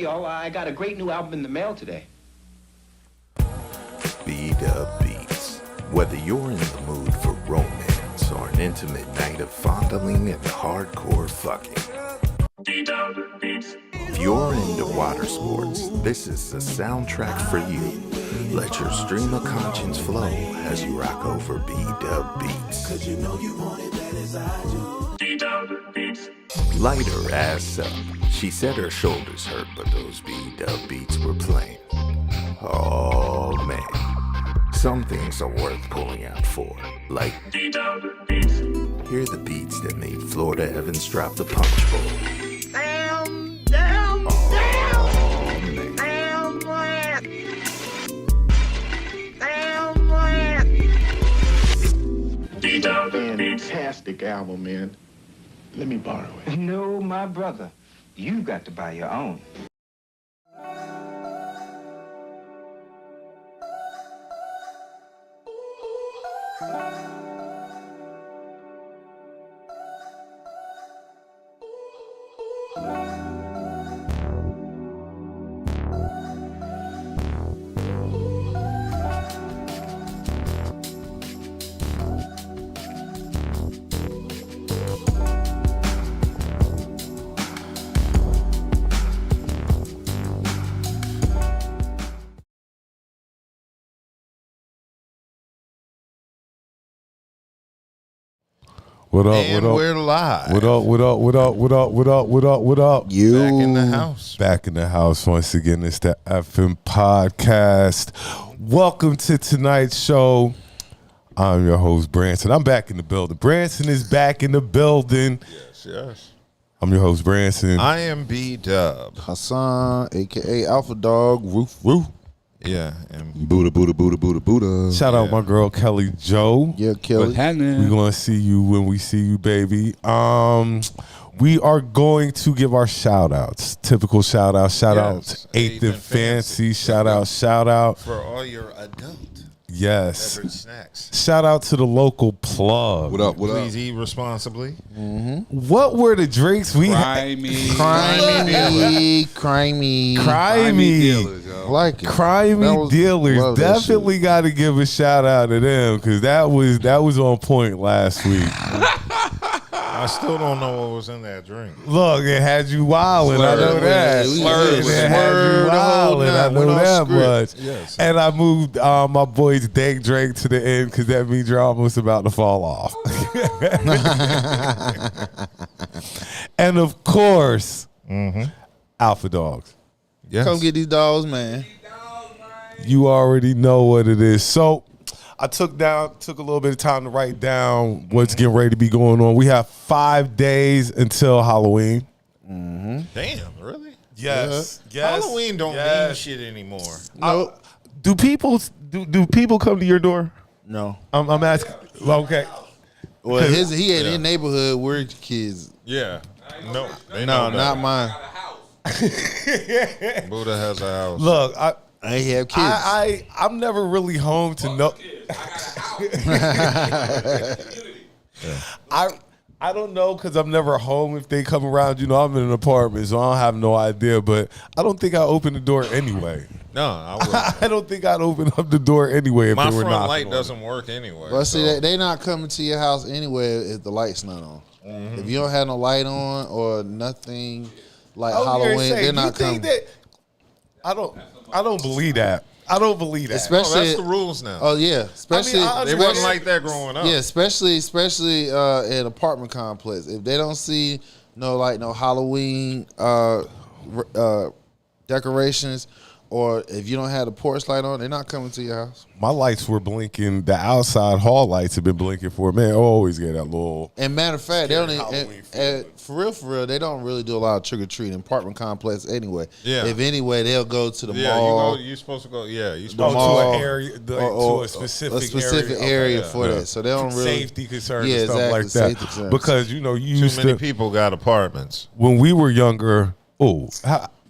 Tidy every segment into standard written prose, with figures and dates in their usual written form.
y'all. I got a great new album in the mail today. B-Dub Beats. Whether you're in the mood for romance or an intimate night of fondling and hardcore fucking. B-Dub Beats. If you're into water sports, this is the soundtrack for you. Let your stream of conscience flow as you rock over B-Dub Beats. Cause you know you want it bad as I do. B-Dub Beats. Light her ass up. She said her shoulders hurt, but those B-Dub Beats were playing. Oh man. Some things are worth pulling out for, like B-Dub Beats. Hear the beats that made Florida Evans drop the punch bowl. Damn. Fantastic album, man. Let me borrow it. No, my brother. You got to buy your own. What up, and what up? We're live. What up, what up, what up, what up, what up, what up, what up? You back in the house. Back in the house once again. It's the FM podcast. Welcome to tonight's show. I'm your host, Branson. I'm back in the building. Branson is back in the building. Yes. I'm your host, Branson. I am B-Dub. Hassan, a.k.a. Alpha Dog, Roof. Yeah. And Buddha. Shout out my girl, Kelly Joe. Yeah, Kelly. We're going to see you when we see you, baby. We are going to give our shout-outs. Typical shout-outs. Shout-out 8th and Fancy. Shout-out. For all your adult Yes. beverage snacks. Shout out to the local plug. What up? Please eat responsibly. What were the drinks we had? Crimey. Dealers, I like it. Crimey Dealers. Love that Definitely got to give a shout out to them because that was on point last week. I still don't know what was in that drink. Look, it had you wilding. I know that. Slurred. It had you wilding. I know that much. Yes. And I moved my boy's dank drink to the end because that means you're almost about to fall off. And of course, Alpha Dogs. Yes. Come get these dogs, man. You already know what it is. So I took a little bit of time to write down what's getting ready to be going on. We have 5 days until Halloween. Damn, really? Yes. Halloween don't mean shit anymore. No. Do people come to your door? No. I'm asking. Okay. Well, he in his neighborhood. We're kids. Yeah. No. They No, know not better. mine. Buddha has a house. Look, I ain't have kids. I'm never really home to know. I don't know because I'm never home if they come around. You know, I'm in an apartment, so I don't have no idea. But I don't think I open the door anyway. No, I wouldn't. I don't think I'd open up the door anyway if My they were front knocking light on doesn't work anyway. But see, they not coming to your house anyway if the light's not on. If you don't have no light on or nothing like Halloween, they're not coming. I don't believe that. I don't believe that. Oh, Especially, that's the rules now. oh yeah, especially They wasn't like that growing up. yeah, especially in apartment complex. If they don't see no Halloween decorations, or if you don't have the porch light on, they're not coming to your house. My lights were blinking. The outside hall lights have been blinking for a minute. I always get that little. And matter of fact, they don't Halloween for real, they don't really do a lot of trick or treating in apartment complex anyway. Yeah. If anyway, they'll go to the Yeah, mall. you're supposed to go. Yeah, you're Oh, supposed mall, to an area, to a specific area Okay, for that. So they don't really safety concerns Yeah, and stuff exactly, like safety that. concerns. Because you used Too many to people got apartments. when we were younger. Oh,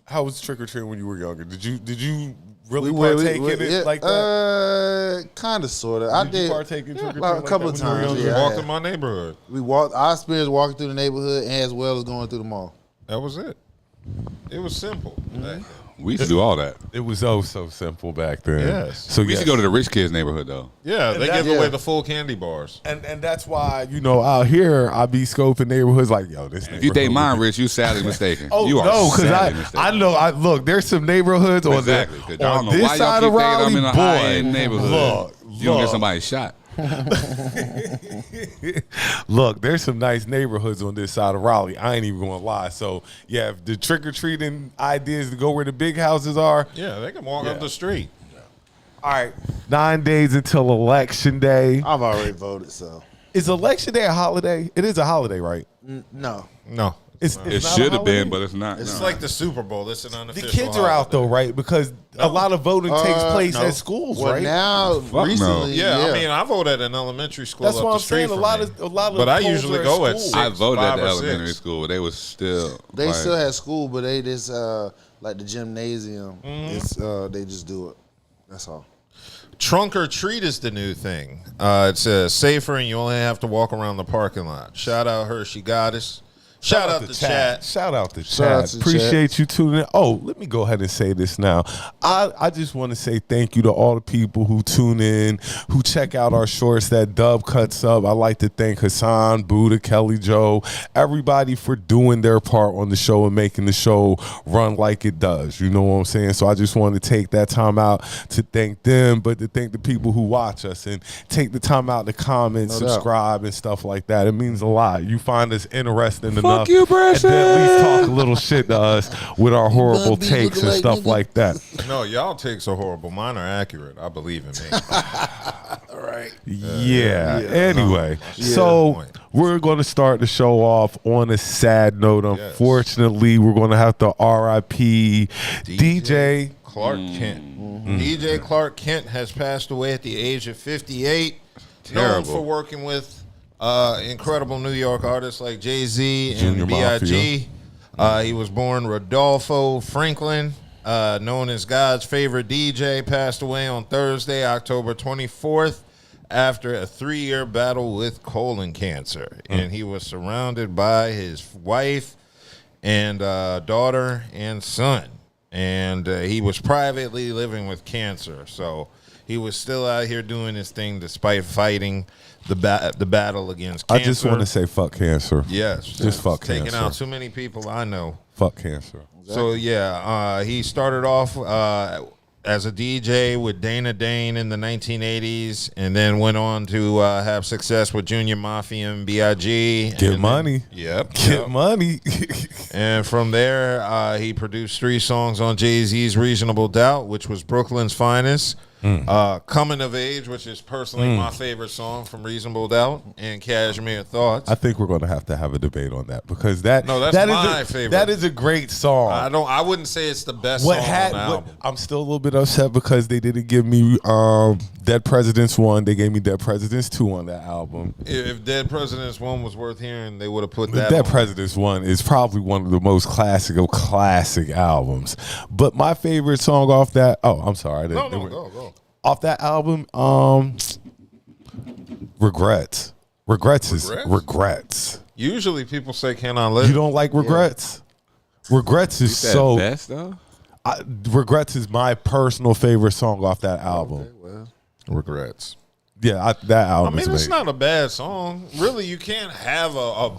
how was trick or treating when you were younger? Did you really partake in it like that? Kind of, sort of. I Did you did partake in trick or treating like a like couple that of when you were times. younger? Yeah, Walked in my neighborhood. I experienced walking through the neighborhood as well as going through the mall. That was it. It was simple. We used to do all that. It was so simple back then. Yes. So We used to go to the rich kids' neighborhood, though. Yeah, they give away the full candy bars. And that's why, out here, I be scoping neighborhoods like, yo, this If you date mine, Rich, you sadly mistaken. Oh, you are no, sadly because mistaken. I know, look, there's some neighborhoods Exactly. on, 'Cause I don't on know this why y'all side keep of thinking Raleigh, I'm in a boy, high-end neighborhood. You don't get look. somebody shot. Look, there's some nice neighborhoods on this side of Raleigh. I ain't even gonna lie. So yeah, if the trick or treating idea is to go where the big houses are, Yeah, they can walk up the street. all right. 9 days until election day. I've already voted, so Is election day a holiday? It is a holiday, right? no. No. It's It not a should have been, holiday? but it's not. It's no. like the Super Bowl. It's an The unofficial kids are out holiday. though, right? Because a lot of voting takes place No. at schools, Well, right? now, no. recently, Yeah, I mean, I vote at an elementary school. That's up what the I'm street saying. A from lot me. of But I polls usually are go at schools. 6. I voted at 5 the or elementary 6. school, but they was still. they like, still had school, but they just like the gymnasium. It's they just do it. That's all. Trunk or treat is the new thing. It's safer, and you only have to walk around the parking lot. Shout out Hershey Goddess. Shout out the chat. Shout out to Shout out chat. to Appreciate you tuning in. Oh, let me go ahead and say this now. I just want to say thank you to all the people who tune in, who check out our shorts that Dub cuts up. I like to thank Hassan, Buddha, Kelly Joe, everybody for doing their part on the show and making the show run like it does. You know what I'm saying? So I just want to take that time out to thank them, but to thank the people who watch us and take the time out to comment, No doubt. subscribe, and stuff like that. It means a lot. You find us interesting enough. Fuck you, Brandon. And then at least talk a little shit to us with our horrible be takes and looking stuff like like that. No, y'all takes are horrible. Mine are accurate. I believe in me. All right. Yeah. Anyway, Yeah. so we're going to start the show off on a sad note. Yes. Unfortunately, we're going to have to RIP DJ. Clark Kent. DJ Clark Kent has passed away at the age of 58. Known Terrible. for working with incredible New York artists like Jay-Z Junior and B.I.G. He was born Rodolfo Franklin, known as God's favorite DJ, passed away on Thursday, October 24th, after a 3-year battle with colon cancer. And he was surrounded by his wife and daughter and son. And he was privately living with cancer. So he was still out here doing his thing despite fighting the battle against cancer. I just want to say fuck cancer. Yes. Just fuck Taking cancer. out too many people I know. Fuck cancer. So, yeah, he started off as a DJ with Dana Dane in the 1980s and then went on to have success with Junior Mafia and B.I.G. Get money. Yep. Get money. And from there, he produced 3 songs on Jay-Z's Reasonable Doubt, which was Brooklyn's Finest. Coming of Age, which is personally my favorite song from Reasonable Doubt, and Cashmere Thoughts. I think we're going to have a debate on that because that's my favorite. That is a great song. I wouldn't say it's the best song on the album. I'm still a little bit upset because they didn't give me Dead Presidents 1. They gave me Dead Presidents 2 on that album. If Dead Presidents 1 was worth hearing, they would have put The that Dead on. Presidents 1 is probably one of the most classic of classic albums. But my favorite song off that, I'm sorry. Go. Off that album, Regrets. Regrets is Regrets. Usually people say Can I Live? You don't like Regrets? Regrets is that so best though. Regrets is my personal favorite song off that album. Regrets. Yeah, that album I is mean, it's amazing. not a bad song. Really, you can't have a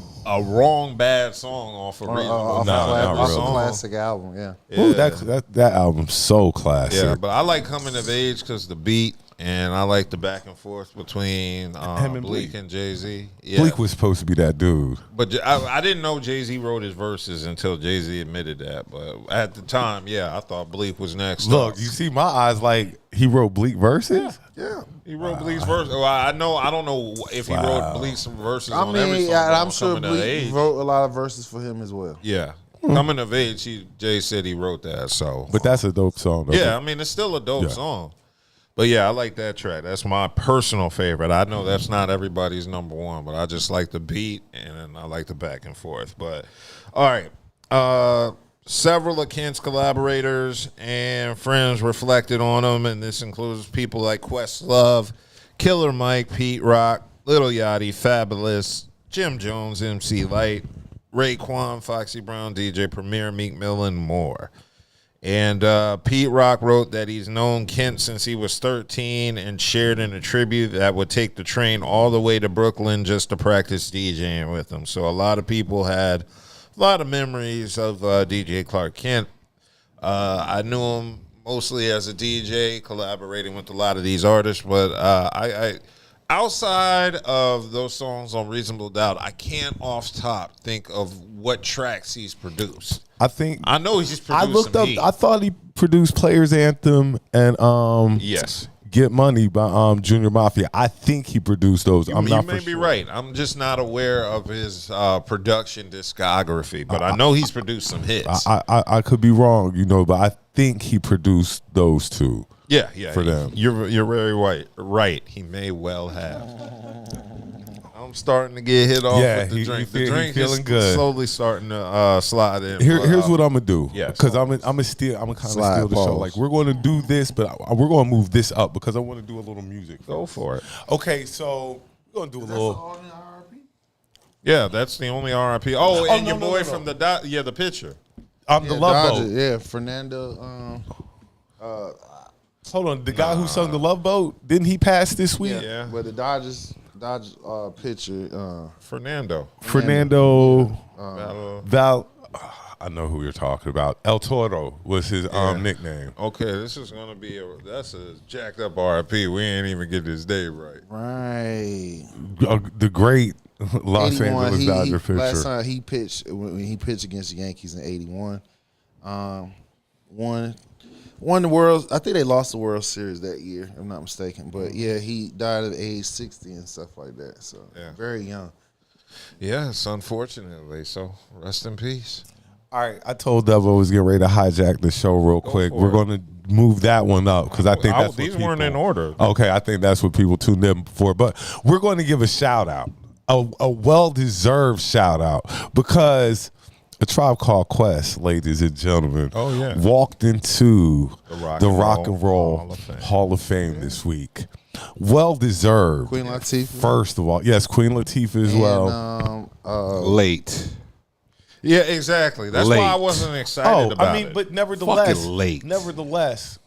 wrong bad song off a Reasonable Off Doubt. not a really. classic album, yeah. Ooh, that album's so classic. Yeah, but I like Coming of Age because the beat, and I like the back and forth between and Bleak Bleak. and Jay-Z. Yeah. Bleak was supposed to be that dude. But I didn't know Jay-Z wrote his verses until Jay-Z admitted that. But at the time, yeah, I thought Bleak was next. Look, up. you see my eyes like he wrote Bleak verses? Yeah, he wrote Bleak's verse. Well, I don't know if he wrote Bleak's verses I on every mean, song. but I'm on sure Coming of Age. Bleak wrote a lot of verses for him as well. Yeah, Coming of Age. Jay said he wrote that. So, But that's a dope song, though. yeah, I mean, it's still a dope Yeah. song. But yeah, I like that track. That's my personal favorite. I know that's not everybody's number one, but I just like the beat and I like the back and forth. But all right, several of Kent's collaborators and friends reflected on him, and this includes people like Questlove, Killer Mike, Pete Rock, Lil Yachty, Fabulous, Jim Jones, MC Light, Raekwon, Foxy Brown, DJ Premier, Meek Mill, and more. And Pete Rock wrote that he's known Kent since he was 13 and shared in a tribute that would take the train all the way to Brooklyn just to practice DJing with him. So a lot of people had a lot of memories of DJ Clark Kent. I knew him mostly as a DJ, collaborating with a lot of these artists, but I outside of those songs on Reasonable Doubt, I can't off top think of what tracks he's produced. I know he's produced. I looked some up. heat. I thought he produced Players Anthem and Yes. Get Money by Junior Mafia. I think he produced those. I'm not You may for be sure. right. I'm just not aware of his production discography, but I know he's produced some hits. I could be wrong, but I think he produced those two. Yeah, for them. You're very right. He may well have. I'm starting to get hit off with the drink. The drink feeling is good. slowly starting to slide in. Here's what I'm gonna do. Yes. Because I'm gonna kind of steal the show. pause. Like we're gonna do this, but we're gonna move this up because I want to do a little music. Go for it. Okay, so we're gonna do a little. Yeah, that's the only RIP. Oh, and no, your no, boy no. from the the picture. The Love Boat. Yeah, Fernando. Hold on, the guy who sung the Love Boat, didn't he pass this week? Yeah. But the Dodgers pitcher. Fernando. Fernando Val- I know who you're talking about. El Toro was his nickname. Okay, this is gonna be that's a jacked up RIP. We ain't even get this day right. Right. The great Los 81, Angeles Dodger last pitcher. time he pitched when he pitched against the Yankees in '81, won the World. I think they lost the World Series that year, if I'm not mistaken. But yeah, he died at age 60 and stuff like that. So very young. Yes, unfortunately. So rest in peace. All right, I told Devo I was getting ready to hijack the show real quick. for We're it. going to move that one up because I think that's what these people, weren't in order. Okay, I think that's what people tuned in for. But we're going to give a shout out, a well-deserved shout out, because A Tribe Called Quest, ladies and gentlemen, walked into the Rock and Roll Hall of Fame this week. Well-deserved. Queen Latifah. First of all, yes, Queen Latifah as well. Late. Yeah, exactly. That's why I wasn't excited about it. But nevertheless, Fucking late.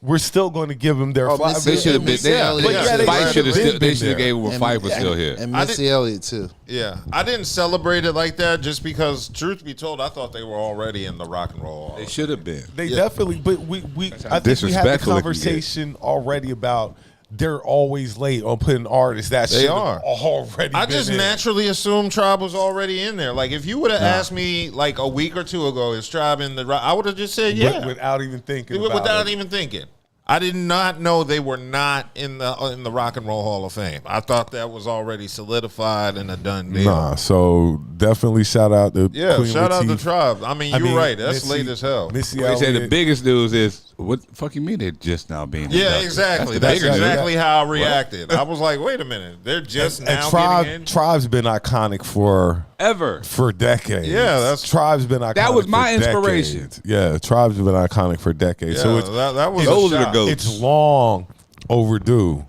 we're still going to give them their flowers. They should have been. Missy Elliott. They should have gave him when Fife was still here. And Missy Elliott too. Yeah, I didn't celebrate it like that just because, truth be told, I thought they were already in the Rock and Roll. They should have been. They definitely, but I think we had the disrespectful it can get. conversation already about they're always late on putting artists that They should are. have already I been just in. naturally assumed Tribe was already in there. Like, if you would have asked me like a week or two ago, is Tribe in the Rock? I would have just said yeah, without even thinking about without it. even thinking. I did not know they were not in the Rock and Roll Hall of Fame. I thought that was already solidified and a done deal. Nah, so definitely shout out to Queen shout out to Latifah. Tribe. I mean, you're right. That's late as hell. Missy They said the Elliott. biggest news is what the fuck you mean they're just now being Yeah, inducted? exactly. the That's bigger news. exactly how I reacted. I was like, wait a minute. They're just now getting in? Tribe's been iconic for decades. Yeah, that's- Tribe's been iconic. That was my for inspiration. decades. Yeah, Tribe's been iconic for decades. Yeah, so it's that was Those a are the shock. goats. it's long overdue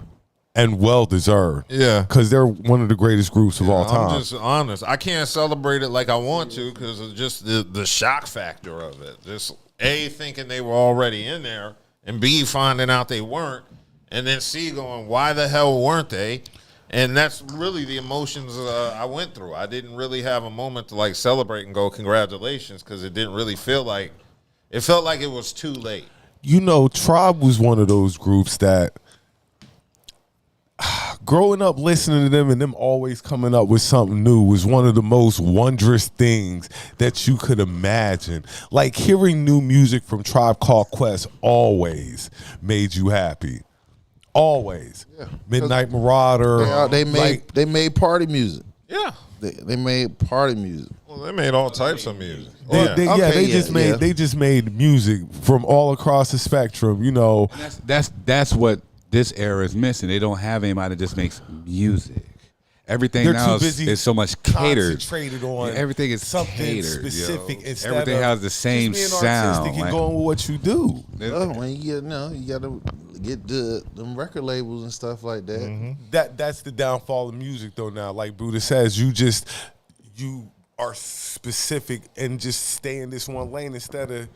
and well deserved. Yeah. because they're one of the greatest groups of all time. I'm just honest. I can't celebrate it like I want to because of just the shock factor of it. Just A, thinking they were already in there, and B, finding out they weren't, and then C, going, why the hell weren't they? And that's really the emotions I went through. I didn't really have a moment to like celebrate and go congratulations because it didn't really feel like it felt like it was too late. Tribe was one of those groups that growing up listening to them and them always coming up with something new was one of the most wondrous things that you could imagine. Like hearing new music from Tribe Called Quest always made you happy. Always. Midnight Marauder. They made party music. Yeah. They made party music. Well, they made all types of music. They just made music from all across the spectrum, That's what this era is missing. They don't have anybody that just makes music. Everything They're now too busy is so much catered. concentrated on everything is something catered, specific yo. instead Everything of has the same just being artistic sound. and going with what you do. When you got to get them record labels and stuff like that. That's the downfall of music though now. Like Buddha says, you are specific and just stay in this one lane instead of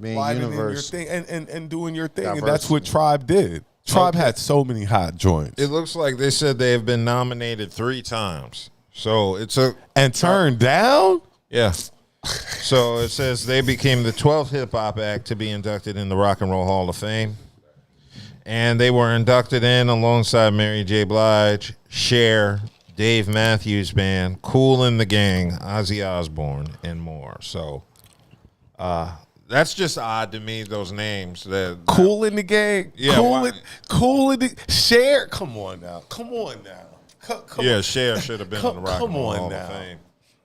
Being widening your universe. thing and doing your thing. And Diversity. that's what Tribe did. Tribe had so many hot joints. It looks like they said they have been nominated 3 times. So it's a And turned down? yeah. So it says they became the 12th hip hop act to be inducted in the Rock and Roll Hall of Fame. And they were inducted in alongside Mary J. Blige, Cher, Dave Matthews Band, Kool and the Gang, Ozzy Osbourne, and more. So that's just odd to me, those names. Cool in the Gang. Yeah, Cool in the Share. Come on now. Come on now. Come yeah, on. Cher should have been in the Rock and Roll Hall of Fame.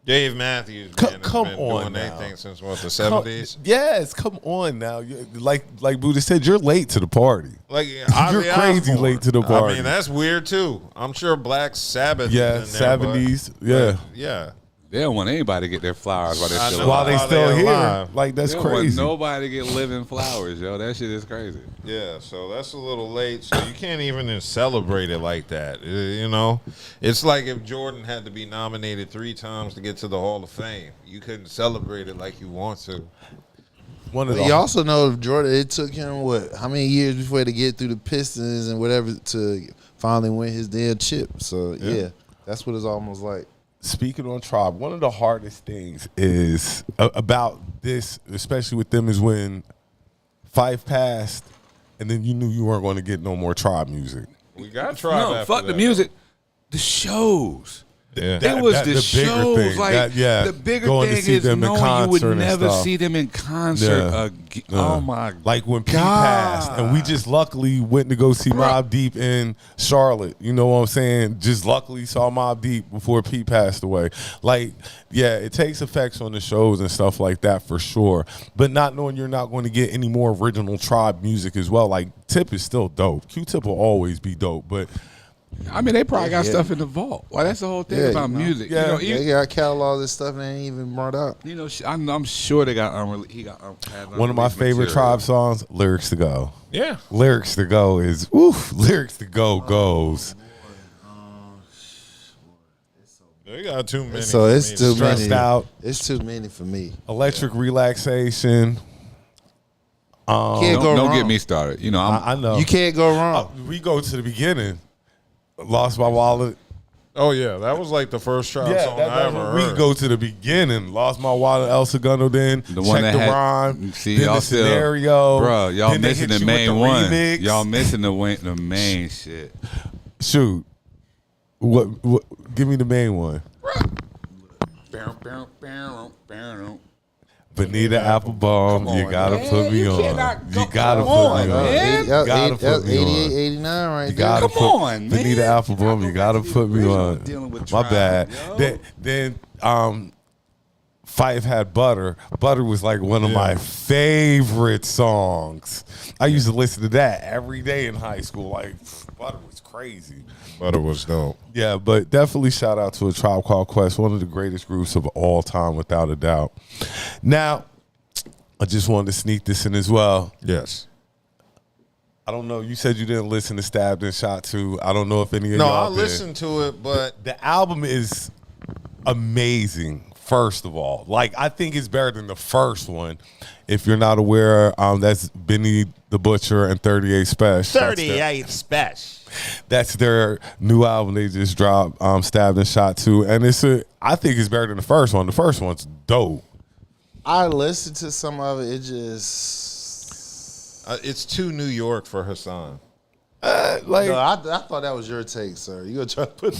Dave Matthews Band has been doing their thing since, what, the 70s? Yes, come on now. Like Buddha said, you're late to the party. Like You're Ozzy crazy Osbourne. late to the party. I mean, that's weird, too. I'm sure Black Sabbath Yeah, is in there, 70s. but- Yeah. Yeah. They don't want anybody to get their flowers while they're I still know. While alive. they While still they here. alive. Like, that's They don't want crazy. nobody to get living flowers, yo. That shit is crazy. Yeah, so that's a little late. So you can't even celebrate it like that. You know, it's like if Jordan had to be nominated 3 times to get to the Hall of Fame. You couldn't celebrate it like you want to. One of But the you also know Jordan, it took him, how many years before to get through the Pistons and whatever to finally win his damn chip. So, yeah, that's what it's almost like. Speaking on Tribe, one of the hardest things is about this, especially with them, is when Fife passed, and then you knew you weren't going to get no more Tribe music. We got Tribe. No, after fuck the that, music. The shows. Yeah. It was the bigger shows. thing. Like The bigger going thing to see is them in knowing you concert would and never stuff. see them in concert Yeah. again. Oh my god! Like when P passed, and we just luckily went to go see Mobb Deep in Charlotte. You know what I'm saying? Just luckily saw Mobb Deep before P passed away. Like, yeah, it takes effects on the shows and stuff like that for sure. But not knowing you're not going to get any more original Tribe music as well. Like, Tip is still dope. Q-Tip will always be dope, but I mean, they probably got stuff in the vault. Well, that's the whole thing about music. Yeah. You know, They got catalog this stuff and they ain't even brought out. you know, I'm sure they got one of my favorite Tribe songs, Lyrics to Go. Yeah. Lyrics to Go is, oof, Lyrics to Go goes. They got too many. So it's for me too to- Stressed many. out. It's too many for me. Electric Relaxation. Can't go Don't wrong. get me started. You know, I know. You can't go wrong. We go to the beginning. Lost My Wallet. Oh, yeah. That was like the first Tribe song I ever heard. we go to the beginning. Lost My Wallet, El Segundo, then the one Check that the had, Rhyme, see, then y'all the still, Scenario. bro. Y'all then they missing hit the you with main the one. remix. Y'all missing the main shit. Shoot. What? Give me the main one. Benita Applebaum, you gotta put me on. You gotta put me on. man. You gotta put me 88, on. 89 right You there. gotta Come put on, man. Benita Applebaum. You gotta put me on. Dealing with My Tribe, bad. yo. Then Fife had Butter. Butter was like one of my favorite songs. I used to listen to that every day in high school. Like, Butter was crazy. But it was dope. Yeah, but definitely shout out to A Tribe Called Quest, one of the greatest groups of all time, without a doubt. Now, I just wanted to sneak this in as well. Yes. I don't know. You said you didn't listen to Stabbed and Shot 2. I don't know if any of No, y'all I did. listened to it, but The album is amazing, first of all. Like, I think it's better than the first one. If you're not aware, that's Benny the Butcher and 38 Special. 38 Special. That's their new album they just dropped, Stabbed and Shot 2. And I think it's better than the first one. The first one's dope. I listened to some of it. It just. It's too New York for Hassan. Like, No, I thought that was your take, sir. You gonna try to put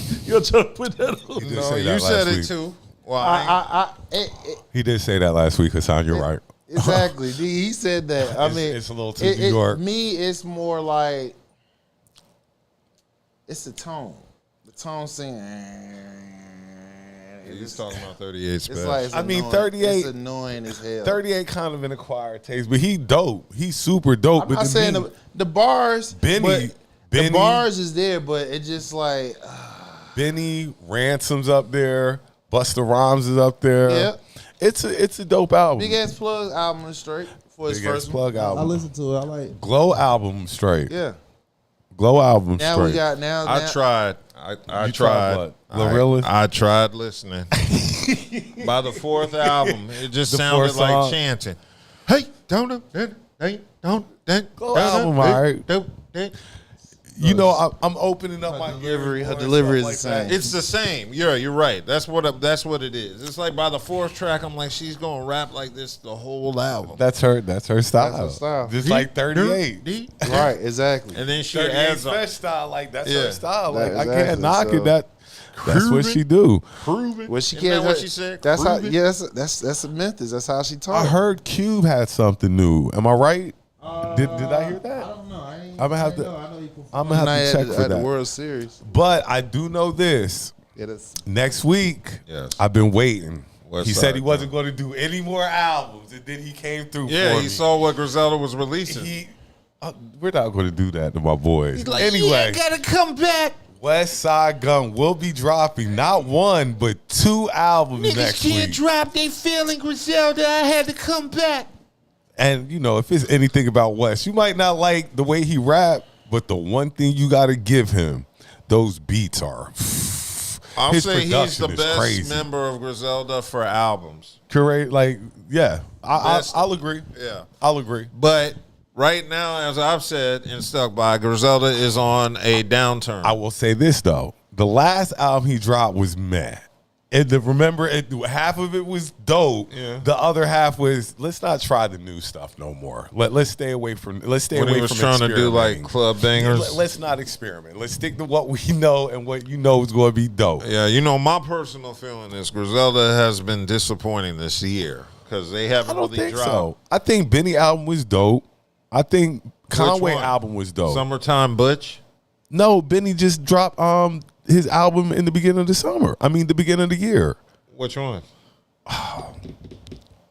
that on? did No, say you that said last it week. too. Well, He did say that last week, Hassan. You're right. Exactly. He said that. I mean, it's a little too New York. Me, it's more like it's the tone. The tone singing. he's talking about 38 Special. It's like it's I mean, annoying. 38 It's annoying as hell. 38 kind of an acquired taste, but he dope. He's super dope. I'm but not to saying me, the bars. Benny- the bars is there, but it just like Benny Ransom's up there. Busta Rhymes is up there. Yeah. It's a dope album. Big Ass Plug album is straight for his Big Ass first Plug one. album. I listen to it. I like. Glow album straight. Yeah. Glow album. Now straight. we got now. I now- tried. I You tried. what? Glorilla? I tried listening. By the fourth album, it just The sounded fourth like song? chanting. Hey, don't, Glow album, all right. You know, I'm opening up my delivery- ears her more and delivery stuff is the like same. that. It's the same. You're right. That's what it is. It's like by the fourth track, I'm like, she's gonna rap like this the whole album. That's her style. That's her style. Just like 38. Right, exactly. And then she 38 adds fresh style, like that's Yeah. her style. Like I Exactly, can't knock so- it. That's what she do. What she Isn't that can't. what she said? That's how. Groovy? Yeah, that's a Memphis. That's how she talks. I heard Cube had something new. Am I right? Did I hear that? I don't know. I'm gonna have to. I'm gonna have to check for at the that. World Series. But I do know this. Yeah, that's Next week, Yes. I've been waiting. What's He said up, he wasn't going to do any more albums, and then he came through. Yeah, for he me. saw what Griselda was releasing. We're not going to do that to my boys. Anyway, gotta come back. West Side Gun will be dropping not one but 2 albums next week. drop. They feeling Griselda. I had to come back. And you know, if it's anything about West, you might not like the way he rap, but the one thing you got to give him, those beats are. I'll his say he's the production is best crazy. member of Griselda for albums. Correct, like yeah, Best- I'll agree. Yeah. I'll agree. But right now, as I've said and stuck by, Griselda is on a downturn. I will say this though: the last album he dropped was meh. And remember, half of it was dope. Yeah. The other half was let's not try the new stuff no more. Let's stay away from. Let's stay when away he was from trying to do like experimenting. club bangers. Let's not experiment. Let's stick to what we know and what you know is going to be dope. Yeah, you know, my personal feeling is Griselda has been disappointing this year because they I haven't don't really think dropped. so. I think Benny album was dope. I think Conway one? album was dope. Summertime Butch. No, Benny just dropped his album in the beginning of the summer. I mean, the beginning of the year. Which one?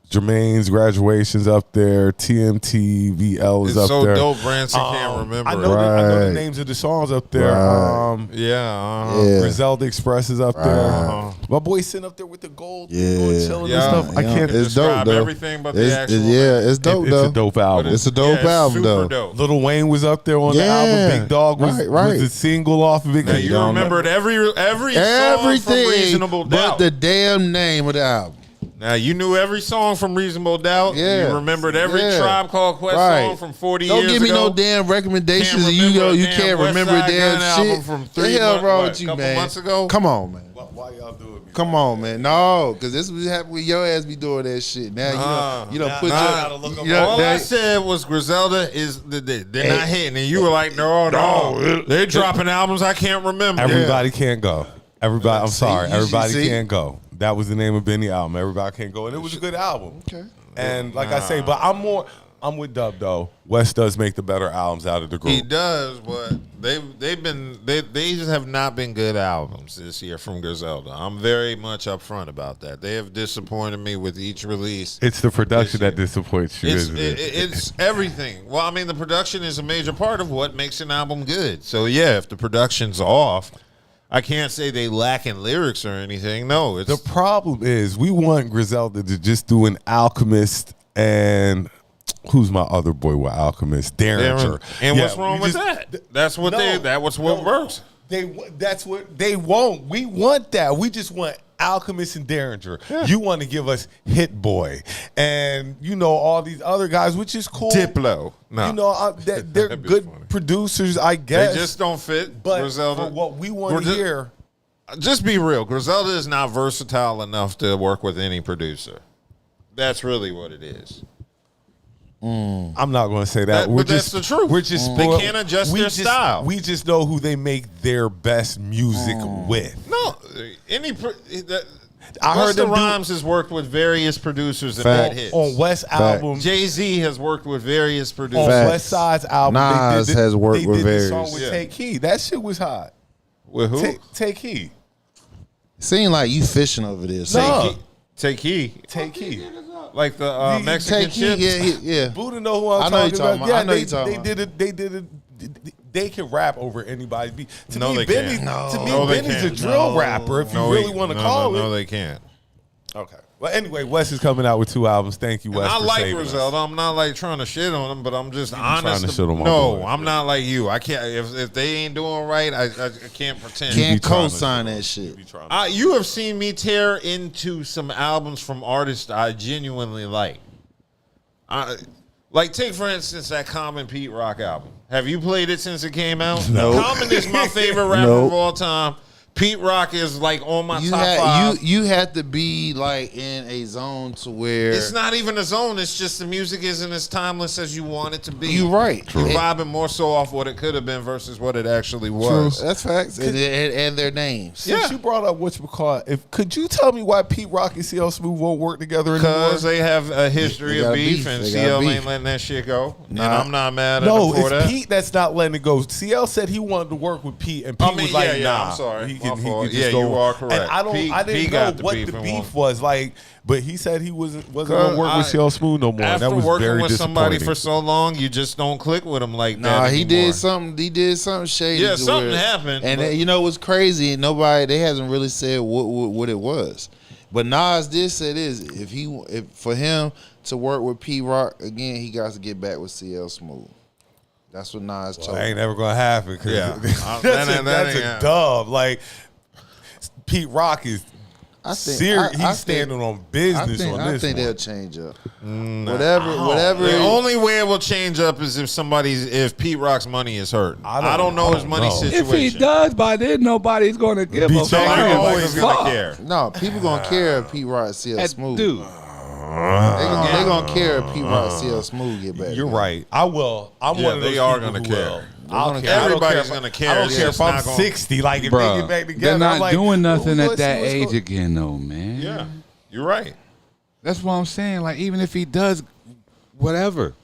Jermaine's graduation's up there. TMT VL is It's up so there. dope, Branson can't remember. I know, I know the Right. names of the songs up there. Right. Yeah. Yeah. Griselda Express is up there. My boy sitting up there with the gold, chilling Yeah. and stuff. I can't. It's dope describe though. everything but the It's, actual it's dope It's though. a dope album. It's a dope Yeah, album super though. dope. Lil Wayne was up there on the Yeah. album. Big Dog was, Right. was the single off of it. Now, you remembered every song from Everything Reasonable but Doubt. the damn name of the album. Now you knew every song from Reasonable Doubt. Yeah. You remembered every Yeah. Tribe Called Quest Right. song from 40 Don't years give me ago. no damn recommendations Can't and you remember go a you damn can't West remember Side damn Gun album shit. from The 3 hell months- wrong what, with you, couple man? months ago? Come on, man. Why y'all doing me? Come on, man. No, because this was happening with your ass be doing that shit. Now you don't Now- put now I your gotta look up you know, All I that- said was Griselda is they're not hitting, and you were like, no, they're dropping albums I can't remember. Everybody can't go. Everybody, I'm sorry. you Everybody see? can't go. That was the name of Benny album. Everybody can't go, and it was a good album. Okay. And like I say, but I'm with Dub though. West does make the better albums out of the group. He does, but they just have not been good albums this year from Griselda. I'm very much upfront about that. They have disappointed me with each release. It's the production that disappoints you, It's isn't it? it's everything. Well, I mean, the production is a major part of what makes an album good. So yeah, if the production's off, I can't say they lack in lyrics or anything. No, it's The problem is we want Griselda to just do an Alchemist and who's my other boy with Alchemist? Derringer. And Yeah, what's wrong we with just- that? That's what No, works. That's what they want. We want that. We just want Alchemist and Derringer. You want to give us Hit Boy and all these other guys, which is cool. Diplo. No. They're That'd be good funny. producers, I guess. They just don't fit but Griselda. for what we want to hear. Just be real. Griselda is not versatile enough to work with any producer. That's really what it is. I'm not going to say that. But that's the truth. We're just They spoiled. can't adjust their style. We just know who they make their best music with. No, I heard Busta them Rhymes has worked with various producers and Fact. made hits. on West album. Jay-Z has worked with various On producers. Facts. West Side's album, Nas has worked they with did the various. song with Yeah. Take Heed. That shit was hot. With who? Take Heed. Seem like you fishing over this. No. Take Heed. Take Heed. Like the Mexican Take heed, chips. yeah. Buddha know who I'm I know you talking talking about. about. I Yeah, know you talking they did it. They can rap over anybody's beat. To No, me, they Benny, can't. to me, No, they Benny's a can't. drill rapper. If you really want to call no, it. they can't. Okay. Well, anyway, Wes is coming out with 2 albums. Thank you, Wes. I for like saving us. Griselda. I'm not like trying to shit on him, but I'm just honest. trying to shit on my no, boy. I'm not like you. I can't. If they ain't doing right, I can't pretend. Can't trying to co-sign shit on that shit. You have seen me tear into some albums from artists I genuinely like. Like, take for instance that Common Pete Rock album. Have you played it since it came out? No. Common is my favorite rapper Nope. of all time. Pete Rock is like on my You top had 5. you had to be like in a zone to where It's not even a zone. It's just the music isn't as timeless as you want it to be. you right. You're vibing more so off what it could have been versus what it actually was. That's facts. And their names. Since you brought up whatchamacallit, could you tell me why Pete Rock and CL Smooth won't work together anymore? Because they have a history They of got beef, beef. and They got CL beef. ain't letting that shit go. And Nah. I'm not mad at No, him for it's that. Pete that's not letting it go. CL said he wanted to work with Pete, and Pete was like, "Nah." I'm sorry. He My can fault. just Yeah, go. you are correct. And I Pete didn't got know the what beef the and beef won. was like, but he said he wasn't gonna work with CL Smooth no more. And After that was working very with somebody disappointing. for so long, you just don't click with him like that Nah, he anymore. did something. He did something shady. Yeah, to something where- happened, And but- you know what's crazy? They hasn't really said what it was. But Nas did say this: if for him to work with P Rock again, he got to get back with CL Smooth. That's what Nas told. Well, ain't never gonna happen. 'Cause Yeah. that's a dub. Like Pete Rock is serious. He's standing on business on I this think one. they'll change up. Whatever. The only way it will change up is if Pete Rock's money is hurt. I don't know his money situation. If he does by then, nobody's going to give a fuck. Somebody always Fuck. gonna care. No, people gonna care if P Rock CL That Smooth. dude. They gonna care if P Rock CL Smooth get back. You're right. I will. I'm Yeah, one of those they are people gonna who care. will. I'll I'll care. care. I don't Everybody's care gonna if- care. I don't It's care just if I'm not gonna- 60. Like if they Bruh, get back together, they're not I'm like, doing nothing well, at that what's age going- again, though, man. Yeah, you're right. That's what I'm saying. Like, even if he does whatever,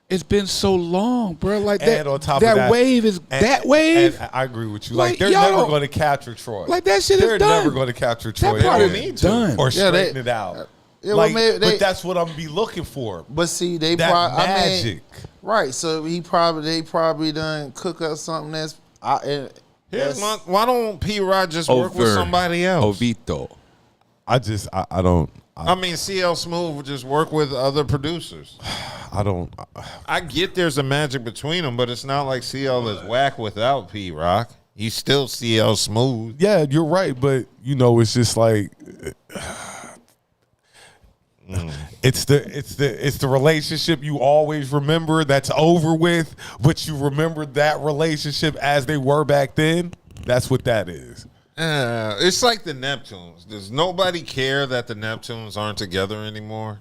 it's been so long, bro. Like And on top of that, wave is that wave. And I agree with you. Like, Like they're y'all never don't- going to capture Troy. Like, that shit is They're done. never going to capture That Troy. part They is don't need done. to. Or Yeah, straighten it out. Yeah, well, Like, maybe but that's what I'm be looking for. But see, they That probably magic. right. So they probably done cook up something that's. Why don't P Rock just work with somebody else? Ovito. I don't. I mean, CL Smooth would just work with other producers. I don't. I get there's a magic between them, but it's not like CL is whack without P Rock. He's still CL Smooth. Yeah, you're right, but it's just like it's the relationship you always remember that's over with, but you remember that relationship as they were back then. That's what that is. It's like the Neptunes. Does nobody care that the Neptunes aren't together anymore?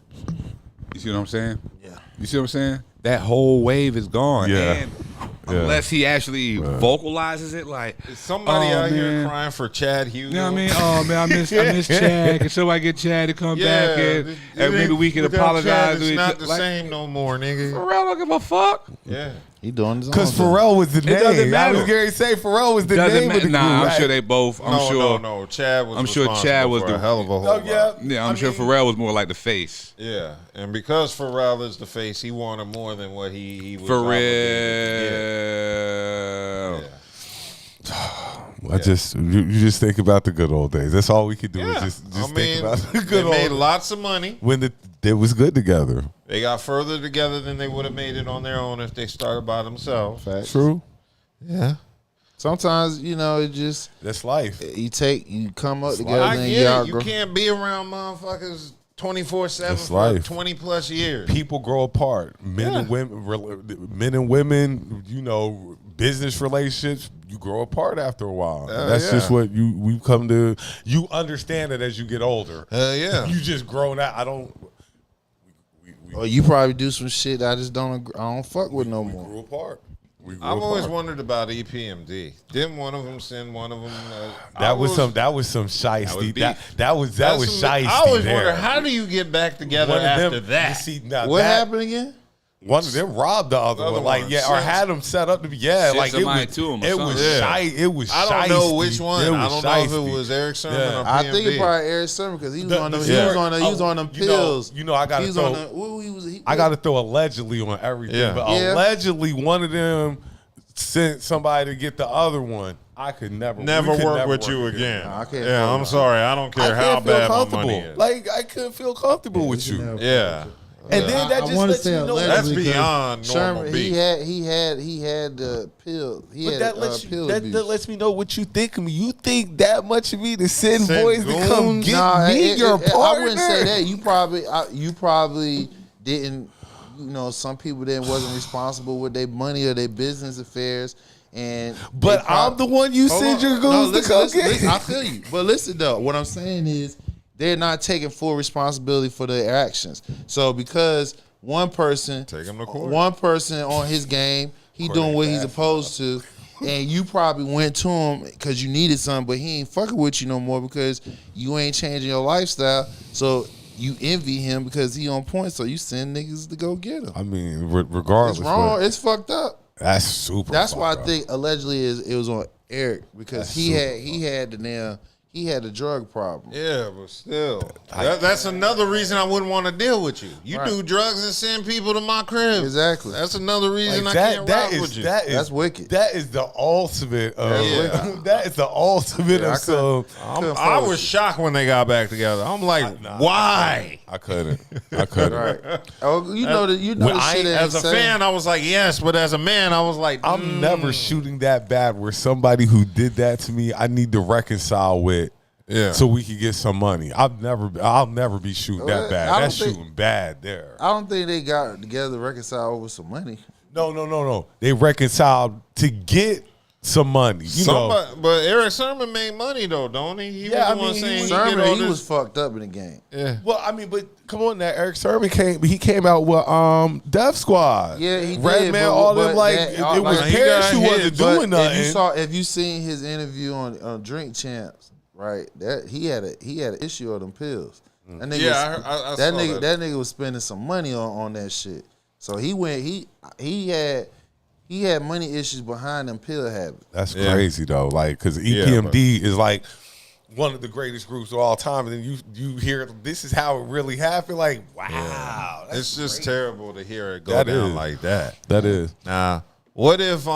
You see what I'm saying? Yeah. You see what I'm saying? That whole wave is gone. Yeah. And unless he actually vocalizes it, like Is somebody oh, out here man. crying for Chad Hughes? You know what I mean? Oh man, I miss Chad. Can somebody get Chad to come back and maybe we can apologize to It's each not other? the same no more, nigga. Pharrell don't give a fuck. Yeah. He doing his own Because thing. Pharrell was the doesn't name. I matter. was going to say Pharrell was the Doesn't name of the matter. group. Nah, I'm right? sure they both. No. Chad was. I'm sure responsible Chad was for the- a hell of a whole Oh, lot. yeah. Yeah, I'm I sure mean- Pharrell was more like the face. Yeah, and because Pharrell is the face, he wanted more than what he was. For real. obligated. Yeah. I just you just think about the good old days. That's all we could do Yeah. is just I think mean, about the they good made old lots of money. when they was good together. They got further together than they would have made it on their own if they started by themselves. Facts. True. Yeah, Sometimes it just That's life. you come up together I and get y'all it. You grow. can't be around motherfuckers 24/7 That's for life. 20 plus years. People grow apart. Men and women, business relationships, you grow apart after a while. That's just what we've come to. You understand it as you get older. Yeah. You just grown out. I don't. Or you probably do some shit I just don't fuck with no We more. grew apart. We grew I've always apart. wondered about EPMD. Didn't one of them send one of them? That was some shiesty. beef. That was shiesty. I always there. wonder, how do you get back together One of after them- that? you see, now What that- happened again? One of them robbed the other one, like one. or had them set up to be Sent like it somebody was. to him or It was something. shy. It was. I don't know shiesty. which one. It I was don't know if shiesty. it was Eric Sermon Yeah. or I PMD. think it probably Eric Sermon because he was on them. the- He was yeah. on them. He was on them You know- pills. I gotta He was throw. on the. What he was? I got to throw allegedly on everything, Yeah. but Yeah. allegedly one of them sent somebody to get the other one. I could never work with you again. I can't Yeah, I'm sorry. I don't care how can't feel bad my comfortable. money is. Like I couldn't feel comfortable with you. Yeah. And then that I just wanna lets say you know That's allegedly, beyond normal Sherman, beef. he had the pill. He But had that lets pill you, that abuse. lets me know what you think of me. You think that much of me to send Send boys to come goons? get Nah, me your partner? I wouldn't say that. You probably didn't. You know, some people then wasn't responsible with their money or their business affairs. And But I'm the one you send your goons to come get. listen, I feel you. But listen though, what I'm saying is they're not taking full responsibility for their actions. So because one person Take 'em to court. One person on his game, he doing what he's supposed to, and you probably went to him because you needed something, but he ain't fucking with you no more because you ain't changing your lifestyle. So you envy him because he on point. So you send niggas to go get him. I mean, regardless, It's wrong. but It's fucked up. that's super. That's why I fucked up. think allegedly it was on Eric because he had the drug problem. Yeah, but still, that's another reason I wouldn't want to deal with you. You Right. do drugs and send people to my crib. Exactly. That's another reason Like, I can't rock with you. That's wicked. That is the ultimate of. Yeah. That is the ultimate Yeah, I of some. I was shocked when they got back together. I'm like, why? I couldn't. I couldn't. Right. Oh, you know the When shit ain't As a safe. fan, I was like, yes, but as a man, I was like, I'm never shooting that bad where somebody who did that to me, I need to reconcile with. Yeah. So we can get some money. I'll never be shooting that bad. I don't That's think- shooting bad there. I don't think they got together to reconcile over some money. No. They reconciled to get some money. You know. But Eric Sermon made money though, don't he? He Yeah, was the I one mean, saying he he Sermon, get all he this- was fucked up in the game. Yeah. Well, I mean, but come on now. Eric Sermon came out with Def Squad. Yeah, he Red did. Man, but- all but them like that- it was like, he parents got who hit, wasn't But doing nothing. if you seen his interview on Drink Champs, right? That he had an issue of them pills. That nigga Yeah, was, I that saw nigga that. nigga was spending some money on that shit. So he had money issues behind them pill habits. That's Yeah. crazy though. Like, because EPMD is like one of the greatest groups of all time, and then you hear this is how it really happened. Like, wow, that's It's just terrible to hear it go That down is. like that. that is. Nah, what if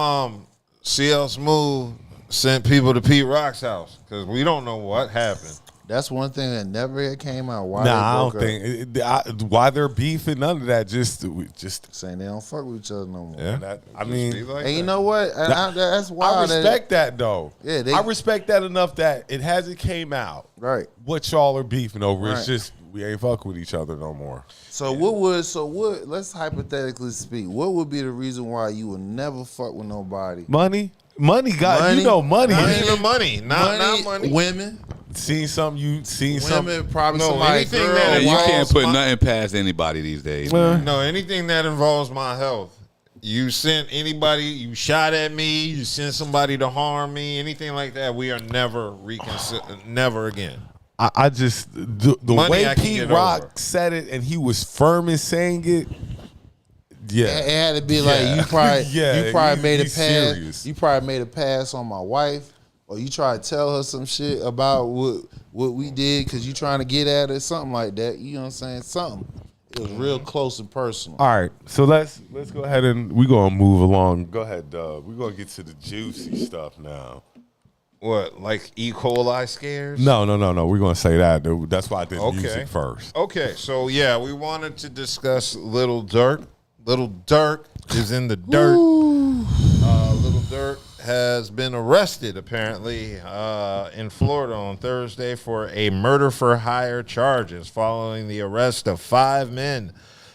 CL Smooth sent people to Pete Rock's house? Because we don't know what happened. That's one thing that never came out. Why Nah, I they don't broke up. think why they're beefing. None of that. Just Saying they don't fuck with each other no more. Yeah, that, I mean, And you know what? That's why I respect that though. Yeah, I respect that enough that it hasn't came out Right. what y'all are beefing over. Right. It's just we ain't fucking with each other no more. So what? Let's hypothetically speak. What would be the reason why you would never fuck with nobody? Money got Money. you know money. Money, not money. Women, Seen something. women, probably No, somebody. anything Girl, that You involves can't put my- nothing past anybody these days. man. No, anything that involves my health. You sent anybody, you shot at me, you sent somebody to harm me, anything like that, we are never never again. I just the Money way I can Pete get Rock over. said it, and he was firm in saying it. Yeah, It had to be like Yeah. you probably Yeah, you probably made a he's pass. serious. You probably made a pass on my wife, or you try to tell her some shit about what we did because you trying to get at her, something like that. You know what I'm saying? Something. It was real close and personal. All right, so let's go ahead and we're gonna move along. Go ahead, Doug. We're gonna get to the juicy stuff now. What, like E-Coli scares? No. We're gonna say that. That's why I did Okay. music first. Okay, so yeah, we wanted to discuss Lil Durk. Lil Durk is in the dirt. Lil Durk has been arrested apparently in Florida on Thursday for a murder for hire charges following the arrest of 5 men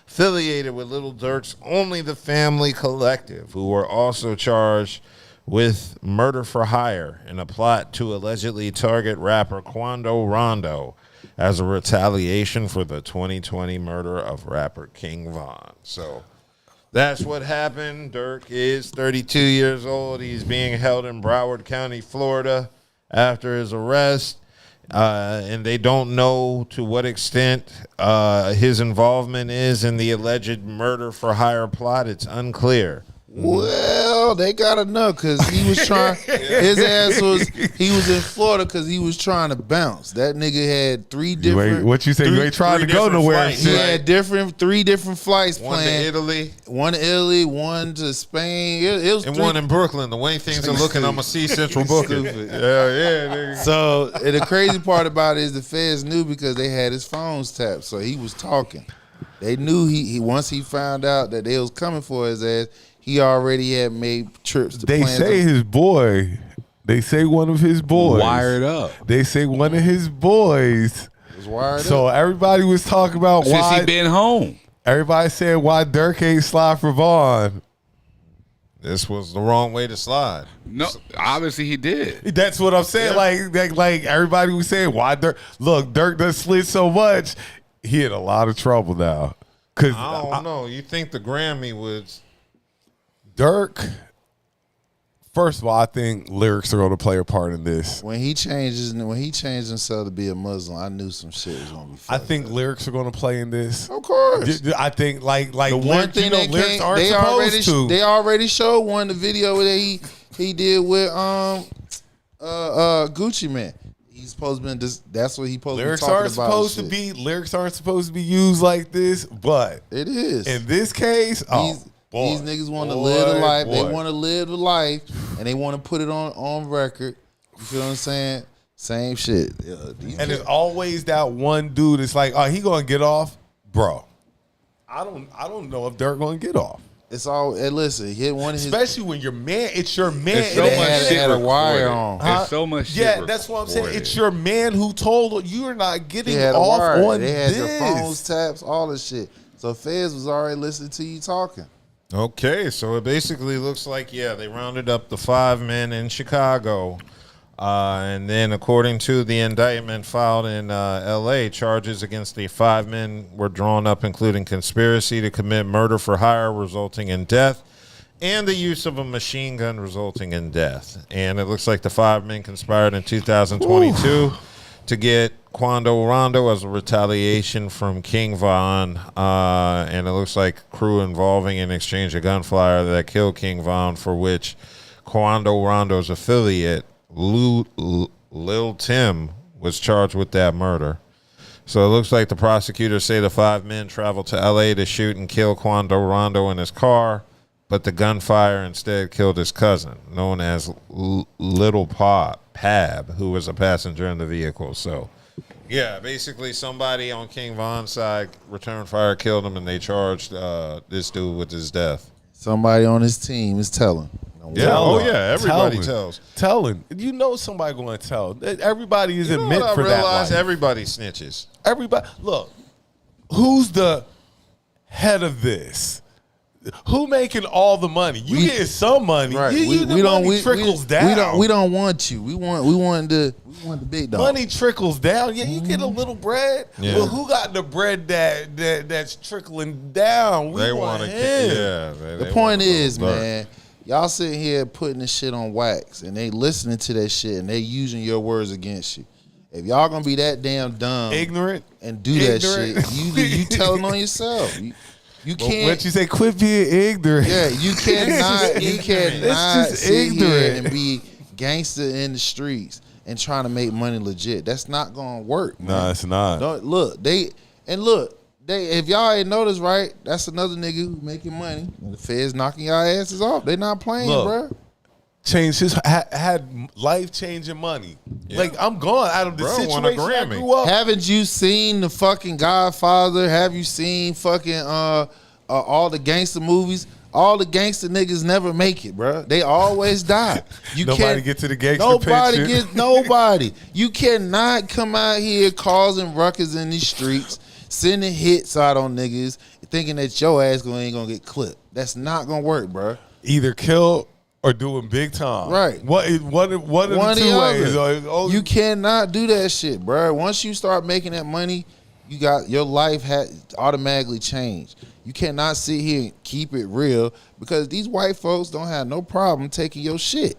affiliated with Lil Durk's Only the Family Collective, who were also charged with murder for hire in a plot to allegedly target rapper Quando Rondo as a retaliation for the 2020 murder of rapper King Von. So that's what happened. Durk is 32 years old. He's being held in Broward County, Florida, after his arrest. And they don't know to what extent his involvement is in the alleged murder for hire plot. It's unclear. Well, they got enough because he was trying. His ass was. He was in Florida because he was trying to bounce. That nigga had three different. What you say? You ain't trying to go nowhere. Flights, He right? had three different flights One planned. to Italy. One to Italy, one to Spain. It was And three. one in Brooklyn. The way things are looking, I'm going to see Central Booking. Yeah, nigga. So and the crazy part about it is the feds knew because they had his phones tapped, so he was talking. They knew he once he found out that they was coming for his ass, he already had made trips to They plans say of- his boy. They say one of his boys. Wired up. They say one of his boys. was wired So up. everybody was talking about Since why. he been home. Everybody said why Durk ain't slide for Vaughn. This was the wrong way to slide. No, obviously he did. That's what I'm saying. Like everybody was saying why Durk. Look, Durk done slid so much. He in a lot of trouble now. Cause I don't know. You think the Grammy would... Durk. First of all, I think lyrics are going to play a part in this. When he changed himself to be a Muslim, I knew some shit was gonna be. I think lyrics are going to play in this. Of course. I think like The one lyrics, thing they lyrics can't, aren't they supposed to. they already showed one the video that he did with Gucci Man. He's supposed to be that's what he supposed Lyrics to be talking aren't about. supposed to be. Lyrics aren't supposed to be used like this. But It is. in this case, These niggas want to live the life. They want to live the life, and they want to put it on record. You feel what I'm saying? Same shit. Yeah, and there's always that one dude that's like, oh, he gonna get off, bro. I don't know if Durk gonna get off. It's all. And listen, he hit one of his. Especially when your man, it's your man. It's so It much ain't- shit had a wire recorded. on. There's so much shit Yeah, that's what I'm saying. recorded. It's your man who told you you're not getting They had a off wire. on They had this. your phones taps, all this shit. So Feds was already listening to you talking. Okay, so it basically looks like, they rounded up the 5 men in Chicago. And then according to the indictment filed in L.A., charges against the 5 men were drawn up, including conspiracy to commit murder for hire resulting in death and the use of a machine gun resulting in death. And it looks like the 5 men conspired in 2022 to get Quando Rondo as a retaliation from King Von, and it looks like crew involving an exchange of gunfire that killed King Von, for which Quando Rondo's affiliate, Lil Tim, was charged with that murder. So it looks like the prosecutors say the 5 men traveled to L.A. to shoot and kill Quando Rondo in his car, but the gunfire instead killed his cousin, known as Little Pab, who was a passenger in the vehicle. So, basically somebody on King Von's side returned fire, killed him, and they charged this dude with his death. Somebody on his team is telling. Everybody tells. Telling. You know somebody going to tell. Everybody isn't meant I for that realize life. everybody snitches. Everybody, look, who's the head of this? Who making all the money? You getting some money. Right. The money trickles down. We don't want you. We want the big dog. Money trickles down. Yeah, you get a little bread. Yeah. But who got the bread that's trickling down? They want want to. him. The point is, man, y'all sitting here putting this shit on wax, and they listening to that shit, and they using your words against you. If y'all gonna be that damn dumb, Ignorant, and do that shit, you telling on yourself. You can't. What you say? Quit being ignorant. Yeah, you cannot. You cannot It's just sit here ignorant. and be gangster in the streets and trying to make money legit. That's not gonna work. Man. No, it's not. If y'all ain't noticed, right, that's another nigga who making money. And the feds knocking y'all asses off. They not playing, bro. Changed his had life changing money. Yeah. Like I'm gone out of the Bro won a situation I Grammy. grew up. Haven't you seen the fucking Godfather? Have you seen fucking all the gangster movies? All the gangster niggas never make it, bro. They always die. You Nobody can't get to the gangster Nobody picture. gets nobody. You cannot come out here causing ruckus in these streets, sending hits out on niggas, thinking that your ass ain't gonna get clipped. That's not gonna work, bro. Either kill or doing big time. Right. One of the two ways. Oh, You cannot do that shit, bro. Once you start making that money, you got your life automatically changed. You cannot sit here and keep it real because these white folks don't have no problem taking your shit.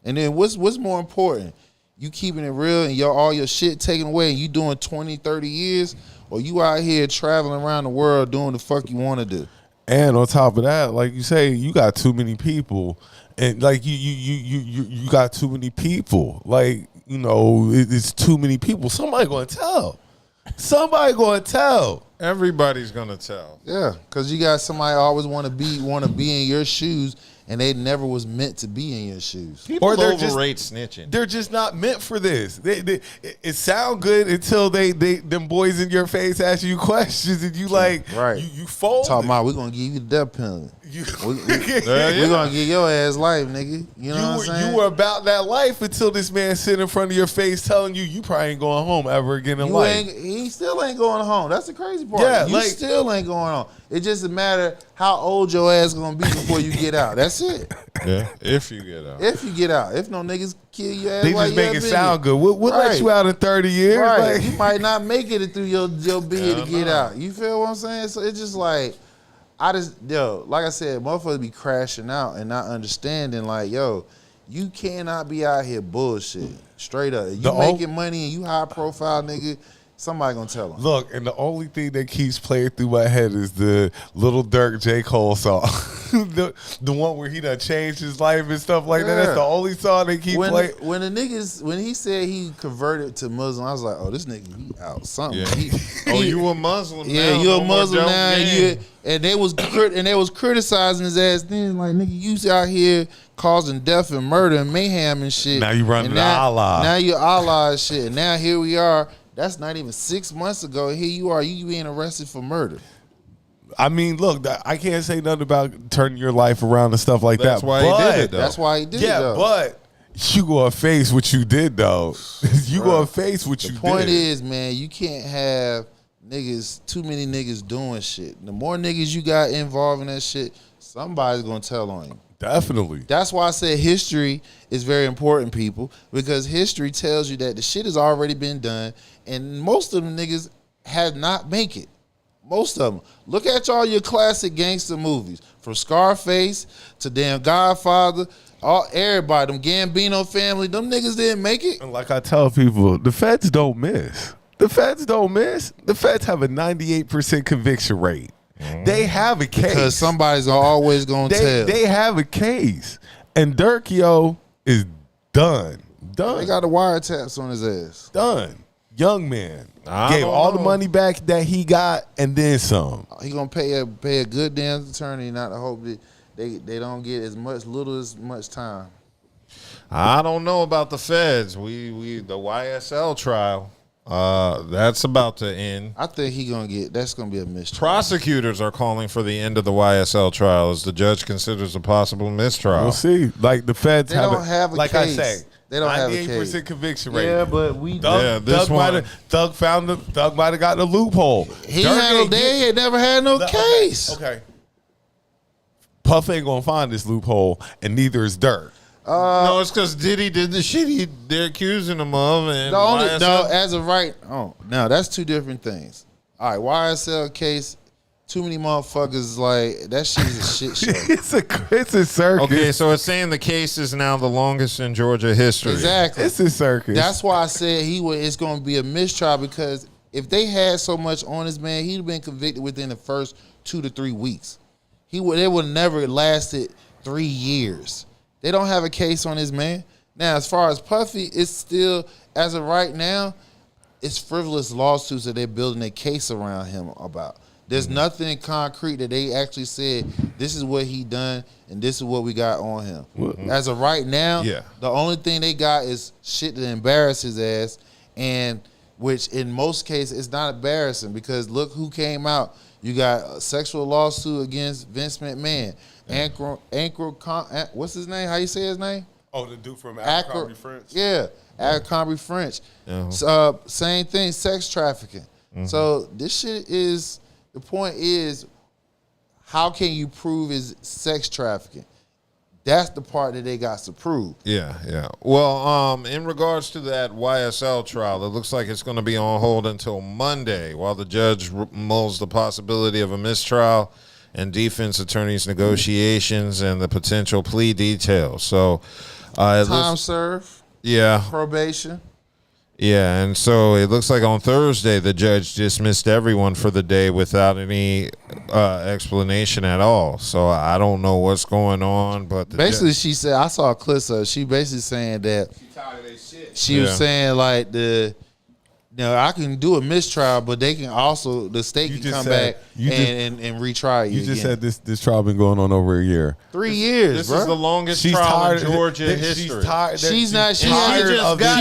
And then what's more important? You keeping it real and all your shit taken away and you doing 20, 30 years, or you out here traveling around the world doing the fuck you want to do? And on top of that, like you say, you got too many people, and like you got too many people. Like, you know, it's too many people. Somebody gonna tell. Somebody gonna tell. Everybody's gonna tell. Yeah, because you got somebody always want to be in your shoes, and they never was meant to be in your shoes. People Or they're overrate snitching. They're just not meant for this. It sound good until them boys in your face ask you questions and you like Right. you fold. Talking about, we're going to give you the death penalty. We're going to give your ass life, nigga. You know what I'm saying? You were about that life until this man sit in front of your face telling you probably ain't going home ever again in life. He still ain't going home. That's the crazy part. Yeah, you like- still ain't going home. It just a matter how old your ass gonna be before you get out. That's it. Yeah, if you get out. If you get out. If no niggas kill your ass, They while just you make up it in sound it. good. We'll let Right. you out in 30 years. Right. Like, You might not make it through your bid to get no. out. You feel what I'm saying? So it's just like, like I said, motherfuckers be crashing out and not understanding, like, yo, you cannot be out here bullshit. Straight up. You making money and you high profile, nigga, somebody gonna tell them. look, and the only thing that keeps playing through my head is the Lil Durk J. Cole song. the one where he done changed his life and stuff like that. That's Yeah. the only song they keep playing. When he said he converted to Muslim, I was like, oh, this nigga, he out something. Yeah. You a Muslim now. Yeah, you no a more Muslim dope now. game. And they was criticizing his ass then, like, nigga, you out here causing death and murder and mayhem and shit. Now you running And to Allah. Now you Allah and shit. And now here we are. That's not even 6 months ago. Here you are. You being arrested for murder. I mean, look, I can't say nothing about turning your life around and stuff like That's that. why he did it, though. That's why he did it, Yeah, though. but you gonna face what you did, though. You gonna face what you The point did. is, man, you can't have too many niggas doing shit. The more niggas you got involved in that shit, somebody's gonna tell on you. Definitely. That's why I said history is very important, people, because history tells you that the shit has already been done, and most of them niggas have not make it. Most of them. Look at all your classic gangster movies, from Scarface to damn Godfather, everybody, them Gambino family, them niggas didn't make it. And like I tell people, the feds don't miss. The feds don't miss. The feds have a 98% conviction rate. They have a case. Because somebody's always gonna tell. They have a case. And Durk, yo, is done. They got the wiretaps on his ass. Done. Young man. I Gave don't all the know. money back that he got and then some. He gonna pay a good damn attorney, not to hope that they don't get as much time. I don't know about the feds. We the YSL trial. That's about to end. I think that's gonna be a mistrial. Prosecutors are calling for the end of the YSL trial as the judge considers a possible mistrial. We'll see. Like the feds They don't have a like case. I say, They don't have a 98% case. conviction rate. Yeah, but we Thug might have gotten a loophole. they had never had no case. Okay. Puff ain't gonna find this loophole, and neither is Durk. No, it's because Diddy did the shit they're accusing him of. And As of right, no, that's two different things. All right, YSL case, too many motherfuckers, like, that shit is a shit show. it's a circus. Okay, so it's saying the case is now the longest in Georgia history. Exactly. It's a circus. That's why I said it's going to be a mistrial, because if they had so much on this man, he'd have been convicted within the first 2 to 3 weeks. It would never lasted 3 years. They don't have a case on this man. Now, as far as Puffy, it's still, as of right now, it's frivolous lawsuits that they're building a case around him about. There's nothing concrete that they actually said, this is what he done and this is what we got on him. As of right now, the only thing they got is shit to embarrass his ass, and which in most cases is not embarrassing, because look who came out. You got a sexual lawsuit against Vince McMahon. What's his name? How you say his name? Oh, the dude from Abercrombie French. Yeah, Abercrombie French. Same thing, sex trafficking. So this shit is, the point is, how can you prove is sex trafficking? That's the part that they got to prove. Yeah. Well, in regards to that YSL trial, it looks like it's going to be on hold until Monday while the judge mulls the possibility of a mistrial and defense attorneys' negotiations and the potential plea details. So, Time served. Yeah. Probation. Yeah, and so it looks like on Thursday the judge dismissed everyone for the day without any explanation at all. So I don't know what's going on, but basically she said, I saw a clip of she basically saying that She tired of that shit. she was saying like I can do a mistrial, but they can also the state can come back and retry you. You just said this trial been going on over a year. 3 years, this bro. is the longest trial in Georgia history. She's tired. She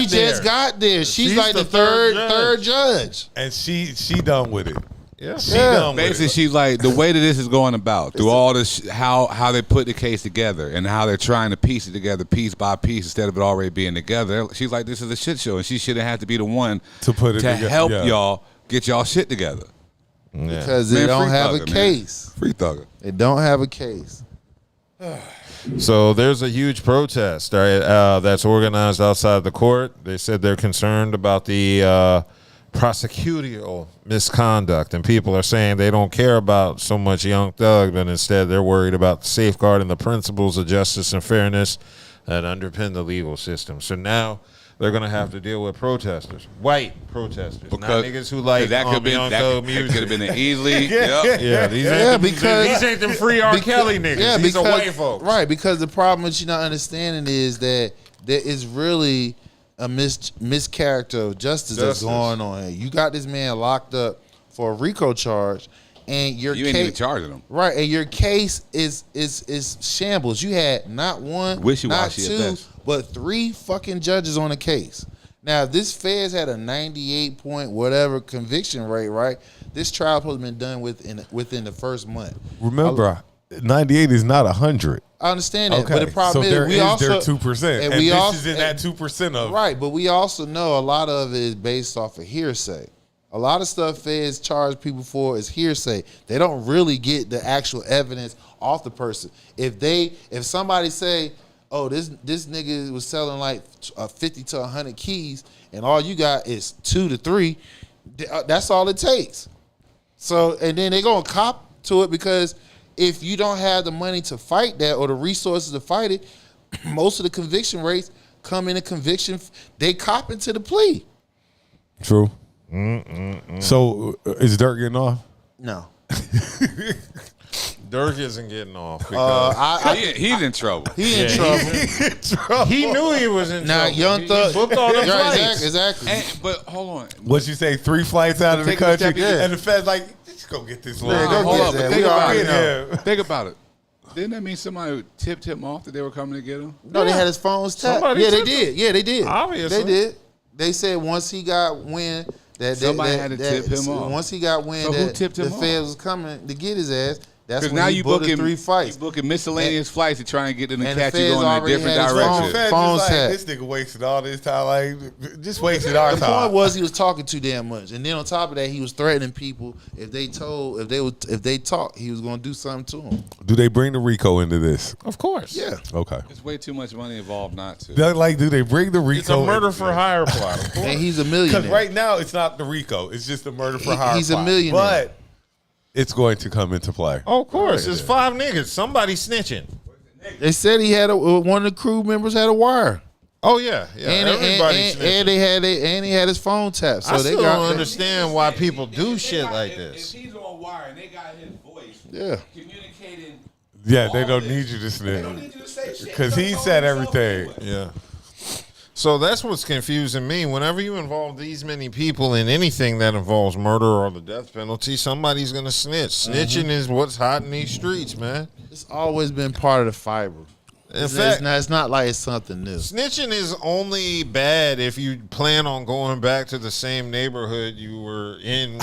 just got there. She's like the third judge, and she done with it. Yeah, she done with Basically, it. she's like the way that this is going about through all this, how they put the case together and how they're trying to piece it together piece by piece instead of it already being together. She's like, this is a shit show, and she shouldn't have to be the one to put it to together. help y'all get y'all shit together. because they don't have a case. Free thugger. They don't have a case. So there's a huge protest that's organized outside the court. They said they're concerned about the prosecutorial misconduct, and people are saying they don't care about so much Young Thug, but instead they're worried about safeguarding the principles of justice and fairness that underpin the legal system. So now they're going to have to deal with protesters, white protesters, not niggas who like that could Young Thug music. Could have been an easily. These ain't them free R. Kelly niggas. Yeah, these because, are white folks. Right, because the problem that you're not understanding is that there is really a mischaracter of justice that's going on here. You got this man locked up for a RICO charge, and You ain't even charging him. Right, and your case is shambles. You had not one, Wishy-washy not at two, best. but 3 fucking judges on the case. Now, if this FEDS had a 98 point whatever conviction rate, right? This trial supposed to been done within the first month. Remember, 98 is not 100. I understand that, but the problem so is there 2%, and this is in that 2% of right. But we also know a lot of it is based off of hearsay. A lot of stuff FEDS charge people for is hearsay. They don't really get the actual evidence off the person. If somebody say, "Oh, this nigga was selling like 50 to 100 keys," and all you got is 2 to 3, that's all it takes. So, and then they gonna cop to it because if you don't have the money to fight that or the resources to fight it, most of the conviction rates come in a conviction. They cop into the plea. True. So is Durk getting off? No. Durk isn't getting off because He's in trouble. He in trouble. he knew he was in Now, trouble. Young Thug. He booked all the flights. Exactly. But hold on. What you say? 3 flights out of the Take a country, step back. and the Fed's like, "Just go get this one." go Hold get up. that. Think We about already it. know. Think about it. Didn't that mean somebody tipped him off that they were coming to get him? No, they had his phones tapped. Somebody Yeah, they tipped did. Yeah, they did. Obviously. They did. They said once he got wind that Somebody had to tip him off. Once he got wind So who that tipped the him off? Feds was coming to get his ass, that's Because when now he you booked booking 3 fights. You booking miscellaneous flights to try and get them to And the catch you feds going in a already different had his direction. Fed's Phones just like, tapped. this nigga wasted all this time. Like, just wasted our The time. point was he was talking too damn much, and then on top of that, he was threatening people if they talked, he was going to do something to them. Do they bring the RICO into this? Of course. Yeah, Okay. There's way too much money involved not to. Do they bring the RICO? It's a murder into for this? hire plot. Of course. and he's a millionaire. Because right now it's not the RICO; it's just the murder for hire. He's a plot. millionaire. but it's going to come into play. Of course. It's 5 niggas. Somebody snitching. They said he had one of the crew members had a wire, Oh, yeah. Everybody snitching. and he had his phone tapped. So I they still got don't understand why people do shit like this. If he's on wire and they got his voice Yeah. communicating, Yeah, they don't need you to snitch because he said everything. Yeah. So that's what's confusing me. Whenever you involve these many people in anything that involves murder or the death penalty, somebody's going to snitch. Snitching is what's hot in these streets, man. It's always been part of the fiber. In fact, It's not like it's something new. snitching is only bad if you plan on going back to the same neighborhood you were in.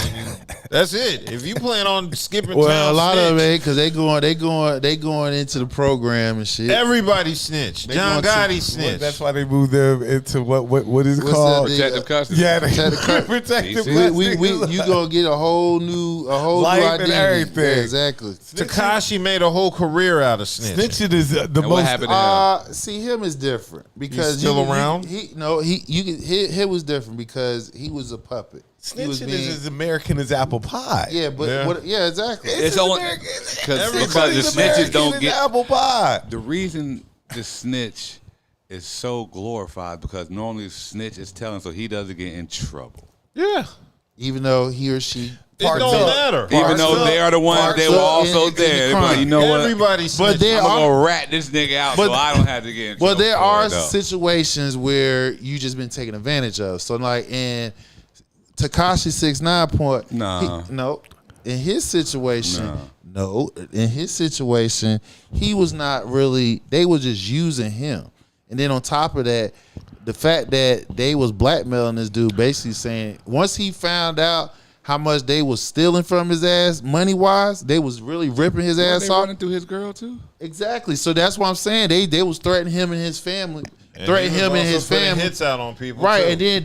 That's it. If you plan on skipping Well, town, a lot snitch. of it because they going into the program and shit. Everybody snitched. John going to- Gotti snitched. That's why they moved them into what is it What's called? that? protective custody. Yeah, they Protective protective we you gonna get a whole new Life new and identity. everything. Yeah, exactly. Tekashi made a whole career out of snitching. Snitching is the And what most. happened to him? See, him is different because He's still around? He was different because he was a puppet. He was Snitching being- is as American as apple pie. yeah, but exactly. It's only because the snitches don't American get as apple pie. the reason the snitch is so glorified because normally snitch is telling, so he doesn't get in trouble. Yeah. Even though he or she. It don't matter. Even though they are the ones that were also there. But you know what? Everybody But snitches. there I'm are, gonna rat this nigga out so I don't have to get in trouble. but there for are it, though. situations where you just been taken advantage of. So like in Tekashi 6ix9ine point, no, in his situation, in his situation, he was not really. They were just using him, and then on top of that, the fact that they was blackmailing this dude, basically saying once he found out how much they was stealing from his ass, money wise, they was really ripping his ass they off. running through his girl too. Exactly. So that's what I'm saying. They was threatening him and his family. And Threatening he was him and also his putting family. hits out on people. Right, too. and then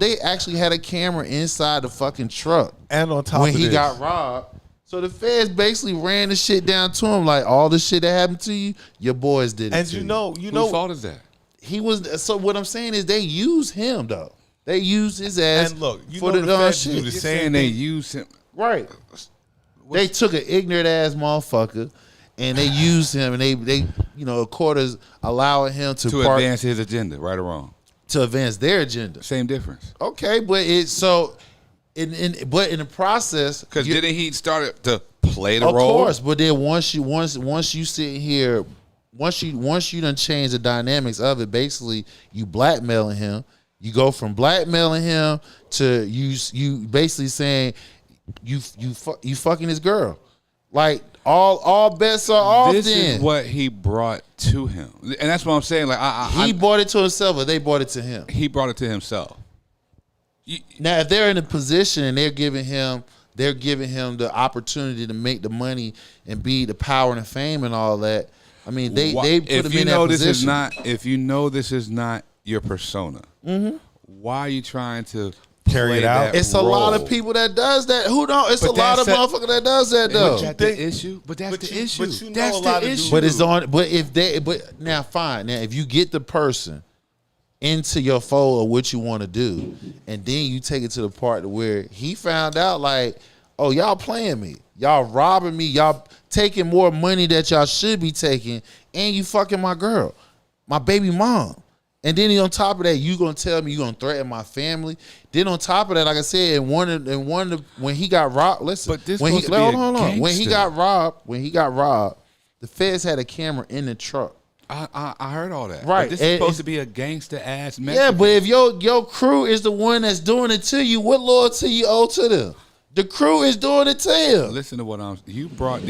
they actually had a camera inside the fucking truck And on top when of he this, got robbed. So the feds basically ran the shit down to him, like all the shit that happened to you, your boys did it. and to you know, Whose fault is that? he was. So what I'm saying is they use him though. They use his ass. and look, you for know the the dumb feds shit. do the You're same saying they thing. use him. Right. They took an ignorant ass motherfucker and they used him and they of course allowing him To advance his agenda, right or wrong. to advance their agenda. Same difference. Okay, but it's so in the process Because you- didn't he start to play the of role? course, but then once you sit here, once you done change the dynamics of it, basically you blackmailing him. You go from blackmailing him to you basically saying you fucking his girl. Like all bets are off. This then is what he brought to him, and that's what I'm saying. Like he bought it to himself, or they bought it to him. he brought it to himself. Now, if they're in a position and they're giving him the opportunity to make the money and be the power and the fame and all that. I mean, they put him in that position. If you know this is not your persona, why are you trying to Carry play it out? that It's a lot of role? people that does that. Who don't? It's But a lot of that's motherfuckers that does that though. But that's the issue. But that's the issue. but you know That's a lot the of issue. dudes- But it's on. But now fine. Now if you get the person into your fold of what you want to do, and then you take it to the part where he found out, like, oh, y'all playing me, y'all robbing me, y'all taking more money that y'all should be taking, and you fucking my girl, my baby mom. And then on top of that, you gonna tell me you gonna threaten my family. Then on top of that, like I said, when he got robbed, listen. But this when he supposed to be a hold on. When he gangster. got robbed, the feds had a camera in the truck. I heard all that. Right. But this And is supposed it's- to be a gangster ass message. Yeah, but if your crew is the one that's doing it to you, what loyalty you owe to them? The crew is doing it to him. Listen to what you brought.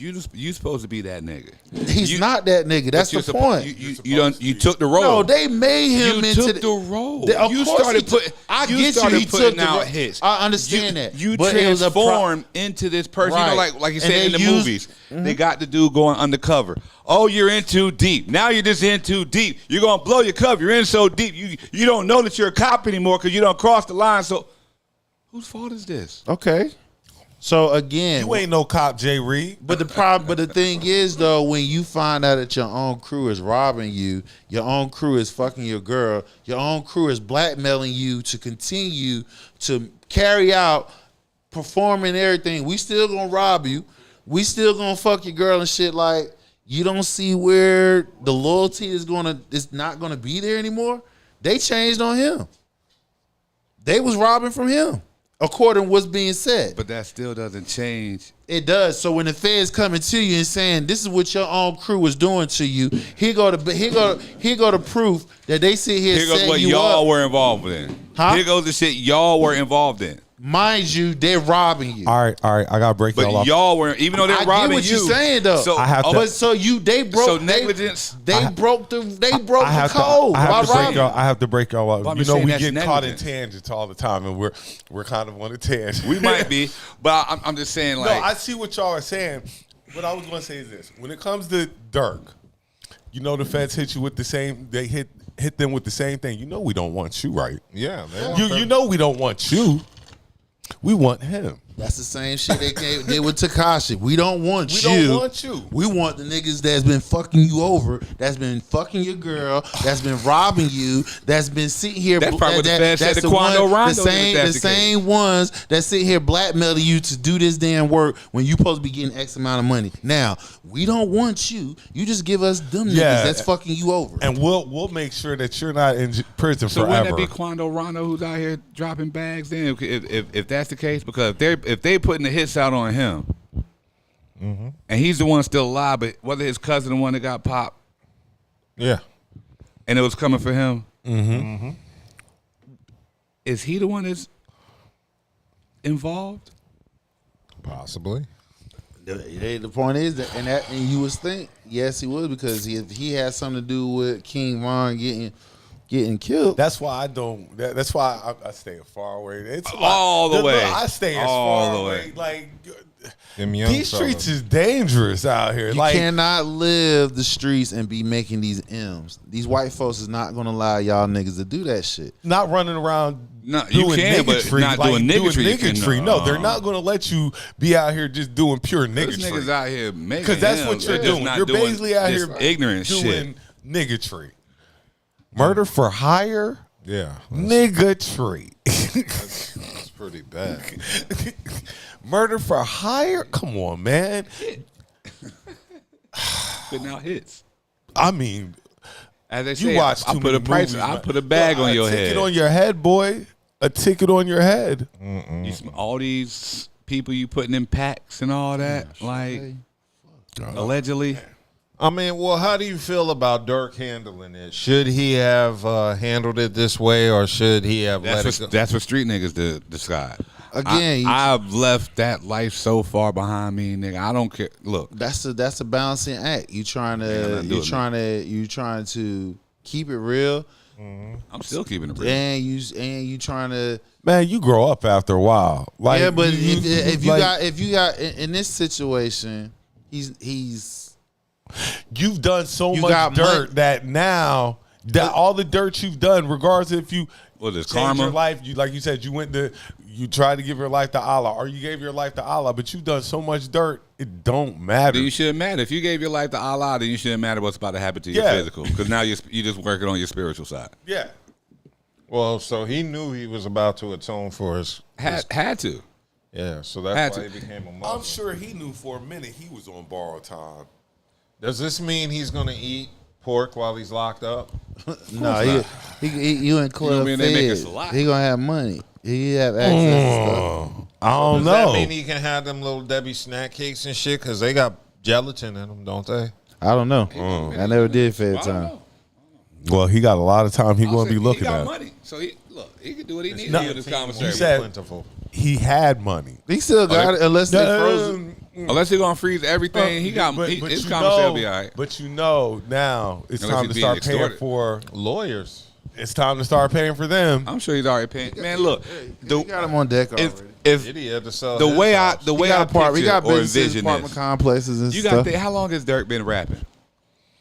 You supposed to be that nigga. He's not that nigga. That's the point. You took the role. No, they made him You into took the role. Of You course started he took- putting. I you get you. started He took putting the out ro- hits. I understand that. You But it was a transformed into this person. You know, Right. like you And said in they the used- movies, they got the dude going undercover. Oh, you're in too deep. Now you're just in too deep. You're gonna blow your cover. You're in so deep. You don't know that you're a cop anymore because you don't cross the line. So, whose fault is this? Okay. So again, You ain't no cop, Jay Reed. but the thing is though, when you find out that your own crew is robbing you, your own crew is fucking your girl, your own crew is blackmailing you to continue to carry out, performing everything, we still gonna rob you, we still gonna fuck your girl and shit. Like, you don't see where the loyalty is not gonna be there anymore. They changed on him. They was robbing from him, according to what's being said. But that still doesn't change. It does. So when the feds coming to you and saying this is what your own crew was doing to you, here go the proof that they sit here Here goes setting what you y'all up. were involved in. Huh? Here goes the shit y'all were involved in. Mind you, they're robbing you. All right. I gotta break y'all But off. y'all were, even though they're I robbing get what you. you're saying though. So I have to- But so they broke. So negligence. They broke the I code. I have by to break robbing. y'all. I have to break y'all But up. I'm You just know, saying we that's get caught in negligence. tangents all the time, and we're kind of on a tangent. We might be, but I'm just saying, No, like, I see what y'all are saying. What I was going to say is this: when it comes to Durk, you know the feds hit you with the same. They hit them with the same thing. You know we don't want you, right? Yeah, You know we don't want you. We want him. That's the same shit they did with Tekashi. We don't want you. We don't want you. We want the niggas that's been fucking you over, that's been fucking your girl, that's been robbing you, that's been sitting here. That's probably what the feds said to Quando Rondo. The same ones that sit here blackmailing you to do this damn work when you supposed to be getting X amount of money. Now, we don't want you. You just give us them niggas that's fucking you over. And we'll make sure that you're not in prison so forever. So wouldn't that be Quando Rondo who's out here dropping bags then? If that's the case? Because if they putting the hits out on him, and he's the one still alive, but whether his cousin the one that got popped, and it was coming for him, is he the one that's involved? Possibly. The point is that, and you would think, yes, he was, because he had something to do with King Von getting killed. That's why I don't. That's why I stay far away. It's all the way. I stay as all far the away. way. Like these streets is dangerous out here. You cannot live the streets and be making these M's. These white folks is not gonna allow y'all niggas to do that shit. Not running around. No, you can, but not doing niggatry. No, they're not going to let you be out here just doing pure niggatry. Those niggas out here making because that's what you're doing. You're basically out here ignorant doing niggatry. Murder for hire? Yeah. Niggatry. That's pretty bad. Murder for hire? Come on, man. Putting out hits. I mean, as they say, you watch I put a price. I put a bag on your head. A ticket on your head, boy. A ticket on your head. All these people you putting in packs and all that, allegedly. I mean, well, how do you feel about Durk handling it? Should he have handled it this way, or should he have let it go? That's what street niggas decide. Again, I've left that life so far behind me, nigga. I don't care. Look, that's a balancing act. You trying to keep it real. I'm still keeping it real. And you trying to, man, you grow up after a while. Like, yeah, but if you got in this situation, he's you've done so much dirt that now that all the dirt you've done, regardless if you changed karma? Your life, like you said, you tried to give your life to Allah, or you gave your life to Allah, but you've done so much dirt, it don't matter. Then you shouldn't matter. If you gave your life to Allah, then you shouldn't matter what's about to happen to your physical, because now you just working on your spiritual side. Yeah. Well, so he knew he was about to atone for his had to. Yeah, so that's why he became a Muslim. I'm sure he knew for a minute he was on borrowed time. Does this mean he's going to eat pork while he's locked up? No, you in club FEDS. He gonna have money. He have access to stuff. I don't know. Does that mean he can have them little Debbie snack cakes and shit? Because they got gelatin in them, don't they? I don't know. I never did Fed time. Well, he got a lot of time. He going to be looking at. He got money, so he can do what he needs to do in this commissary. He said he had money. He still got it unless they frozen. Unless they're gonna freeze everything, he got his commissary will be all right. But now it's time to start paying for lawyers. It's time to start paying for them. I'm sure he's already paying. Man, look, he got him on deck already. If he had to sell the way I we got businesses, envision apartment complexes and stuff. How long has Durk been rapping?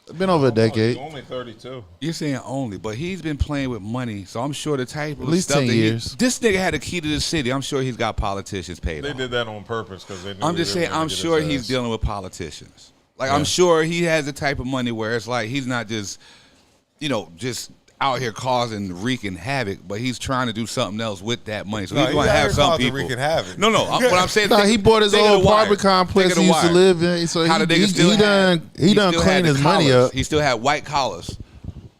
It's been over a decade. He's only 32. You're saying only, but he's been playing with money, so I'm sure the type of at least stuff 10 years. This nigga had a key to the city. I'm sure he's got politicians paid. They did that on purpose because they knew. I'm just saying. I'm sure he's dealing with politicians. Like I'm sure he has the type of money where it's like he's not just, just out here wreaking havoc, but he's trying to do something else with that money. So he's going to have some people wreaking havoc. No, what I'm saying. He bought his old apartment complex he used to live in. So he done cleaned his money up. He still had white collars,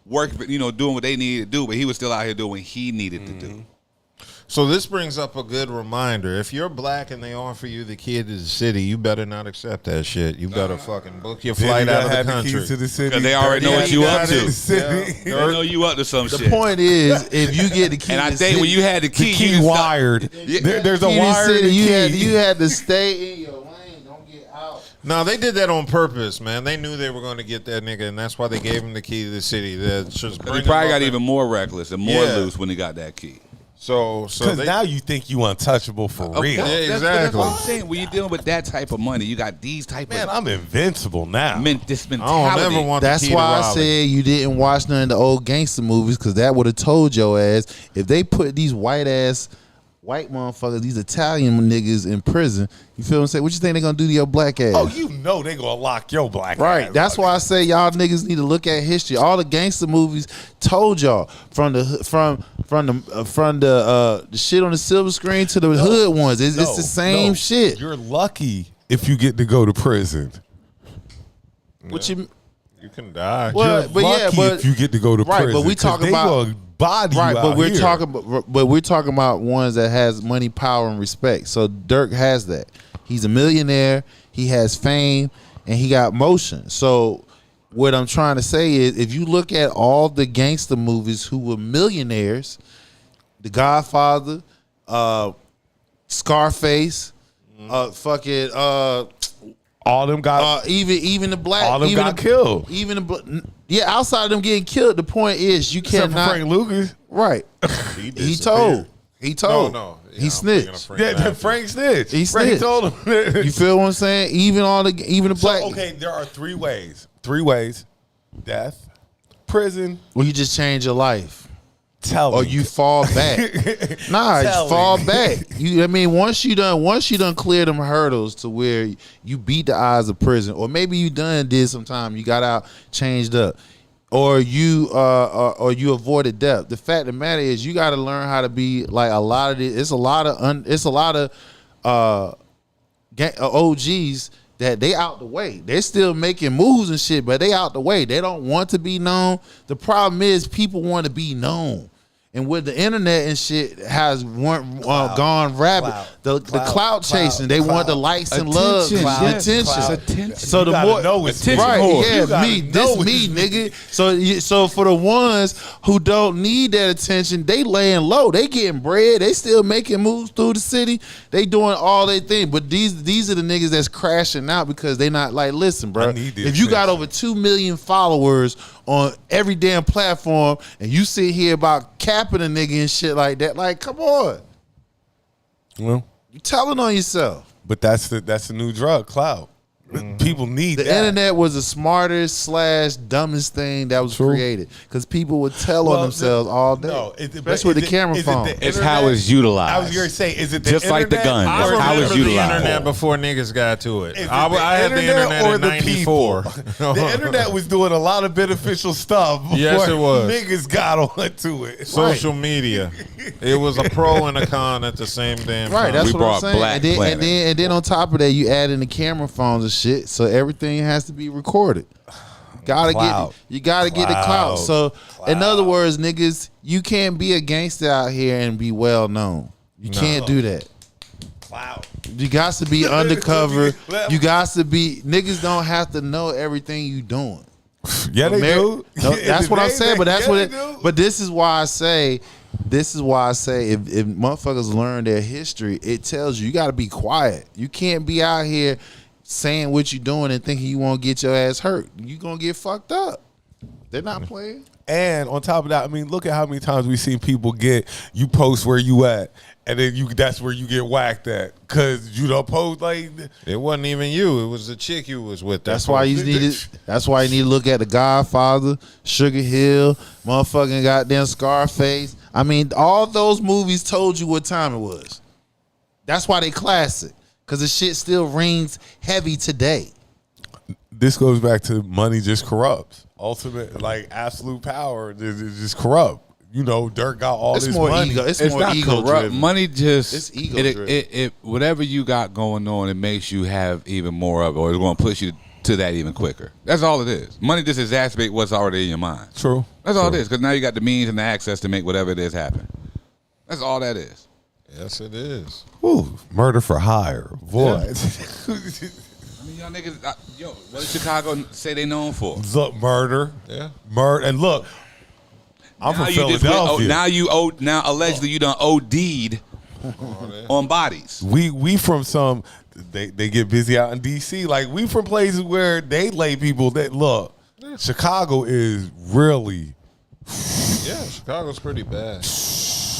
work, doing what they needed to do, but he was still out here doing what he needed to do. So this brings up a good reminder. If you're black and they offer you the key to the city, you better not accept that shit. You better fucking book your flight out of the country. Because they already know what you up to. They know you up to some shit. The point is, if you get the key and I think when you had the key wired. There's a wire in the key. You had to stay in your lane. Don't get out. No, they did that on purpose, man. They knew they were going to get that nigga, and that's why they gave him the key to the city. He probably got even more reckless and more loose when he got that key. So now you think you untouchable for real. Yeah, exactly. That's what I'm saying. When you're dealing with that type of money, you got these type Man, of... I'm invincible now. This mentality. I don't ever want That's the key why to I Raleigh. said you didn't watch none of the old gangster movies, because that would have told your ass, if they put these white ass white motherfuckers, these Italian niggas in prison. You feel what I'm saying? What you think they gonna do to your black ass? Oh, you know they gonna lock your black right. ass. That's why I say y'all niggas need to look at history. All the gangster movies told y'all from the shit on the silver screen to the hood ones. It's the same shit. You're lucky if you get to go to prison. What you can die. Well, You're but lucky if you get to go to prison. But we talking they about gonna body you right. out But we're talking about ones that has money, power, and respect. So Durk has that. He's a millionaire. He has fame, and he got motion. So what I'm trying to say is, if you look at all the gangster movies who were millionaires, The Godfather, Scarface, fucking. all them got even the black, all them even got killed. Even outside of them getting killed, the point is you Except for cannot. Frank Lucas. Right. He told. No. Yeah, He I'm thinking of snitched. Frank snitched. He Frank snitched. told him. You feel what I'm saying? Even the black. So, okay, there are 3 ways. 3 ways: death, prison, Well, you just change your life, telling. or you fall back. Nah, you Telling. fall back. Once you done clear them hurdles to where you beat the odds of prison, or maybe you did sometime. You got out, changed up. Or you avoided death. The fact of the matter is, you got to learn how to be like a lot of it. It's a lot of OGs that they out the way. They're still making moves and shit, but they out the way. They don't want to be known. The problem is people want to be known. And with the internet and shit has gone rabbit, the clout chasing, they want the likes and loves, attention. So the more attention, right, yeah, me, nigga. So for the ones who don't need that attention, they laying low. They getting bread. They still making moves through the city. They doing all they thing. But these are the niggas that's crashing out because they not like, listen, bro. If you got over 2 million followers on every damn platform and you sit here about capping a nigga and shit like that, like, come on. Well, You telling on yourself. but that's the new drug, clout. People need The that. internet was the smartest / dumbest thing that was created because people would tell on themselves all day. No, especially with the camera phone. It's how it's utilized. I was going to say, is it the Just like the internet gun. or That's I how it's remember the utilized. internet before niggas got to it. Is it I had the internet or in the 94. people? The internet was doing a lot of beneficial stuff before Yes, it was. niggas got onto it. Social media. It was a pro and a con at the same damn Right, time. that's We what I'm brought saying. Black And then, Planet. and then on top of that, you add in the camera phones and shit, so everything has to be recorded. Clout. You gotta get the clout. So in other words, niggas, you can't be a gangster out here and be well known. You can't do that. Wow. You got to be undercover. You got to be niggas don't have to know everything you doing. Yeah, they do. No, that's what I'm saying. But that's yeah, what. they do. But this is why I say. This is why I say if motherfuckers learn their history, it tells you got to be quiet. You can't be out here saying what you doing and thinking you won't get your ass hurt. You gonna get fucked up. They're not playing. And on top of that, I mean, look at how many times we've seen people you post where you at, and then that's where you get whacked at because you don't post like. It wasn't even you. It was the chick you was with. That's why you need to. That's why you need to look at The Godfather, Sugar Hill, motherfucking goddamn Scarface. I mean, all those movies told you what time it was. That's why they classic, because the shit still rings heavy today. This goes back to money just corrupts. Ultimate, like absolute power, is just corrupt. You know, Durk got all It's this more money. ego. It's more not ego corrupt. driven. Money just It's ego driven. it whatever you got going on, it makes you have even more of it, or it's going to push you to that even quicker. That's all it is. Money just exacerbates what's already in your mind. True. That's all it is, because now you got the means and the access to make whatever it is happen. That's all that is. Yes, it is. Ooh, murder for hire, boy. I mean, y'all niggas, what does Chicago say they known for? Look, murder, Yeah. murder, and look, I'm Now from you just went- Philadelphia. now allegedly you done OD'd on bodies. We from some. They get busy out in DC. Like we from places where they lay people. That look, Chicago is really. Yeah, Chicago's pretty bad.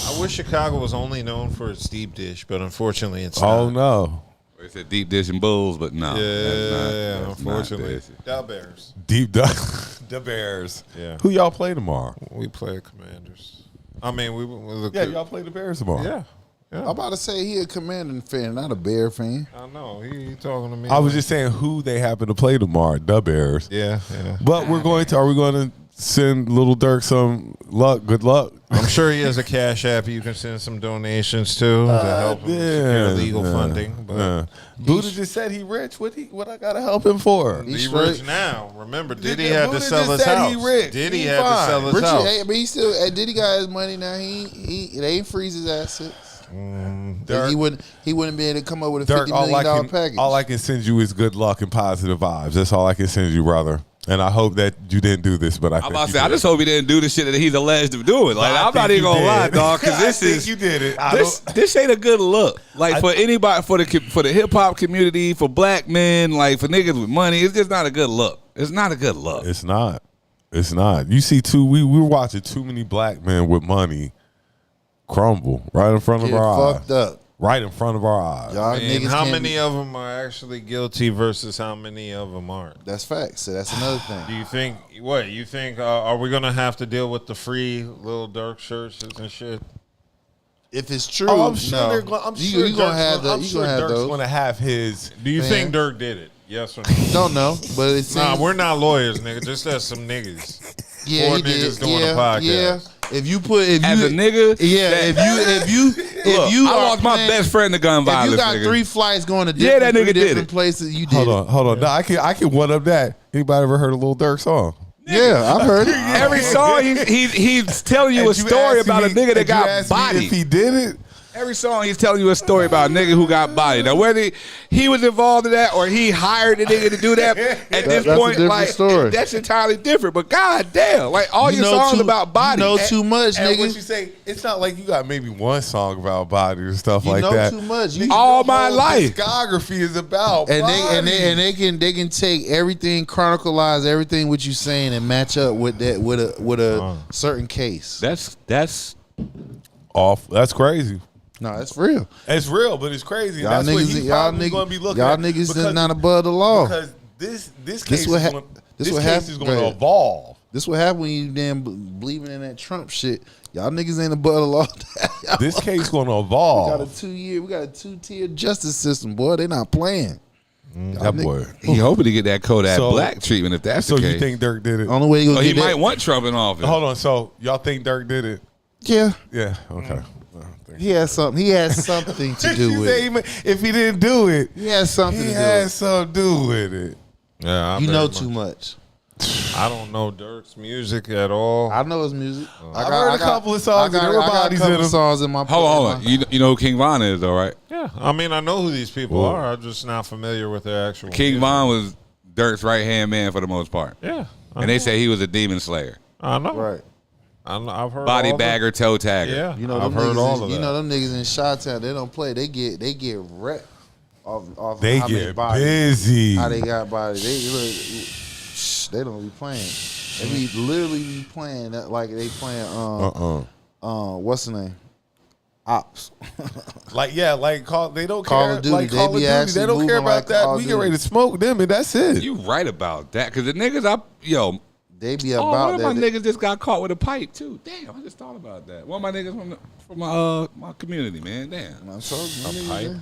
I wish Chicago was only known for its deep dish, but unfortunately it's not. Oh no, It's a deep dish and bulls, but no. Yeah, that's not unfortunately. this. The Bears. deep the Bears. Yeah. Who y'all play tomorrow? We play Commanders. I mean, we Yeah, y'all play the Bears tomorrow. Yeah. I'm about to say he a Commanding fan, not a Bear fan. I know. He talking to me. I was just saying who they happen to play tomorrow, the Bears. Yeah. But are we going to send Lil Durk some luck? Good luck. I'm sure he has a Cash App you can send some donations to help him secure legal funding. But Buddha just said he rich. What I gotta help him for? he rich now. Remember, Diddy Buddha had to sell just his said house. he rich. Diddy He had to fine. sell his Richie, house. hey, but he still Diddy got his money now. He ain't freeze his assets. Dirk, He wouldn't be able to come up with a Dirk, $50 million package. all I can send you is good luck and positive vibes. That's all I can send you, brother. And I hope that you didn't do this, but I'm about to say, I just hope he didn't do the shit that he's alleged of doing. Like, I'm not even gonna lie, dog, because this is you did it. this ain't a good look. Like for anybody, for the hip hop community, for black men, like for niggas with money, it's just not a good look. It's not a good look. It's not. It's not. You see, we were watching too many black men with money crumble right in front of our fucked eyes. up. Right in front of our eyes. Y'all And niggas how can't many be- of them are actually guilty versus how many of them aren't? That's facts. So that's another thing. Do you think You think are we gonna have to deal with the free Lil Durk shirts and shit? If it's true, Oh, I'm sure no. they're going. I'm you, sure you gonna Dirk's have gonna- I'm you sure gonna have Dirk's those. going to have his. Do you Man. think Durk did it? Yes or no? Don't know, but it seems Nah, we're not lawyers, nigga. Just as some niggas. yeah, Four he did. niggas doing a Yeah, podcast. yeah. If you As a nigga, yeah. that- If you I are lost my playing- best friend to gun If violence. you got nigga. 3 flights going to Yeah, that different, nigga three did different it. places, you did. Hold on. No, I can one up that. Anybody ever heard a Lil Durk song? Yeah, I've heard it. Every song he's telling you a And story asked about a me- nigga that and you got asked me bodied. if he did it. Every song he's telling you a story about a nigga who got bodied. Now whether he was involved in that or he hired a nigga to do that, at this that's a point, different like story. that's entirely different. But goddamn, like all You your know songs too- about bodies. You know too much, And what you nigga. say, it's not like you got maybe one song about body or stuff You like know that. too much. You All Your my whole life. discography is about and body. they can take everything, chronicleize everything what you saying and match up with that with a certain case. That's off. That's crazy. No, it's real. It's real, but it's crazy. Y'all That's what niggas, he's y'all probably going to be niggas, looking y'all at. niggas because- is not above the law. Because this case what is hap- gonna, this this what case hap- is go going to ahead. evolve. This what happened when you damn believing in that Trump shit. Y'all niggas ain't above the law. This case going to We got a evolve. 2-year, we got a 2-tier justice system, boy. They not playing. That boy. he hoping to get that Kodak So- Black treatment if that's So the you case. think Dirk did it? Only way you Oh, gonna he get might that. want Trump in office. Hold on. So y'all think Dirk did it? Yeah, Yeah. Okay. he has something. He has something to do You with say it. if he didn't do it, He has something he to do has with it. something to do with it. Yeah, You know too much. I don't know Durk's music at all. I know his music. I've heard a couple of songs and there were bodies in them. songs in my Hold on. You know who King Von is, though, right? Yeah, I mean I know who these people are. I'm just not familiar with their actual. King music. Von was Dirk's right hand man for the most part, Yeah, and they say he was a demon slayer, I know. Right. I've heard body all the- bagger, toe tagger. Yeah, You know I've them heard niggas all in, of you that. know them niggas in Chi-Town, they don't play. They get wrecked off They how many get bodies. busy. How they got bodies. They don't be playing. They be literally be playing that like they playing what's the name? Ops. Like they don't Call care. of Duty, Like they Call of be Duty, actually they don't care moving about like that. Call of We get Duty. ready to smoke them, and that's it. You right about that, because the niggas They be one about of that. my niggas just got caught with a pipe too. Damn, I just thought about that. One of my niggas from my community, man. Damn. I'm sorry, them niggas,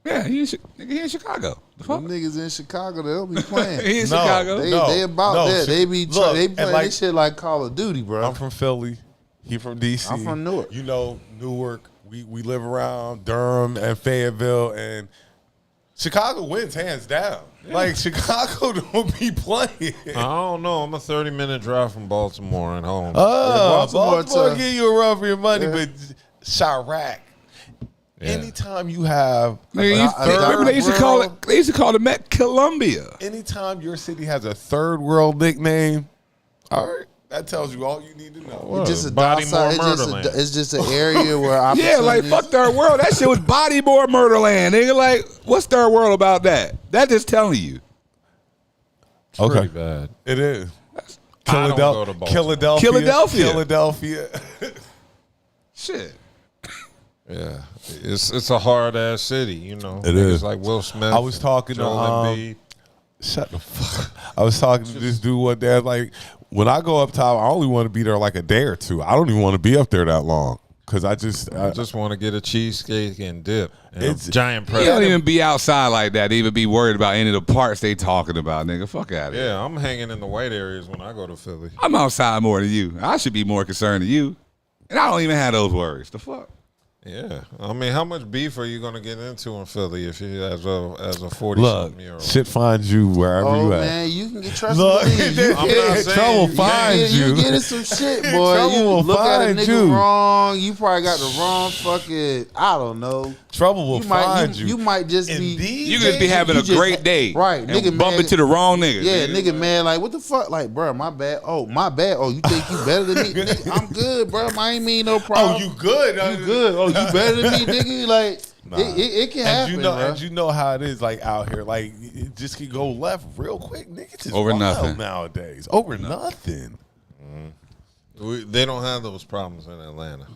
Yeah, he in Chicago. The fuck? them niggas in Chicago, they'll be playing. He in No. Chicago. They about that. They be Look, they and play like- this shit like Call of Duty, bro. I'm from Philly. He from DC. I'm from Newark. You know Newark. We live around Durham and Fayetteville, and Chicago wins hands down. Like Chicago don't be playing. I don't know. I'm a 30-minute drive from Baltimore and home. Baltimore to- give you a run for your money, but Chirac. Yeah. Anytime you have, Remember they used to call it. They used to call the Met Columbia. anytime your city has a third world nickname, all right, that tells you all you need to know. What? Just a Body docile, more it's just murderland. it's just an area where Yeah, like opportunities- fuck third world. That shit was Bodymore Murderland. Nigga, like what's third world about that? That just telling you. Okay, Pretty bad. it is. I don't go to Baltimore. Philadelphia. Shit. Yeah, it's a hard ass city. You know, It Niggas is. like Will Smith. I was talking to, Joel Embiid. Shut the fuck. I was talking to this dude one day. Like, when I go up top, I only want to be there like a day or two. I don't even want to be up there that long. Because I just want to get a cheesecake and dip. And It's- a giant You pretzel. don't even be outside like that to even be worried about any of the parts they talking about, nigga. Fuck out of here. Yeah, I'm hanging in the white areas when I go to Philly. I'm outside more than you. I should be more concerned than you. And I don't even have those worries. The fuck? Yeah, I mean, how much beef are you gonna get into in Philly if you as a 40 look, something year old? shit finds you wherever Oh you at. man, you can get trust Look, me. You I'm not saying trouble you finds you you. get in some shit, boy. Trouble You will look at a find nigga you. wrong. You probably got the wrong fucking. I don't know. Trouble will find you. You might just be. You could be having you a just- great day. right, And nigga, bump man. into the wrong nigga. Yeah, nigga, man, like, what the fuck? Like, bro, my bad. Oh, my bad. Oh, you think you better than me? Nigga, I'm good, bro. I ain't mean no problem. Oh, you good? You good. Oh, you better than me, nigga? Like, it can happen, And you know how it is, like, out here. Like, it just can go left real quick. Niggas is Over wild nothing. nowadays. Over nothing. They don't have those problems in Atlanta.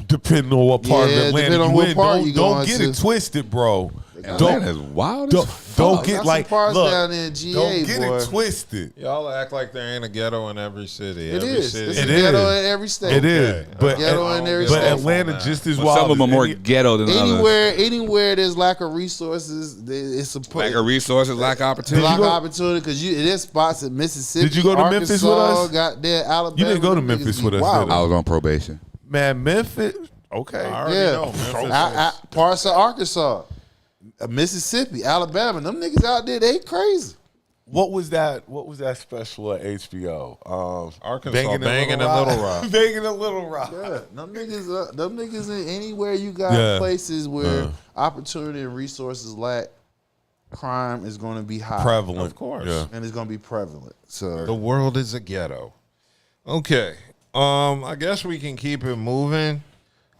Depending on what part of Yeah, Atlanta depending on you what in. part Don't, you don't going get to. it twisted, bro. Atlanta's wild as Don't, fuck. don't get Got like some parts look, down there in GA, don't get boy. it twisted. Y'all act like there ain't a ghetto in every city. It every is. City. It's It a ghetto is. in every state. It is, but Ghetto in every but state. Atlanta just as But wild. some of them are as more any- ghetto than others. Anywhere there's lack of resources, it's a Lack of resources, lack of opportunity. lack of opportunity because there's spots in Mississippi. Did you go to Arkansas, Memphis with us? Goddamn Alabama. You didn't go to them Memphis niggas with be us, wild. did I was on probation. Man, Memphis. Okay. I already Yeah, know. Memphis is- parts of Arkansas, Mississippi, Alabama. Them niggas out there, they crazy. What was that? What was that special at HBO? Arkansas, Banging in Little Rock. Banging in Little Rock. Yeah, them niggas in anywhere you got Yeah. places where opportunity and resources lack, crime is going to be high. Prevalent, Of course. Yeah. And it's going to be prevalent. So The world is a ghetto. Okay. I guess we can keep it moving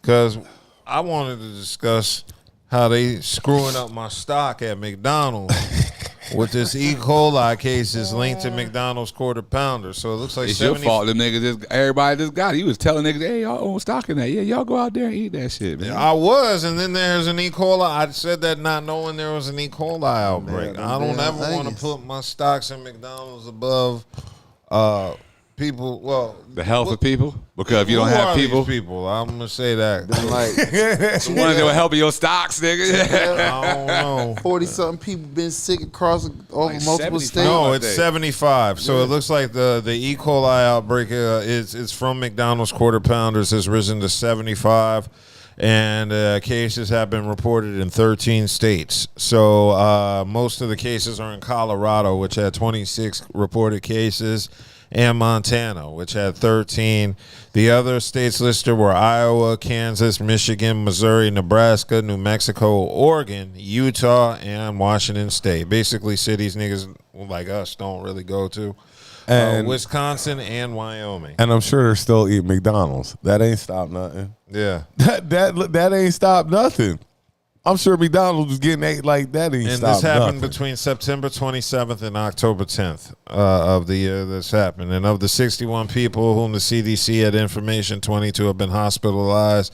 because I wanted to discuss how they screwing up my stock at McDonald's with this E-Coli cases linked to McDonald's quarter pounder. So it looks like It's your 70 fault. Them niggas, everybody just got it. You was telling niggas, hey, y'all own stock in that. Yeah, y'all go out there and eat that shit, man. I was, and then there's an E-Coli. I said that not knowing there was an E-Coli outbreak. them I don't damn ever want to onions. put my stocks in McDonald's above people. Well, The health of people? Because if you don't who have are people, these people, I'm gonna say that. like the ones that will help your stocks, nigga. I don't know. 40-something people been sick across over Like multiple 75. states. No, I it's think. 75. So it looks like the E. coli outbreak is from McDonald's quarter pounders has risen to 75, and cases have been reported in 13 states. So most of the cases are in Colorado, which had 26 reported cases, and Montana, which had 13. The other states listed were Iowa, Kansas, Michigan, Missouri, Nebraska, New Mexico, Oregon, Utah, and Washington State. Basically, cities niggas like us don't really go to. And- Wisconsin and Wyoming. And I'm sure they're still eating McDonald's. That ain't stopped nothing. Yeah. That ain't stopped nothing. I'm sure McDonald's was getting ate like that. Ain't And stopped this happened nothing. between September 27th and October 10th of the year this happened. And of the 61 people whom the CDC had information, 22 have been hospitalized.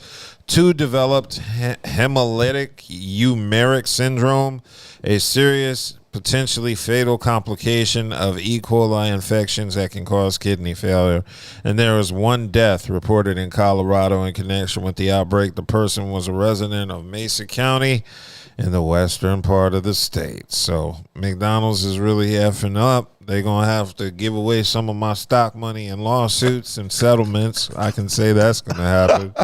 2 developed hemolytic uremic syndrome, a serious, potentially fatal complication of E. coli infections that can cause kidney failure. And there was 1 death reported in Colorado in connection with the outbreak. The person was a resident of Mesa County in the western part of the state. So McDonald's is really effing up. They're going to have to give away some of my stock money in lawsuits and settlements. I can say that's going to happen.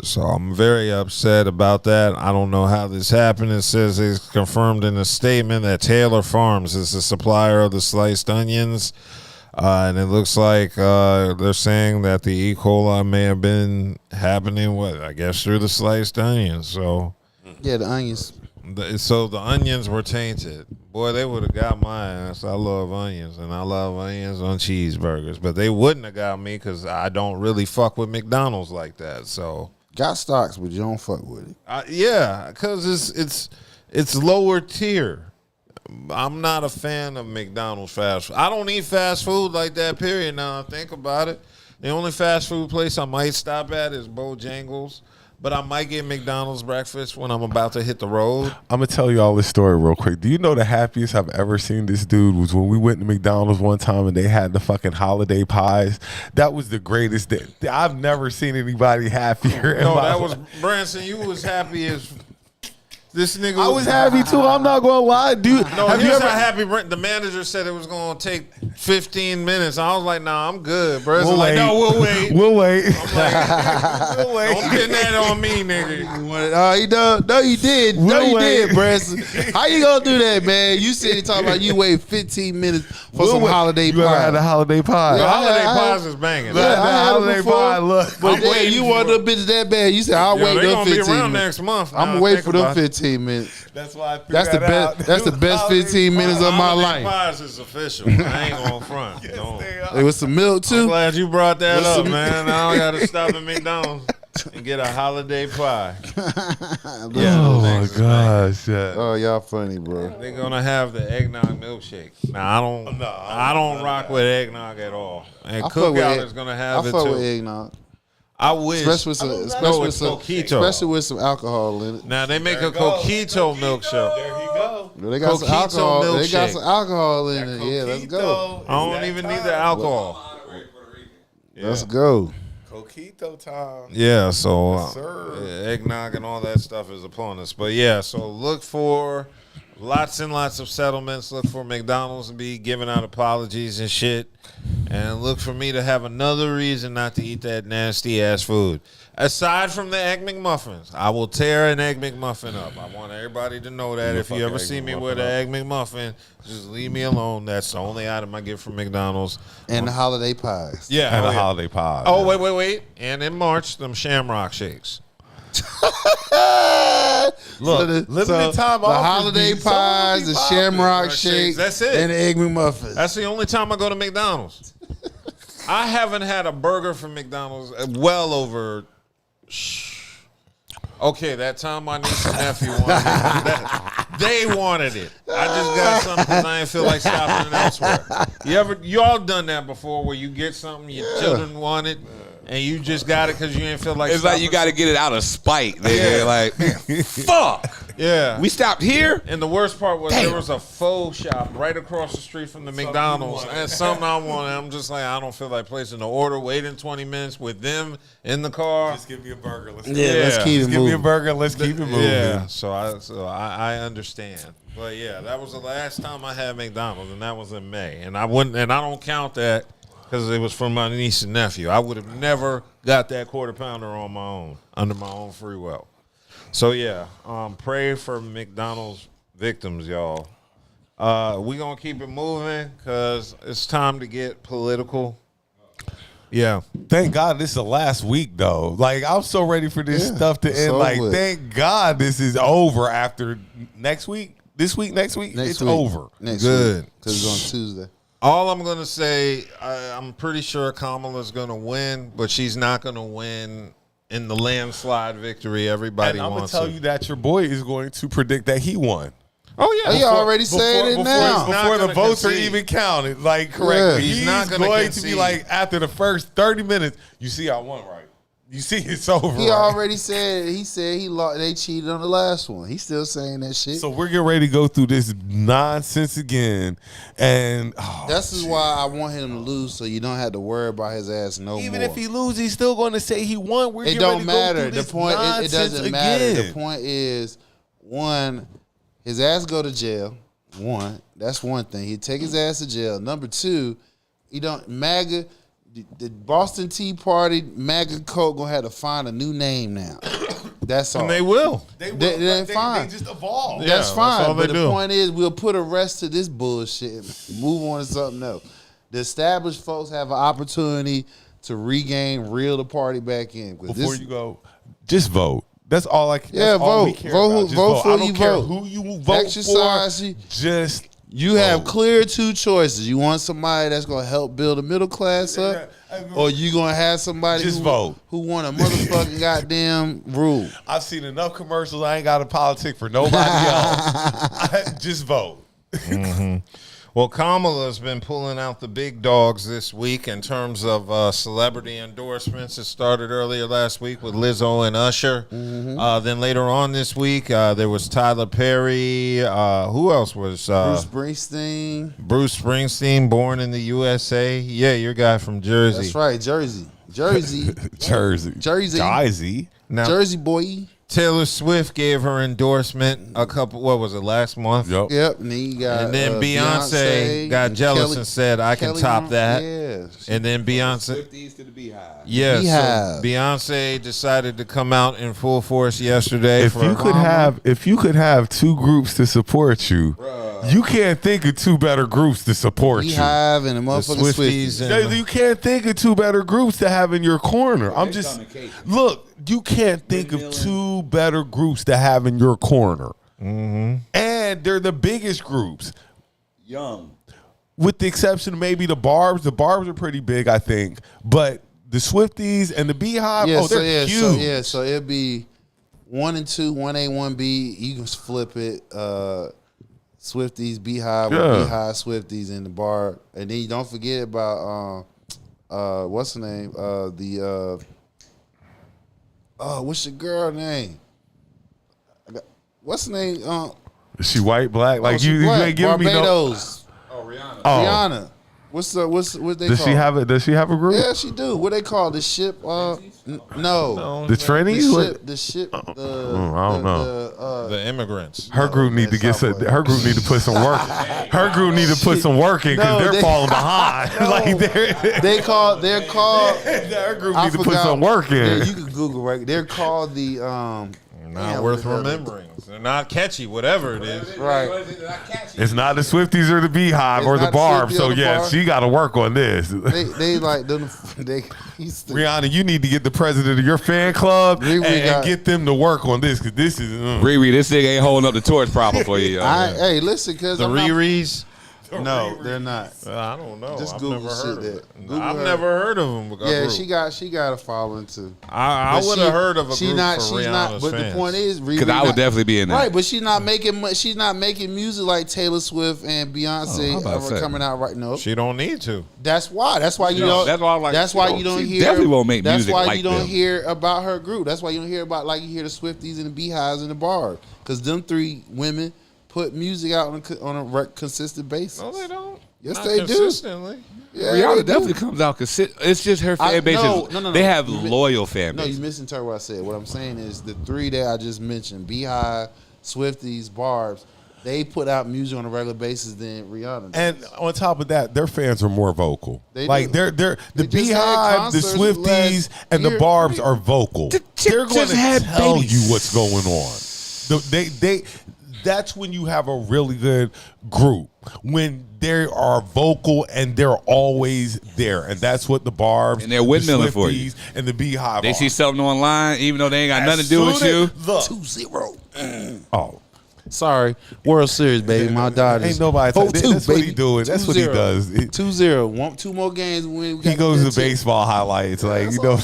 So I'm very upset about that. I don't know how this happened. It says it's confirmed in a statement that Taylor Farms is the supplier of the sliced onions. And it looks like they're saying that the E. coli may have been happening, I guess, through the sliced onions. So, Yeah, the onions. so the onions were tainted. Boy, they would have got my ass. I love onions, and I love onions on cheeseburgers. But they wouldn't have got me because I don't really fuck with McDonald's like that. So. Got stocks, but you don't fuck with it. Yeah, because it's lower tier. I'm not a fan of McDonald's fast food. I don't eat fast food like that, period. Now I think about it. The only fast food place I might stop at is Bojangles. but I might get McDonald's breakfast when I'm about to hit the road. I'm gonna tell you all this story real quick. Do you know the happiest I've ever seen this dude was when we went to McDonald's one time and they had the fucking holiday pies? That was the greatest day. I've never seen anybody happier. No, that was Branson. You was happy as this nigga. I was happy too. I'm not gonna lie, dude. No, have he you was ever? not happy. The manager said it was going to take 15 minutes. I was like, nah, I'm good. Bro, We'll like, wait. no, we'll wait. We'll wait. We'll wait. Don't pin that on me, nigga. You know, no, you did. No, We'll you wait. did, Branson. How you gonna do that, man? You said you talking about you wait 15 minutes for some holiday You ever had pie. a holiday pie? The Yeah, holiday I- pies is banging. The I had it holiday before. pie. Look, But I'm then waiting you for want it. them bitches that bad. You said I'll Yo, wait they them gonna be 15 around minutes. next month. I'm gonna wait for them 15 minutes. that's why I threw That's the that best. out. That's the best Holiday 15 minutes of my Holiday life. pies is official. I ain't going front. No. It was some milk I'm too. glad you brought that What's up, the- man. Now I got to stop at McDonald's and get a holiday pie. Oh my gosh! Yeah. Oh, y'all funny, bro. They're gonna have the eggnog milkshake. Now I don't rock with eggnog at all. And I fuck with Cookout egg- is gonna I have it fuck with too. eggnog, I wish. especially with some, No, especially with it's some, coquito. especially with some alcohol in it. Now they make a coquito milkshake. There you go. They got some Coquito alcohol. They got milkshake. some alcohol in it. Yeah, let's go. I don't even need the alcohol. Let's go. Coquito time. Yeah, so Yes, sir. yeah, eggnog and all that stuff is upon us. But yeah, so look for lots and lots of settlements. Look for McDonald's to be giving out apologies and shit. And look for me to have another reason not to eat that nasty ass food. Aside from the Egg McMuffins, I will tear an Egg McMuffin up. I want everybody to know that. If you ever see me with an Egg McMuffin, just leave me alone. That's the only item I get from McDonald's. And the holiday pies. Yeah, And a hell yeah. holiday pie. Oh, wait. And in March, them Shamrock shakes. Look, limited time the offers holiday be so pies, the popular. shamrock Shakes, shakes, that's it. and the egg McMuffins. That's the only time I go to McDonald's. I haven't had a burger from McDonald's well over. Okay, that time my niece and nephew wanted it. They wanted it. I just got something because I didn't feel like shopping elsewhere. You all done that before where you get something your children want it and you just got it because you didn't feel like It's like shopping? you got to get it out of spite. Nigga. Like, man, fuck. Yeah. We stopped here. And the worst part was there was a faux shop right across the street from the McDonald's. And something I wanted. I'm just like, I don't feel like placing the order, waiting 20 minutes with them in the car. Just give me a burger. Let's Let's keep it Just give me a moving. burger. Let's keep it moving. Yeah, so I understand. But yeah, that was the last time I had McDonald's, and that was in May. And I don't count that because it was from my niece and nephew. I would have never got that quarter pounder on my own, under my own free will. So yeah, pray for McDonald's victims, y'all. We gonna keep it moving because it's time to get political. Yeah. Thank God this is the last week though. Like I'm so ready for this stuff to it's end. Like over. thank God this is over after next week. This week, next week, it's over. Next Good. week, because it's on Tuesday. All I'm going to say, I'm pretty sure Kamala's going to win, but she's not going to win in the landslide victory everybody And I'm gonna wants. tell you that your boy is going to predict that he won. Oh, yeah. He already said it now. Before the gonna votes are concede. even counted, like correctly. He's He's not gonna going to be concede. like after the first 30 minutes, you see I won, right? You see it's over. He right? already said. He said he lost. They cheated on the last one. He's still saying that shit. So we're getting ready to go through this nonsense again, and That's why I want him to lose, so you don't have to worry about his ass no even more. if he loses, he's still going to say he won. We're It getting don't ready to go matter. through The this point. It nonsense doesn't matter. again. The point is, one, his ass go to jail. One, that's one thing. He take his ass to jail. Number two, he don't MAGA. The Boston Tea Party MAGA code gonna have to find a new name now. That's all. And they will. They're fine. They just evolve. Yeah, That's that's fine. all they But do. the point is, we'll put a rest to this bullshit and move on to something else. The established folks have an opportunity to regain, reel the party back in. 'Cause Before this- you go, just vote. That's all I can. Yeah, that's all we vote. care Vote about. who- Just vote for I don't you care vote. who you vote Exercise for. you- Just You have vote. clear two choices. You want somebody that's gonna help build a middle class up, or you gonna have somebody Just vote. who want a motherfucking goddamn rule. I've seen enough commercials. I ain't got a politic for nobody else. Just vote. Well, Kamala's been pulling out the big dogs this week in terms of celebrity endorsements. It started earlier last week with Lizzo and Usher. Then later on this week, there was Tyler Perry. Who else was? Bruce Springsteen. Bruce Springsteen, born in the USA. Yeah, your guy from Jersey. That's right, Jersey. Jersey. Now, Jersey boy. Taylor Swift gave her endorsement what was it, last month? Yep. And then you got Beyonce got jealous Kelly, and said, I can top that. Yeah. And then Beyonce. Swifties to the Beehive. Yeah, Beehive. so Beyonce decided to come out in full force yesterday. If you could have two groups to support you, you can't think of two better groups to support you. Beehive and the motherfucking Swifties Swifties. You can't think of two better groups to have in your corner. Look, you can't think of two better groups to have in your corner. And they're the biggest groups. Young. With the exception of maybe the Barbs. The Barbs are pretty big, I think. But the Swifties and the Beehive, they're huge. So it'd be 1 and 2, 1A, 1B. You can flip it. Swifties, Beehive, Beehive, Swifties in the bar. And then you don't forget about what's the name? What's your girl name? What's the name? Is she white, black? Like she you black. ain't giving me no. Barbados. Rihanna. Rihanna. What they Does call? she have a group? Yeah, she do. What they call the ship? No. The Trini? The ship. I don't know. The immigrants. Her group need to get some. Her group need to put some work. Her group need to put some work in because they're falling behind. They're called. Her group need to put some work in. Yeah, you can Google right. They're called the. Not worth remembering. They're not catchy, whatever it is. Right. It's not the Swifties or the Beehive or the Barbs. So yeah, she got to work on this. They like them. Rihanna, you need to get the president of your fan club and get them to work on this because this is. Riri, this thing ain't holding up the torch proper for you. Hey, listen, because the Riris. No, they're not. I don't know. Just I've Google never heard of shit it. that. I've never heard of them. Yeah, she got a following too. I would have heard of a group for Rihanna's But fans. the point is, Because I would definitely be in there. Right, but she's not making much. She's not making music like Taylor Swift and Beyonce are coming out right now. She don't need to. That's why. That's why you don't. That's why I'm like. That's why you don't hear. Definitely won't make that's music why like you don't them. hear about her group. That's why you don't hear about like you hear the Swifties and the Beehives and the Barbs because them three women put music out on a consistent basis. No, they don't. Yes, Not they consistently. do. Yeah, Rihanna definitely comes out because it's just her fan base. No. They have loyal fan No, base. you misinterpreted what I said. What I'm saying is the three that I just mentioned, Beehive, Swifties, Barbs, they put out music on a regular basis than Rihanna does. And on top of that, their fans are more vocal. They like do. they're the They just had Beehive, the concerts Swifties, last and the year. Barbs are vocal. The chick They're going just to had tell babies. you what's going on. That's when you have a really good group. When they are vocal and they're always there, and that's what the Barbs And they're windmilling for you. and the Beehive. They are. see something online, even though they ain't got nothing to do with you. 2-0. Oh, Sorry, World Series, baby. My daughter. ain't nobody. That's what he doing. That's what he does. 2-0. 2 more games. He goes to baseball highlights, like you know.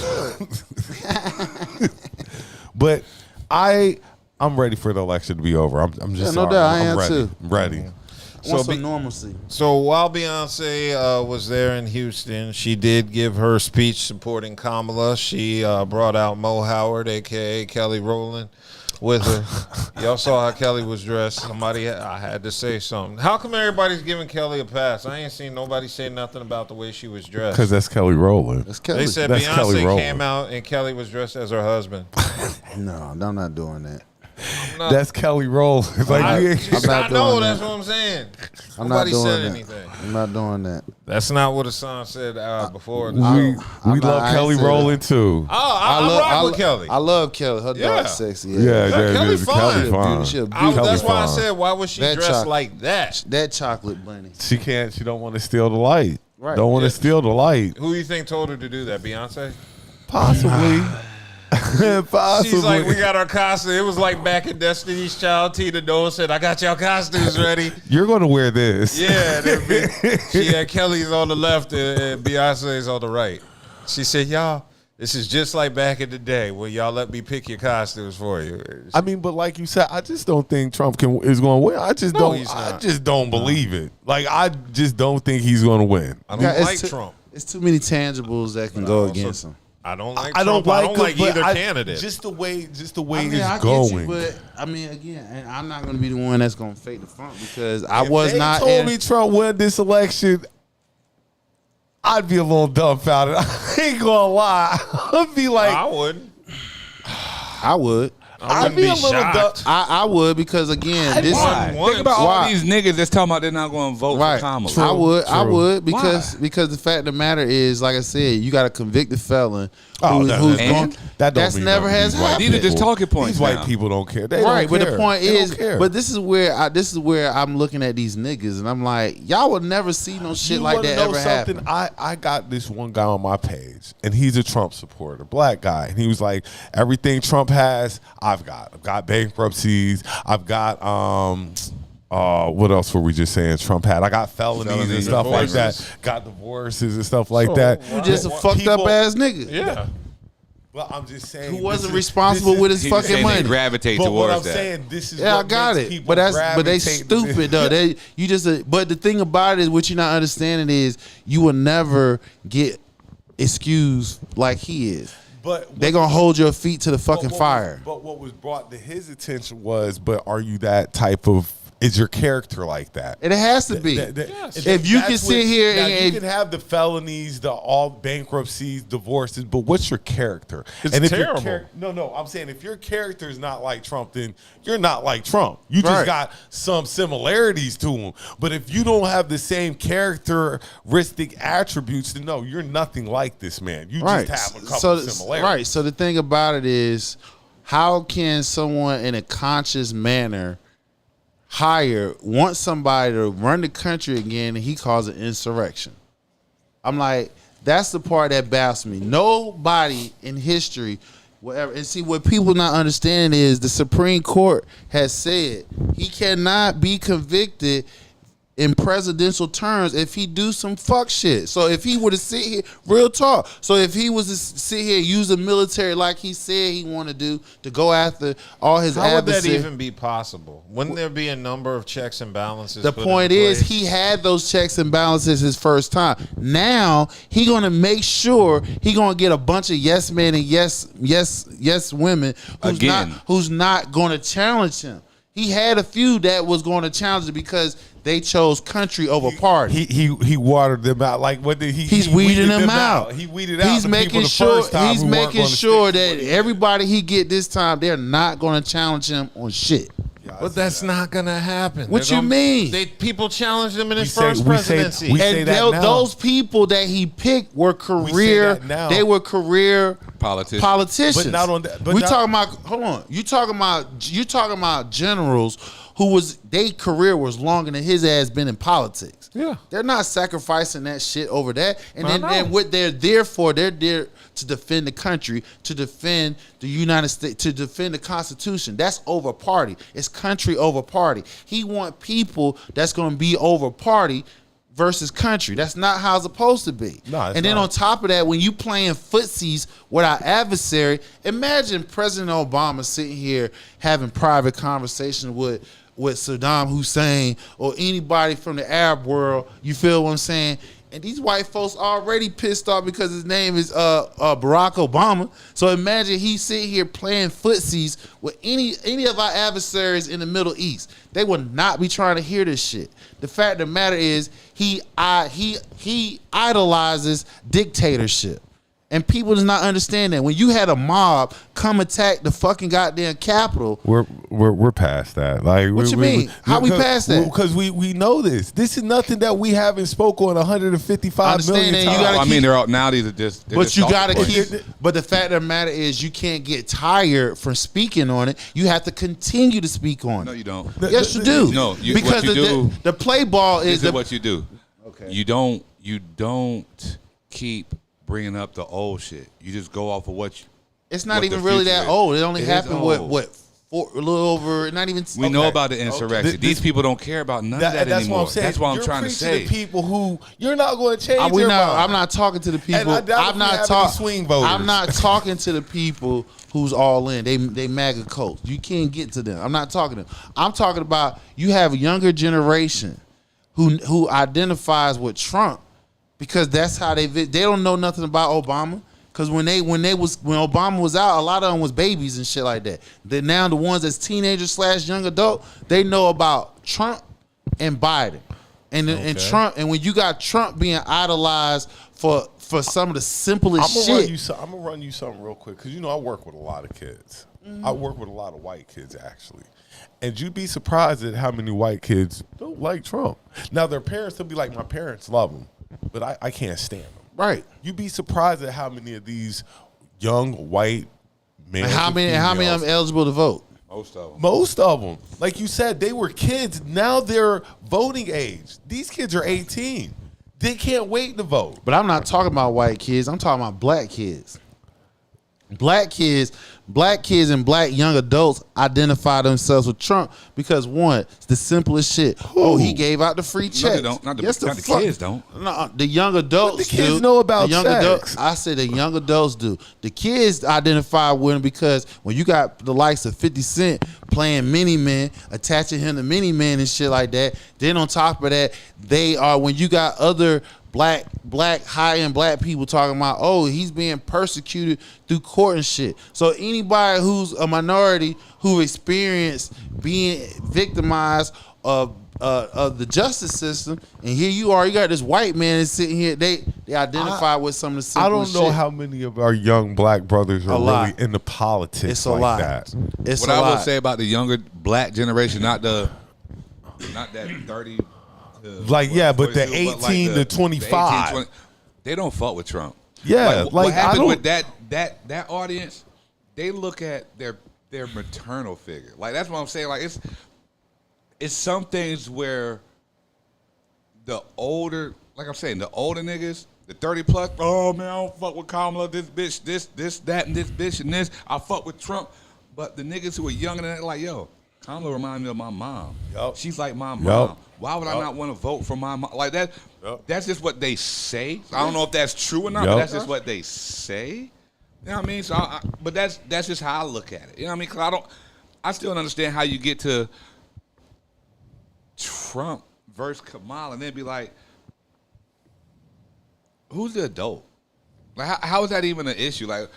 But I'm ready for the election to be over. I'm just no sorry. doubt, I I'm am ready. too. I'm ready. Want some normalcy. So while Beyonce was there in Houston, she did give her speech supporting Kamala. She brought out Mo Howard, a.k.a. Kelly Rowland, with her. Y'all saw how Kelly was dressed. I had to say something. How come everybody's giving Kelly a pass? I ain't seen nobody say nothing about the way she was dressed. Because that's Kelly Rowland. That's Kelly. They said That's Kelly Beyonce Rowland. came out and Kelly was dressed as her husband. No, I'm not doing that. That's Kelly Rowland. It's like, I'm I not know, doing that's that. what I'm saying. I'm Nobody not doing said that. anything. I'm not doing that. That's not what Hassan said before. we I'm love not- Kelly I ain't Rowland too. I rock with Kelly. I love Kelly. Her Yeah. dog's sexy. Yeah, Kelly fine. Kelly fine. She a That's Kelly why I fine. said, why was she That dressed chocolate. like that? That chocolate bunny. She can't. She don't want to steal the light. Right. Don't want to Yeah. steal the light. Who you think told her to do that? Beyonce? Possibly. Possibly. She's like, we got our costume. It was like back in Destiny's Child. Tina Doe said, I got y'all costumes ready. You're going to wear this. Yeah. She had Kelly's on the left and Beyonce's on the right. She said, y'all This is just like back in the day when y'all let me pick your costumes for you. I mean, but like you said, I just don't think Trump is going to win. I just don't. he's not. I just don't believe it. Like I just don't think he's going to win. I don't like it's Trump. It's too many tangibles that can go against him. I don't like I Trump. don't I don't like him, but either candidate. Just the way I it's mean, I get going. you, but I mean, again, and I'm not going to be the one that's going to fake the funk because I If was they not. told me Trump won this election, I'd be a little dumbfounded. I ain't gonna lie. I'd be like, I wouldn't. I would. I wouldn't be shocked. I would because again, this Why? Once. Think about all Why? these niggas that's talking about they're not going to vote right. for Kamala. I would because Why? because the fact of the matter is, like I said, you got a convicted felon Oh, who's that- going. and that don't That's mean never nothing. has These white happened. These are just people- talking points These white now. people don't care. They Right, don't but care. the point They is, don't care. but this is where I'm looking at these niggas, and I'm like, y'all will never see no shit You like wanna that know ever something? happen. I got this one guy on my page, and he's a Trump supporter, black guy, and he was like, everything Trump has, I've got. I've got bankruptcies. I've got what else were we just saying Trump had? I got felonies and stuff like that. Got divorces and stuff like that. You just a fucked up ass nigga. Yeah. Well, I'm just saying Who wasn't this is- responsible this is- with his He's just fucking saying they money. gravitate But what I'm towards that. saying, this is Yeah, I what got makes it, people but they gravitate to this. stupid though. They you just but the thing about it is what you're not understanding is you will never get excused like he is. But They gonna hold your feet to the but fucking what fire. But what was brought to his attention was, but are you that type of? Is your character like that? And it has to be. If you can That's sit here now and you can have the felonies, the all bankruptcies, divorces, but what's your character? It's and if your terrible. no, I'm saying if your character is not like Trump, then you're not like Trump. You just Right. got some similarities to him. But if you don't have the same characteristic attributes, then no, you're nothing like this man. You right. just have a couple So of similarities. right. So the thing about it is, how can someone in a conscious manner want somebody to run the country again, and he calls it insurrection? I'm like, that's the part that baffles me. Nobody in history, whatever. And see, what people not understanding is the Supreme Court has said he cannot be convicted in presidential terms if he do some fuck shit. So if he were to sit here, real talk. So if he was to sit here and use the military like he said he want to do to go after all his How would that adversaries. even be possible? Wouldn't there be a number of checks and balances? The put point into is, place? he had those checks and balances his first time. Now he gonna make sure he gonna get a bunch of yes men and yes women who's not gonna challenge him. He had a few that was going to challenge it because they chose country over party. He watered them out. Like what did he? He's he weeding weeded them out. He weeded out. He's the making people the sure. first time He's who weren't making gonna sure stick to that it. everybody he get this time, they're not going to challenge him on shit. But that's not gonna happen. What They're you gonna- mean? People challenged him in his say- first we say- presidency. we say And that now. those people that he picked were career. that now. They were career politicians. But not on that- but we not- talking about. Hold on. You talking about generals who their career was longer than his ass been in politics. Yeah. They're not sacrificing that shit over that. And I then know. and what they're there for, they're there to defend the country, to defend the United States, to defend the Constitution. That's over party. It's country over party. He want people that's going to be over party versus country. That's not how it's supposed to be. No, it's and then not. on top of that, when you playing footsies with our adversary, imagine President Obama sitting here having private conversations with Saddam Hussein or anybody from the Arab world. You feel what I'm saying? And these white folks already pissed off because his name is Barack Obama. So imagine he sitting here playing footsies with any of our adversaries in the Middle East. They would not be trying to hear this shit. The fact of the matter is he idolizes dictatorship. And people does not understand that. When you had a mob come attack the fucking goddamn Capitol, We're past that. Like, What you mean? How we past that? Because we know this. This is nothing that we haven't spoke on 155 Understand million that. You times. gotta I keep- mean, they're all now. These are just. but you got to talking keep. points. But the fact of the matter is, you can't get tired from speaking on it. You have to continue to speak on No, it. you don't. Yes, you do. No, because what you do. the play ball This is is what you do. Okay. You don't keep bringing up the old shit. You just go off of what. it's not what even the really future that is. old. It only It is happened old. what a little over, not even. We know about the insurrection. Okay. These people don't care about none of that that's anymore. what I'm saying. That's what I'm You're trying to preaching say. to people who you're not going to change. I'm not talking to the people. And I doubt I'm if we not have any talking swing voters. I'm not talking to the people who's all in. They MAGA cults. You can't get to them. I'm not talking to them. I'm talking about you have a younger generation who identifies with Trump because that's how they don't know nothing about Obama. Because when Obama was out, a lot of them was babies and shit like that. Then now the ones that's teenagers / young adult, they know about Trump and Biden, and Trump. And when you got Trump being idolized for some of the simplest shit, I'm gonna run you something real quick because I work with a lot of kids. I work with a lot of white kids actually, and you'd be surprised at how many white kids don't like Trump. Now their parents will be like, my parents love him, but I can't stand him. right? You'd be surprised at how many of these young white men. And how many of them eligible to vote? Most of them. Like you said, they were kids. Now they're voting age. These kids are 18. They can't wait to vote. But I'm not talking about white kids. I'm talking about black kids. Black kids and black young adults identify themselves with Trump because one, it's the simplest shit. Oh, he gave out the free checks. No, they don't. Not the kids don't. No, the young adults But the kids do. know about the young sex. adults. I said the young adults do. The kids identify with him because when you got the likes of 50 Cent playing Mini Men, attaching him to Mini Men and shit like that, then on top of that, when you got other black high-end black people talking about, oh, he's being persecuted through court and shit. So anybody who's a minority who experienced being victimized of the justice system, and here you got this white man sitting here, they identify with some of the simplest I don't know shit. how many of our young black brothers are really into politics It's a like lot. that. It's What a I lot. will say about the younger black generation, not that 30. Like, yeah, but the 42, 18 to 25. 20, they don't fuck with Trump. Yeah, what like, I happened don't- with that audience? They look at their maternal figure. Like, that's what I'm saying. Like, it's some things where the older, like I'm saying, the older niggas, the 30 plus, oh man, I don't fuck with Kamala, this bitch, this, that, and this bitch and this. I fuck with Trump. But the niggas who are younger than that, like, yo, Kamala reminds me of my mom. Yup. She's like my mom. Yup. Why would I not want to vote for my mom? Like that. Yup. That's just what they say. I don't know if that's true or not, but Yup. that's just what they say. You know what I mean? So, but that's just how I look at it. You know what I mean? Because I still don't understand how you get to Trump versus Kamala and then be like, who's the adult? Like, how is that even an issue? Like,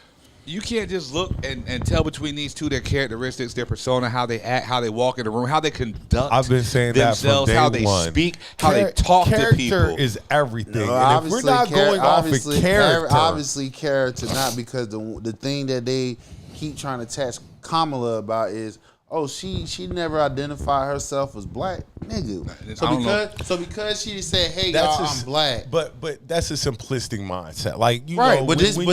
you can't just look and tell between these two their characteristics, their persona, how they act, how they walk in the room, how they conduct I've been saying that from themselves, day how they one. speak, how they talk to people. Character is everything. No, and if we're not going off of character, obviously character, not because the thing that they keep trying to attach Kamala about is, oh, she never identified herself as black, nigga. So because she said, hey, y'all, I'm black. But that's a simplistic mindset. Like, you Right, know, but this is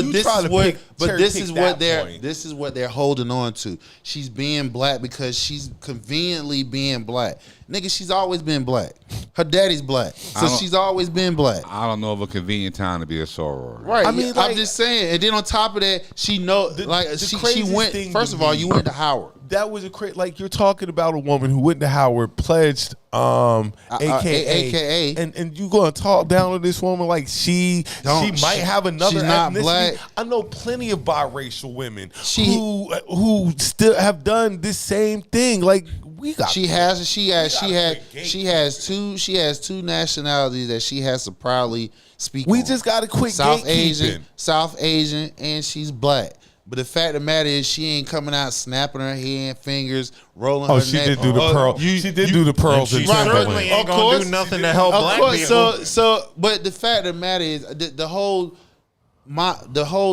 what they're holding on to. She's being black because she's conveniently being black. Nigga, she's always been black. Her daddy's black, so she's always been black. I don't know of a convenient time to be a soror. Right. I mean, like, I'm just saying. And then on top of that, she went. First of all, you went to Howard. That was like, you're talking about a woman who went to Howard, pledged, AKA, and you gonna talk down to this woman like she might have another she's not ethnicity. black. I know plenty of biracial women who still have done this same thing. Like, she has two nationalities that she has to proudly speak on. We just got to quit gatekeeping. South Asian, and she's black. But the fact of the matter is, she ain't coming out snapping her hand, fingers, rolling her neck. She did do the pearl. She did do the pearls. She certainly ain't gonna do nothing to help black people. But the fact of the matter is, the whole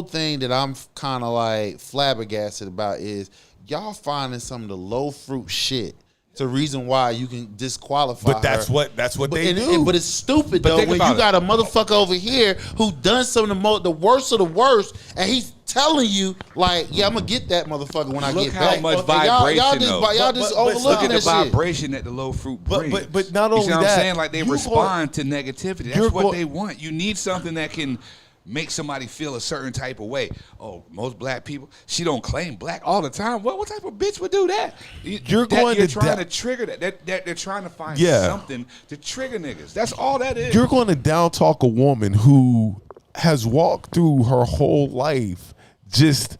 thing that I'm kind of like flabbergasted about is y'all finding some of the low fruit shit. It's a reason why you can disqualify But that's her. what they do. But it's stupid though when you got a motherfucker over here who done some of the worst of the worst, and he's telling you like, yeah, I'm gonna get that motherfucker when I get back. Look how much vibration Y'all just overlooking the that shit. vibration that the low fruit brings. But not only you see what that, I'm saying? Like, they respond to negativity. That's what they want. You need something that can make somebody feel a certain type of way. Oh, most black people, she don't claim black all the time. What type of bitch would do that? You're trying to trigger that. They're trying to find something to trigger niggas. That's all that is. You're going to down talk a woman who has walked through her whole life just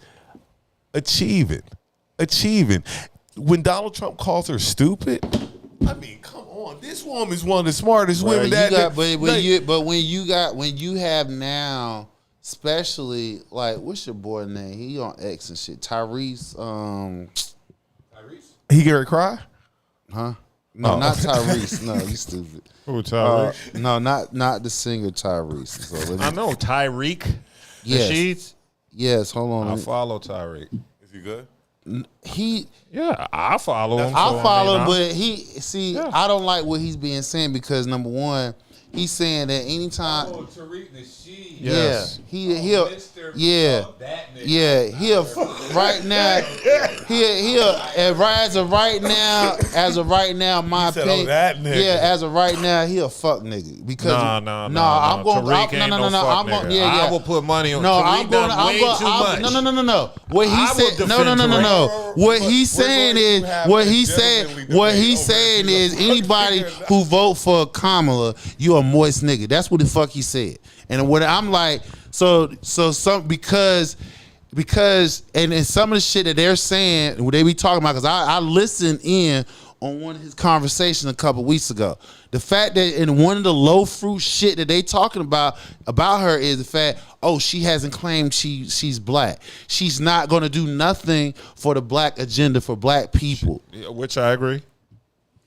achieving. When Donald Trump calls her stupid, I mean, come on, this woman's one of the smartest women when you have now, especially like what's your boy name? He on X and shit. Tyrese. He get her to cry? Huh? No, not Tyrese. No, you stupid. Who, Tyrese? No, not the singer Tyrese. So I know Tyreek. Yes. Nasheed? Yes. Hold on. I follow Tyreek. Is he good? I follow him. I follow him, but I don't like what he's being saying because number one, he's saying that anytime. Oh, Tariq Nasheed. Yes. He'll right now as of right now, my opinion. As of right now, he a fuck nigga because I'm going. I will put money on. No. What he said. No. What he's saying is anybody who vote for Kamala, you a moist nigga. That's what the fuck he said. And what I'm like, because and some of the shit that they're saying, what they be talking about, because I listened in on one of his conversations a couple weeks ago. The fact that in one of the low fruit shit that they talking about her is the fact, she hasn't claimed she's black. She's not going to do nothing for the black agenda for black people. Which I agree.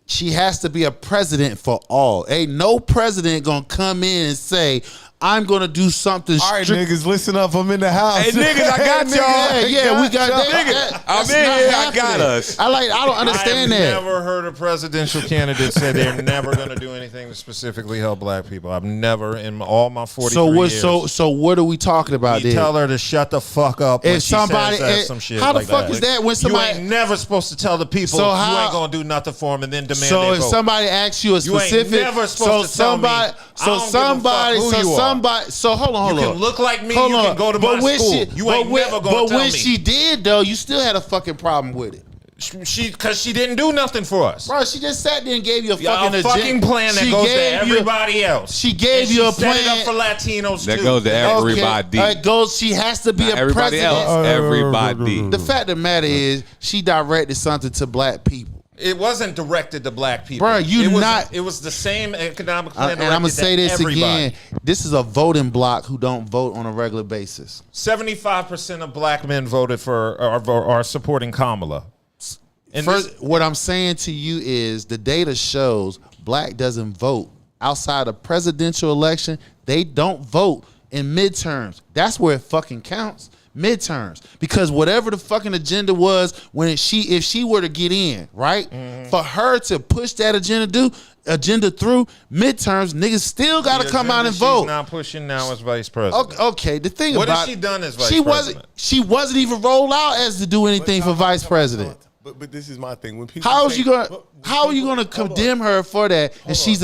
She has to be a president for all. Ain't no president going to come in and say, I'm going to do something. All right, niggas, listen up. I'm in the house. Hey, niggas, I got y'all. Yeah, we got niggas. I'm in here. I got us. I don't understand that. I've never heard a presidential candidate say they're never going to do anything to specifically help black people. I've never in all my 43 years. So what are we talking about there? Tell her to shut the fuck up when she says some shit like that. How the fuck is that when somebody... You ain't never supposed to tell the people you ain't going to do nothing for them and then demand so they if vote. somebody asks you a specific... You ain't never supposed to tell me. I don't give a fuck who you are. So hold on. You can look like me. You can go to my school. You ain't never gonna tell me. But when she did, though, you still had a fucking problem with it. Because she didn't do nothing for us. Bro, she just sat there and gave you a fucking plan that goes to everybody else. She gave you a plan. Set it up for Latinos that goes to everybody. She has to be a everybody president. Else. Everybody. The fact of the matter is, she directed something to black people. It wasn't directed to black people. Bro, it was the same economic plan. And I'm going to say this again. This is a voting bloc who don't vote on a regular basis. 75% of black men voted for are supporting Kamala. What I'm saying to you is the data shows black doesn't vote outside of presidential election. They don't vote in midterms. That's where it fucking counts. Midterms, because whatever the fucking agenda was when if she were to get in, right, for her to push that agenda through midterms, niggas still got to come out and vote. She's not pushing now as vice president. Okay, the thing what about has she done as vice president? She wasn't even rolled out as to do anything for vice president. But this is my thing. When people how are you gonna condemn her for that? And she's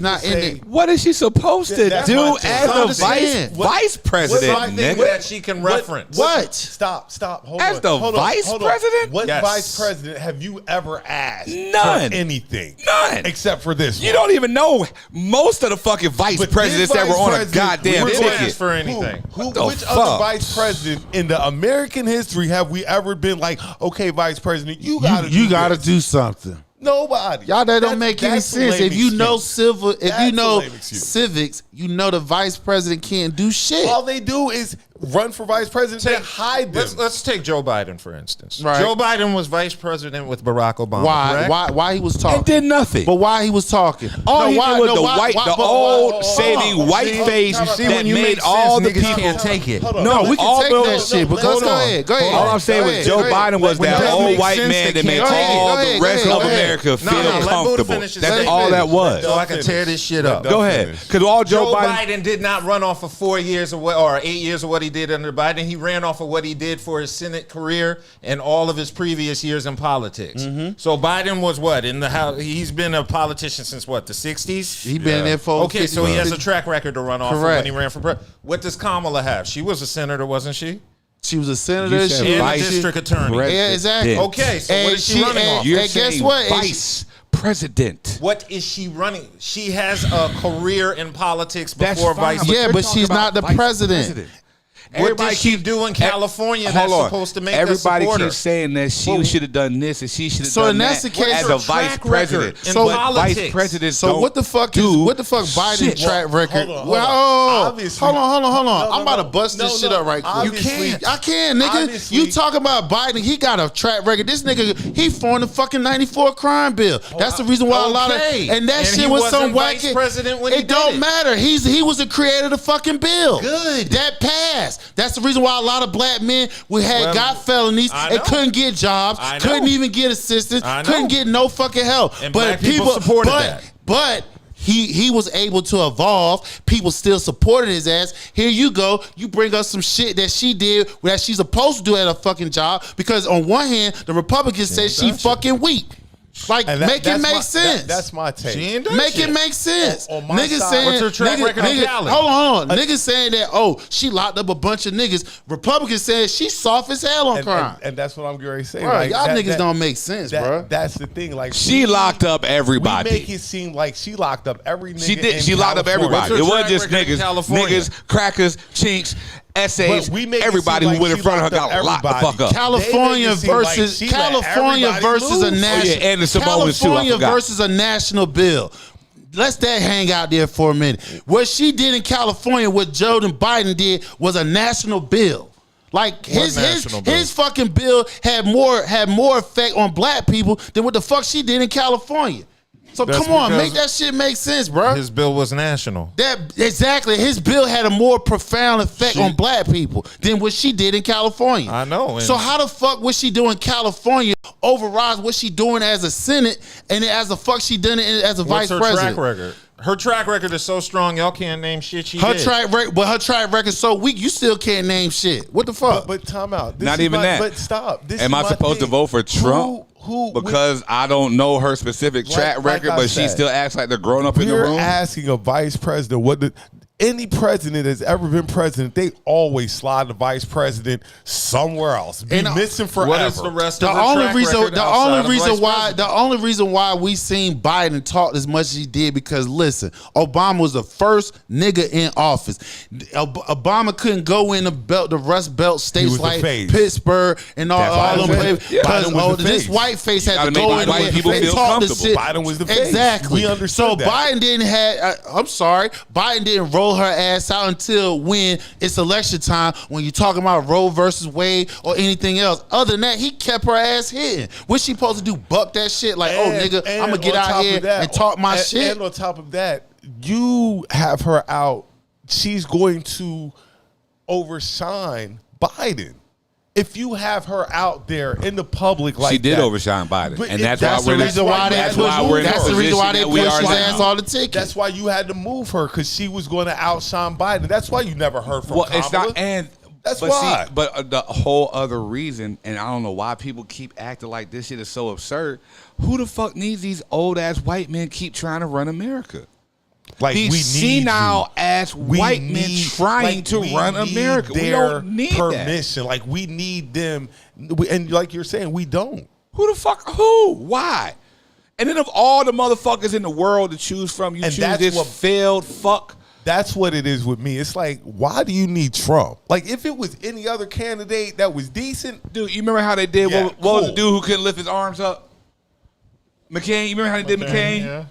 not in it. What is she supposed to do as the vice president? That she can reference. What? Stop. Hold as on. the vice president? What vice president have you ever asked None. for anything? None. Except for this You one. don't even know most of the fucking vice presidents that were on a goddamn ticket. For anything. Which other vice president in the American history have we ever been like, okay, vice president, you gotta do something? Nobody. Y'all, that don't make any sense. If you know civics, you know the vice president can't do shit. All they do is run for vice president and hide them. Let's take Joe Biden, for instance. Right. Joe Biden was vice president with Barack Obama. Why he was talking? And did nothing. But why he was talking? All he did was the old shady white face that made all the people can't take it. No, we can take that shit. Because go ahead. All I'm saying was Joe Biden was that old white man that made all the rest of America feel comfortable. That's all that was. So I can tear this shit up. Go ahead. Because all Joe Biden did not run off for 4 years or 8 years or what he did under Biden. He ran off of what he did for his Senate career and all of his previous years in politics. So Biden was what in the house? He's been a politician since what, the 60s? He been there for okay. So he has a track record to run off of Correct. when he ran for president. What does Kamala have? She was a senator, wasn't she? She was a senator. said She And a vice district attorney. Yeah, exactly. Okay, so what is she running off? You're And guess saying what? Vice president. What is she running? She has a career in politics That's before fine, vice. Yeah, you're but talking she's not about the vice president. What did she do in California that's supposed to make us Everybody support her? keeps saying that she should have done this and she should have So done in that's that the case- as What's a her vice track president. record in So politics? vice presidents So don't what the fuck do is Biden's shit. track record? hold on. Well, Obviously- hold on. No, I'm about to bust this shit up right quick. obviously- I can, nigga. obviously- You talking about Biden? He got a track record. This nigga, he formed the fucking '94 crime bill. That's the reason why a lot of Okay. and that And shit he was wasn't some vice whack. president when he It did don't it. matter. He was the creator of the fucking bill. Good. That passed. That's the reason why a lot of black men Well, got felonies I and know. couldn't get jobs, I know. couldn't even get assistance, I know. couldn't get no fucking help. And but black people supported that. But he was able to evolve. People still supported his ass. Here you go. You bring us some shit that she did that she's supposed to do at a fucking job. Because on one hand, the Republicans say she fucking weak. Like, And that- make it that's make my- sense. that's my take. She ain't done Make shit. it make sense. On my Niggas side- saying, What's her track record on Cali? Hold on. Niggas saying that, oh, she locked up a bunch of niggas. Republicans saying she's soft as hell on crime. And that's what I'm going to say. Bro, like, y'all that- niggas that- don't make sense, that- bro. That's the thing. Like She locked up We everybody. make it seem like she locked up every nigga. She did. in She locked up California. everybody. What's It her wasn't track just record in niggas, California? niggas, crackers, chinks, essays. But we make it Everybody seem who like went in she front of her locked got up locked the everybody. fuck up. California They make it seem like versus she let California everybody versus a loose. national. Oh, yeah, and the Samoans too, I California forgot. versus a national bill. Let's that hang out there for a minute. What she did in California, what Joe Biden did, was a national bill. Like his national bill? fucking bill had more effect on black people than what the fuck she did in California. So That's come on, because make that shit make sense, bro. His bill was national. That exactly. His bill had a more profound effect on black people than what she did in California. I know, and- So how the fuck what she doing in California overrides what she doing as a Senate and then as the fuck she done it as a What's vice her president? track record? Her track record is so strong, y'all can't name shit she Her did. track record, but her track record so weak, you still can't name shit. What the fuck? But time out. This Not is even my- that. But stop. This Am is I my supposed to thing. vote for Trump? Who? Because I don't know her specific track like record, I but she said, still acts like they're grown up in the We're room. asking a vice president any president that's ever been president, they always slide the vice president somewhere else. Be And, missing forever. What is the rest The of her only track reason, record the outside only of reason vice why, president? the only reason why we seen Biden talk as much as he did because listen, Obama was the first nigga in office. Obama couldn't go in the Rust Belt states was the like face. Pittsburgh and all That's them why I places said, yeah. because Biden was the this face. white face had gotta to go make in white there people and feel talk the comfortable. shit. Biden was the face. Exactly. We understood So that. Biden didn't have. I'm sorry, Biden didn't roll her ass out until when it's election time. When you're talking about Roe versus Wade or anything else, other than that, he kept her ass hidden. What's she supposed to do? Buck that shit like, oh nigga, And I'm gonna get on out top here of that, and talk my shit. And on top of that, you have her out. She's going to overshine Biden. If you have her out there in the public like She did that, overshine Biden, But and it- that's That's why the we're reason why they that's push. why we're in the That's the reason why they position that push we his are ass now. all the ticket. That's why you had to move her because she was going to outshine Biden. That's why you never heard from Well, Kamala. it's not, and That's but why. See, but the whole other reason, and I don't know why people keep acting like this shit is so absurd. Who the fuck needs these old ass white men keep trying to run America? Like These we need senile you. ass We white men need- trying like, to we run need America. We their don't need that. permission. Like we need them, and like you're saying, we don't. Who the fuck? Who? Why? And then of all the motherfuckers in the world to choose from, you And choose that's this what- failed fuck. That's what it is with me. It's like, why do you need Trump? Like, if it was any other candidate that was decent, Dude, you remember how they did? Yeah, what was the cool. dude who couldn't lift his arms up? McCain. You remember how they did McCain? Yeah.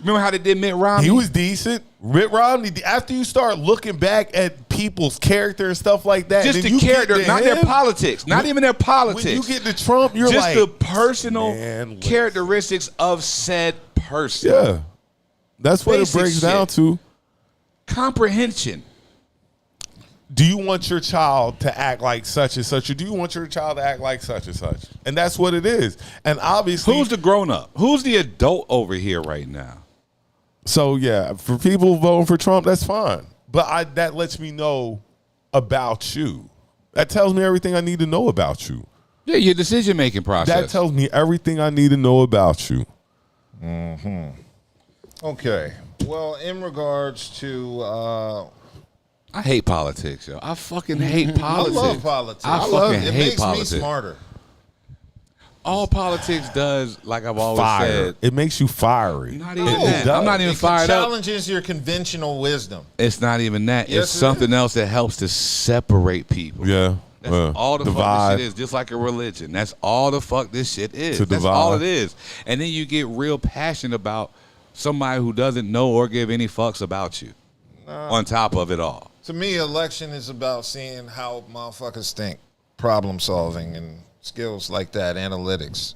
Remember how they did Mitt Romney? he was decent. Mitt Romney, after you start looking back at people's character and stuff like that, just then the you get character, to not him, their politics, not even their politics. When you get to Trump, you're just like, the personal man, listen. characteristics of said person. yeah. That's what Basic it breaks down shit. to. Comprehension. Do you want your child to act like such and such, or do you want your child to act like such and such? And that's what it is. And obviously, Who's the grown up? Who's the adult over here right now? so yeah, for people voting for Trump, that's fine. But that lets me know about you. That tells me everything I need to know about you. Yeah, your decision-making process. That tells me everything I need to know about you. Okay. Well, in regards to, I hate politics, yo. I fucking hate politics. I love politics. I fucking it hate makes politics. me smarter. All politics does, like I've always Fire. said, It makes you fiery. not even It that. does. I'm not even It fired up. challenges your conventional wisdom. It's not even that. Yes, It's it something else that helps to separate people. Yeah. That's all the fuck divide. this shit is, just like a religion. That's all the fuck this shit is. To That's divide. all it is. And then you get real passionate about somebody who doesn't know or give any fucks about you on top of it all. To me, election is about seeing how motherfuckers think, problem solving, and skills like that, analytics.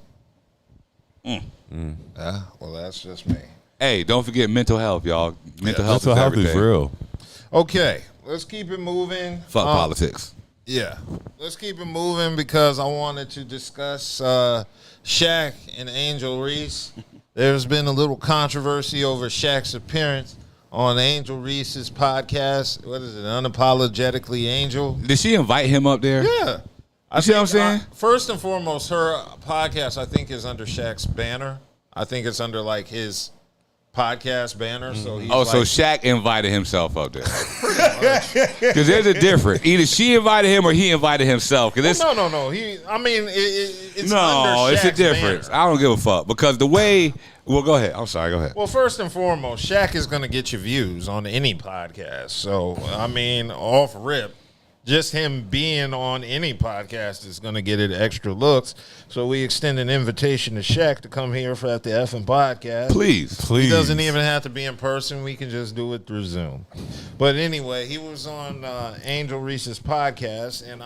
Well, that's just me. Hey, don't forget mental health, y'all. Mental health Mental is health everything. is real. Okay, let's keep it moving. Fuck politics. Yeah, let's keep it moving because I wanted to discuss Shaq and Angel Reese. There's been a little controversy over Shaq's appearance on Angel Reese's podcast. What is it, Unapologetically Angel? Did she invite him up there? Yeah. You see what I'm saying? First and foremost, her podcast, I think, is under Shaq's banner. I think it's under, like, his podcast banner. So he's So Shaq invited himself up there. Because there's a difference. Either she invited him or he invited himself. Cause no. It's no, under it's a Shaq's difference. banner. I don't give a fuck. Because the way... Well, go ahead. I'm sorry. Go ahead. Well, first and foremost, Shaq is going to get your views on any podcast. So, I mean, off rip, just him being on any podcast is going to get it extra looks. So we extend an invitation to Shaq to come here for at the effing podcast. Please. He doesn't even have to be in person. We can just do it through Zoom. But anyway, he was on Angel Reese's podcast. And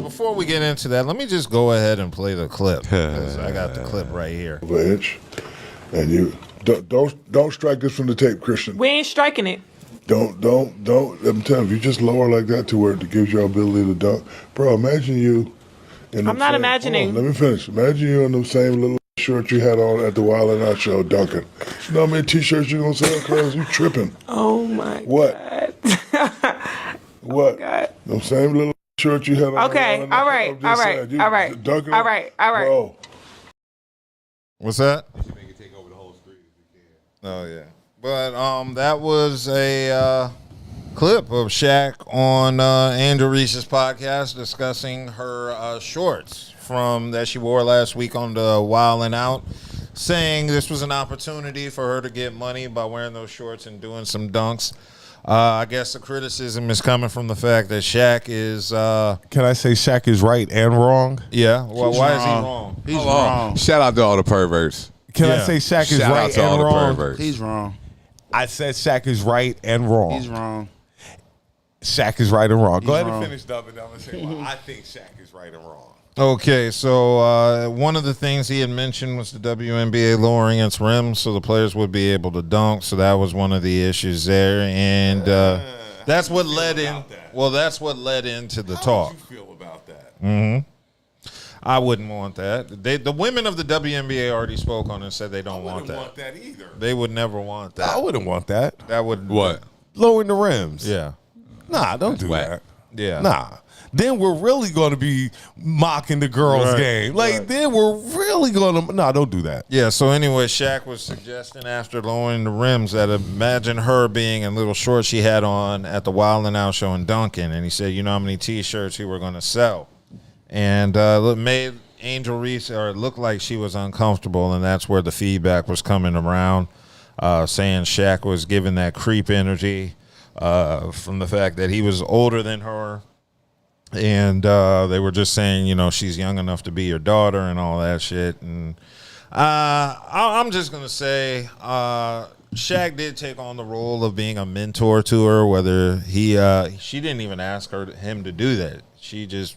before we get into that, let me just go ahead and play the clip. 'Cause I got the clip right here. Of an inch, and you don't strike this from the tape, Christian. We ain't striking it. Don't. I'm telling you, if you just lower like that to where it gives you ability to dunk, bro. Imagine you. I'm not imagining. Hold on, let me finish. Imagine you in the same little shirt you had on at the Wild 'N Out show, dunking. You know how many T-shirts you gonna sell, cuz? You tripping? Oh my What? God. What? God. The same little shirt you had on. Okay, Wild 'N all Out. right, I'm just all right, saying, you all right, dunking all it? right, all right. Bro. What's that? Oh yeah, but that was a clip of Shaq on Angel Reese's podcast discussing her shorts from that she wore last week on the Wild 'N Out, saying this was an opportunity for her to get money by wearing those shorts and doing some dunks. I guess the criticism is coming from the fact that Shaq is. Can I say Shaq is right and wrong? Yeah. Well, why is he wrong? He's Hold on. wrong. Shout out to all the perverts. Can I Yeah. say Shaq is Shout out right to all and the wrong? perverts. He's wrong. I said Shaq is right and wrong. He's wrong. Shaq is right and wrong. Go He's ahead wrong. and finish up, and I'm gonna say why I think Shaq is right and wrong. Okay, so one of the things he had mentioned was the WNBA lowering its rims so the players would be able to dunk. So that was one of the issues there, and that's what led in. Well, that's what led into the talk. How would you feel about that? I wouldn't want that. The women of the WNBA already spoke on it and said they don't want Wouldn't that. want that either. They would never want I that. wouldn't want that. That would What? Lowering the rims. Yeah, Nah, don't do whack. that. yeah. Nah. Then we're really going to be mocking the girls' Right, game. Like, right. then we're really going to. Nah, don't do that. Yeah, so anyway, Shaq was suggesting after lowering the rims that imagine her being in little shorts she had on at the Wild 'N Out show in Duncan. And he said, you know how many T-shirts he were going to sell. And it made Angel Reese, or it looked like she was uncomfortable, and that's where the feedback was coming around, saying Shaq was giving that creep energy from the fact that he was older than her. And they were just saying, you know, she's young enough to be your daughter and all that shit. And I'm just going to say Shaq did take on the role of being a mentor to her, whether she didn't even ask him to do that. He just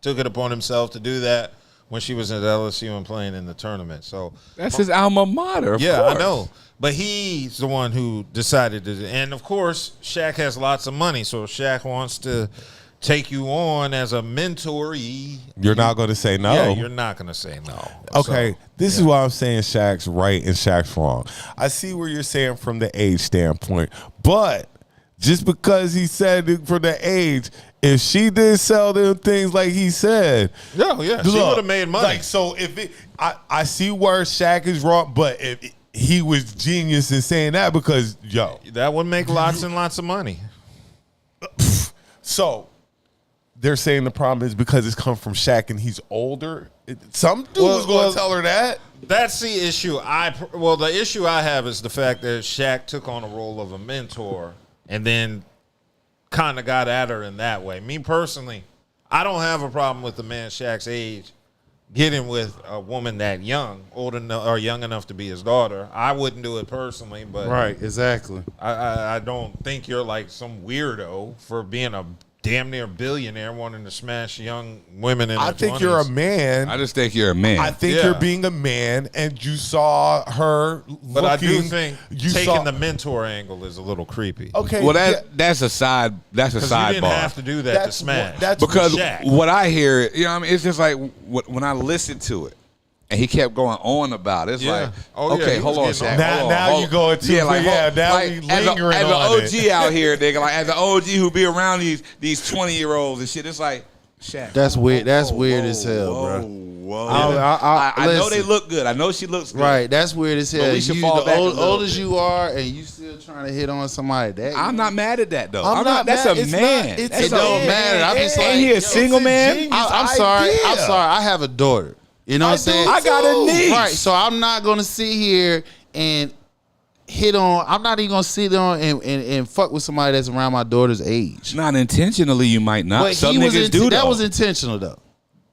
took it upon himself to do that when she was at LSU and playing in the tournament. So That's his alma mater. Of yeah, course. I know. But he's the one who decided to. And, of course, Shaq has lots of money. So if Shaq wants to take you on as a mentor, You're not going to say no. yeah, you're not going to say no. Okay, So, this is why I'm saying Shaq's right and Shaq's wrong. I see where you're saying from the age standpoint, but just because he said it for the age, if she did sell them things like he said, she would have made money. Like, so if it, I see where Shaq is wrong, but if he was genius in saying that, because that would make lots and lots of money. So they're saying the problem is because it's come from Shaq and he's older. Some dude was going to tell her that. That's the issue. The issue I have is the fact that Shaq took on a role of a mentor and then kind of got at her in that way. Me personally, I don't have a problem with the man Shaq's age getting with a woman that young, old enough or young enough to be his daughter. I wouldn't do it personally, but right, exactly. I don't think you're like some weirdo for being a damn near billionaire wanting to smash young women in their 20s. I think you're a man. I just think you're a man. I think you're being a man, and you saw her But I do think taking the mentor angle is a little creepy. Okay. Well, that's a side. That's a sidebar. You didn't have to do that to smash. That's because Shaq. what I hear, what I mean, it's just like when I listened to it, and he kept going on about it. It's like, okay, hold on, Shaq. Now you going too far. Now you lingering as on an OG out here, nigga, like as an OG who be around these 20-year-olds and shit. It's like, Shaq. That's weird. That's weird as hell, bro. Whoa. I know they look good. I know she looks good. Right, that's weird as hell. But we should fall back a little old as bit. you are, and you still trying to hit on somebody that I'm not mad at that though. I'm not That's mad. a It's man. not- it's That's It don't matter. I'm just like, ain't he a single man? I'm sorry. I'm sorry. I have a daughter. You know what I'm saying? I got a niece. Right. So I'm not gonna sit here and hit on. I'm not even gonna sit on and fuck with somebody that's around my daughter's age. Not intentionally, you might not. But Some niggas do that though. was intentional though.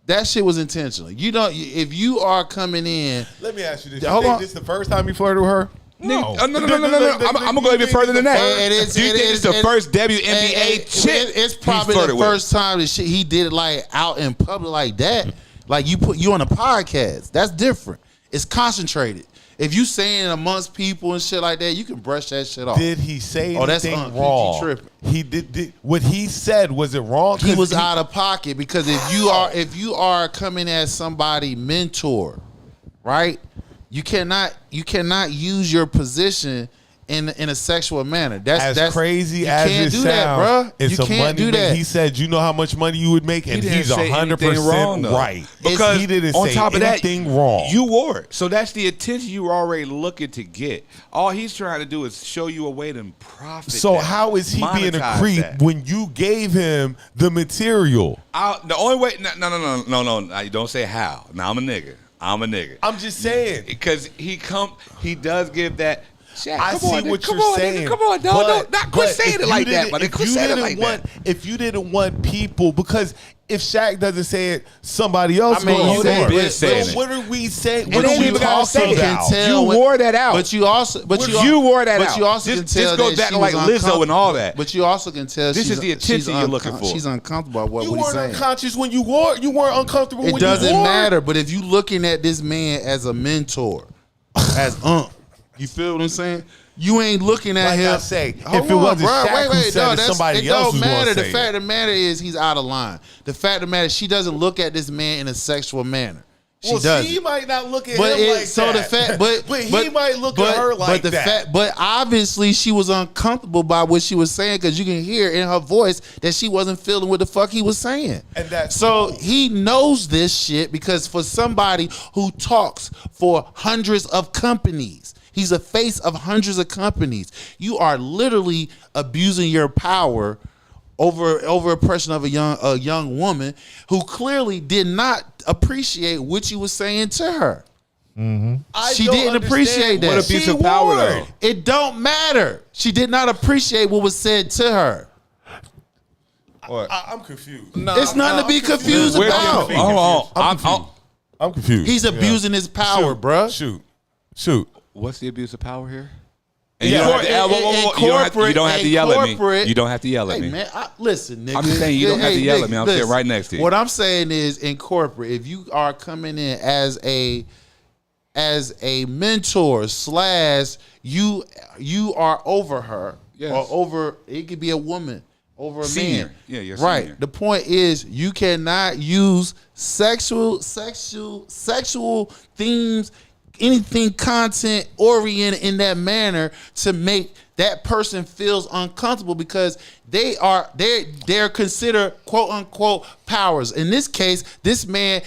That shit was intentional. You don't. If you are coming in, Let me ask you this. Hold You think on. this is the first time you flirted with her? No. No. I'm gonna go even further than that. Do you think it's the first WNBA chick? It's probably the first time that he did it like out in public like that. Like you on a podcast. That's different. It's concentrated. If you saying amongst people and shit like that, you can brush that shit off. Did he say that's anything wrong? tripping. He did what he said. Was it wrong? He was out of pocket because if you are coming as somebody mentor, right? You cannot use your position in a sexual manner. That's crazy as can't it do sounds. that, bro. It's You a can't money do thing. that. He said, "You know how much money you would make," and He didn't he's say anything 100% wrong, though. right. Because he didn't on say top of anything that, wrong. You wore it, so that's the attention you were already looking to get. All he's trying to do is show you a way to profit. So that, how is he being a monetize creep that. when you gave him the material? The only way, no, you don't say how. Now I'm a nigga. I'm just saying. Because he does give that. Shaq, I see what you're saying. Nigga, come on, no, not quit saying it like that, but quit saying it like that. If you didn't want people, because if Shaq doesn't say it, somebody else will you say been it. saying So it. what are we saying? And What are ain't we even gotta say talking it. about? You wore that out. But you also, you wore that out. But you also can This tell goes that back she like was Lizzo and all that. But you also can tell This she's, is the attention you're looking for. She's uncomfortable about what You he's weren't saying. unconscious when you wore. You weren't uncomfortable when you wore. It doesn't matter. But if you looking at this man as a mentor, as you feel what I'm saying? You ain't looking at Like him. I say, Hold if it on, wasn't bro. Shaq who said it, somebody else was don't gonna matter. The say fact it. of the matter is he's out of line. The fact of the matter is she doesn't look at this man in a sexual manner. She doesn't. She might not look at But him it, like so that. the fact, but he might look at her like that. But obviously she was uncomfortable by what she was saying because you can hear in her voice that she wasn't feeling what the fuck he was saying. And that's so he knows this shit because for somebody who talks for hundreds of companies, he's a face of hundreds of companies. You are literally abusing your power over a person of a young woman who clearly did not appreciate what you were saying to her. She didn't appreciate that. What abuse of power though? It don't matter. She did not appreciate what was said to her. I'm confused. It's nothing to be confused about. I'm confused. He's abusing his power, bruh. Shoot. What's the abuse of power here? You don't have to yell at me. You don't have to yell at me. Hey man, listen, nigga. I'm just saying you don't have to yell at me. I'm sitting right next to you. What I'm saying is, in corporate, if you are coming in as a mentor / you are over her, or over, it could be a woman, over a Senior. man. Yeah, you're right. senior. The point is, you cannot use sexual themes anything content oriented in that manner to make that person feels uncomfortable because they're considered quote unquote powers. In this case, this man